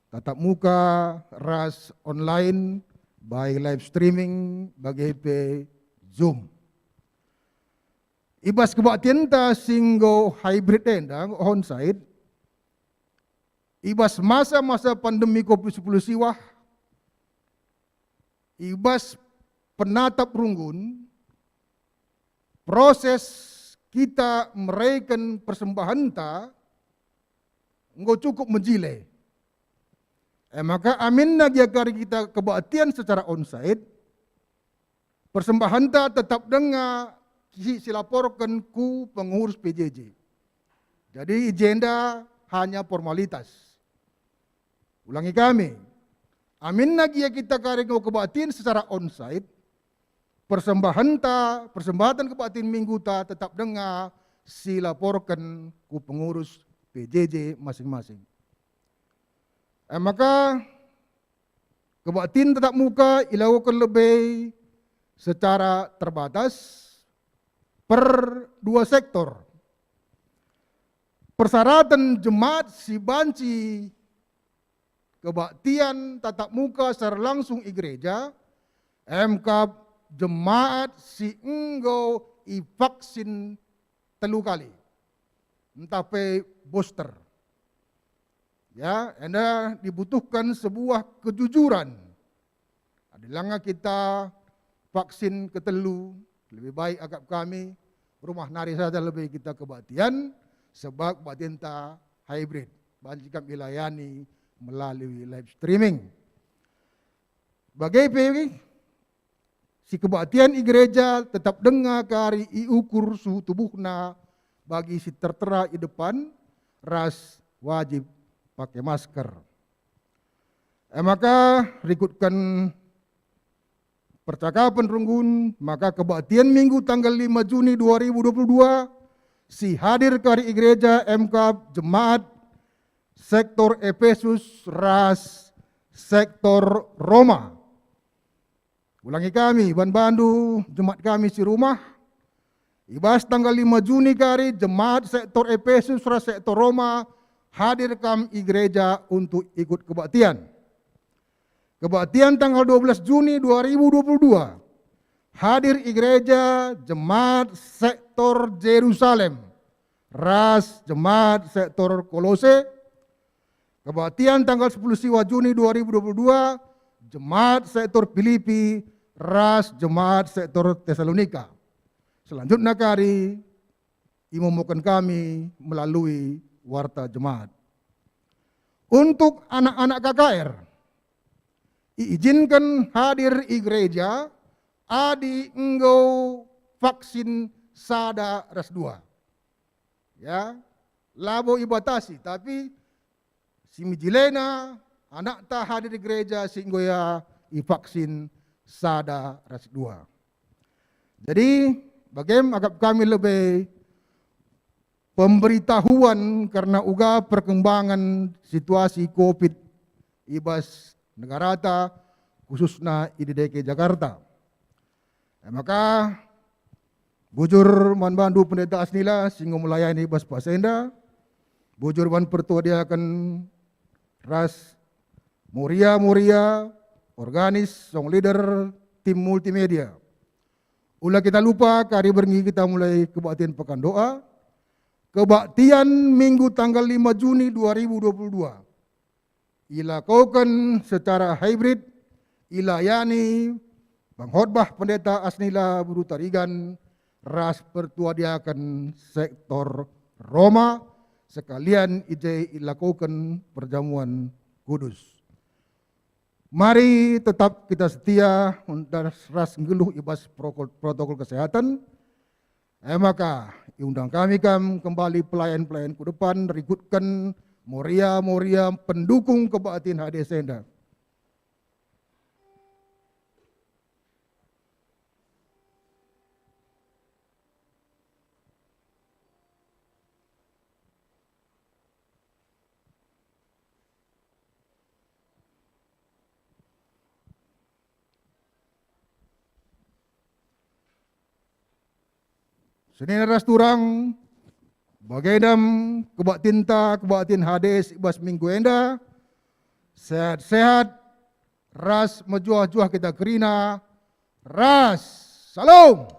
tatap muka, ras online, by live streaming, bagi Zoom. Ibas kebaktian ta singgo hybrid tenda onsite. Ibas masa-masa pandemi COVID-19 siwah. Ibas penatap runggun. Proses kita meraikan persembahan ta engkau cukup menjile. Maka amin lagi kari kita kebaktian secara onsite. Persembahan ta tetap dengar silaporkan ku pengurus PJJ. Jadi agenda hanya formalitas. Ulangi kami. Amin lagi kita kari kebaktian secara onsite. persembahatan kebaktian minggu ta tetap dengar silaporkan ku pengurus PJJ masing-masing. Maka kebaktian tetap muka dilakukan lebih secara terbatas per 2 sektor. Persyaratan jemaat si banci kebaktian tatap muka secara langsung di gereja, MK jemaat si enggo vaksin 3 kali, entah booster. Ya, anda dibutuhkan sebuah kejujuran. Adilangga kita vaksin ketelu, lebih baik agak kami rumah nari saja lebih kita kebaktian, sebab kebaktian ta hybrid, banci kami layani melalui live streaming. Bagai si kebaktian di gereja tetap dengar kari ukur suhu tubuhna bagi si tertera di depan, ras wajib pakai masker. Maka rikutkan percakapan runggun, maka kebaktian minggu tanggal 5 Juni 2022 si hadir kari gereja MK jemaat sektor Efesus ras sektor Roma. Ulangi kami, Bandu jemaat kami si rumah, ibas tanggal 5 Juni kari jemaat sektor Efesus ras sektor Roma hadir kami gereja untuk ikut kebaktian. Kebaktian tanggal 12 Juni 2022 hadir gereja jemaat sektor Yerusalem ras jemaat sektor Kolose. Kebaktian tanggal 10 Juni 2022 jemaat sektor Filipi ras jemaat sektor Tesalonika. Selanjutnya kari imumukan kami melalui warta jemaat. Untuk anak-anak KKR, izinkan hadir di gereja adi enggo vaksin sada ras 2. Ya, labo ibatasi, tapi si mijilena anak tak hadir di gereja sehingga ya vaksin sada ras 2. Jadi bagaimana agak kami lebih pemberitahuan karena uga perkembangan situasi COVID ibas negara ta khususnya di DKI Jakarta. Maka bujur man Bandu pendeta asnila sehingga melayani ibas pasenda, bujur man pertua dia akan ras Muria organis, song leader, tim multimedia. Ulah kita lupa, kari berngi kita mulai kebaktian pekan doa. Kebaktian minggu tanggal 5 Juni 2022. Ilakukan secara hybrid, ilayani, pengkhotbah pendeta asnila Buru Tarigan, ras pertuadiakan sektor Roma, sekalian ije ilakukan perjamuan kudus. Mari tetap kita setia dan ras ngeluh ibas protokol kesehatan. Maka undang kami kembali pelayan-pelayan ke depan, rikutkan moria pendukung kebaktian HD Senda. Senin ras turang, bagaidam kebaktian hades ibas minggu enda, sehat-sehat, ras mejuah-juah kita kerina, ras, salam.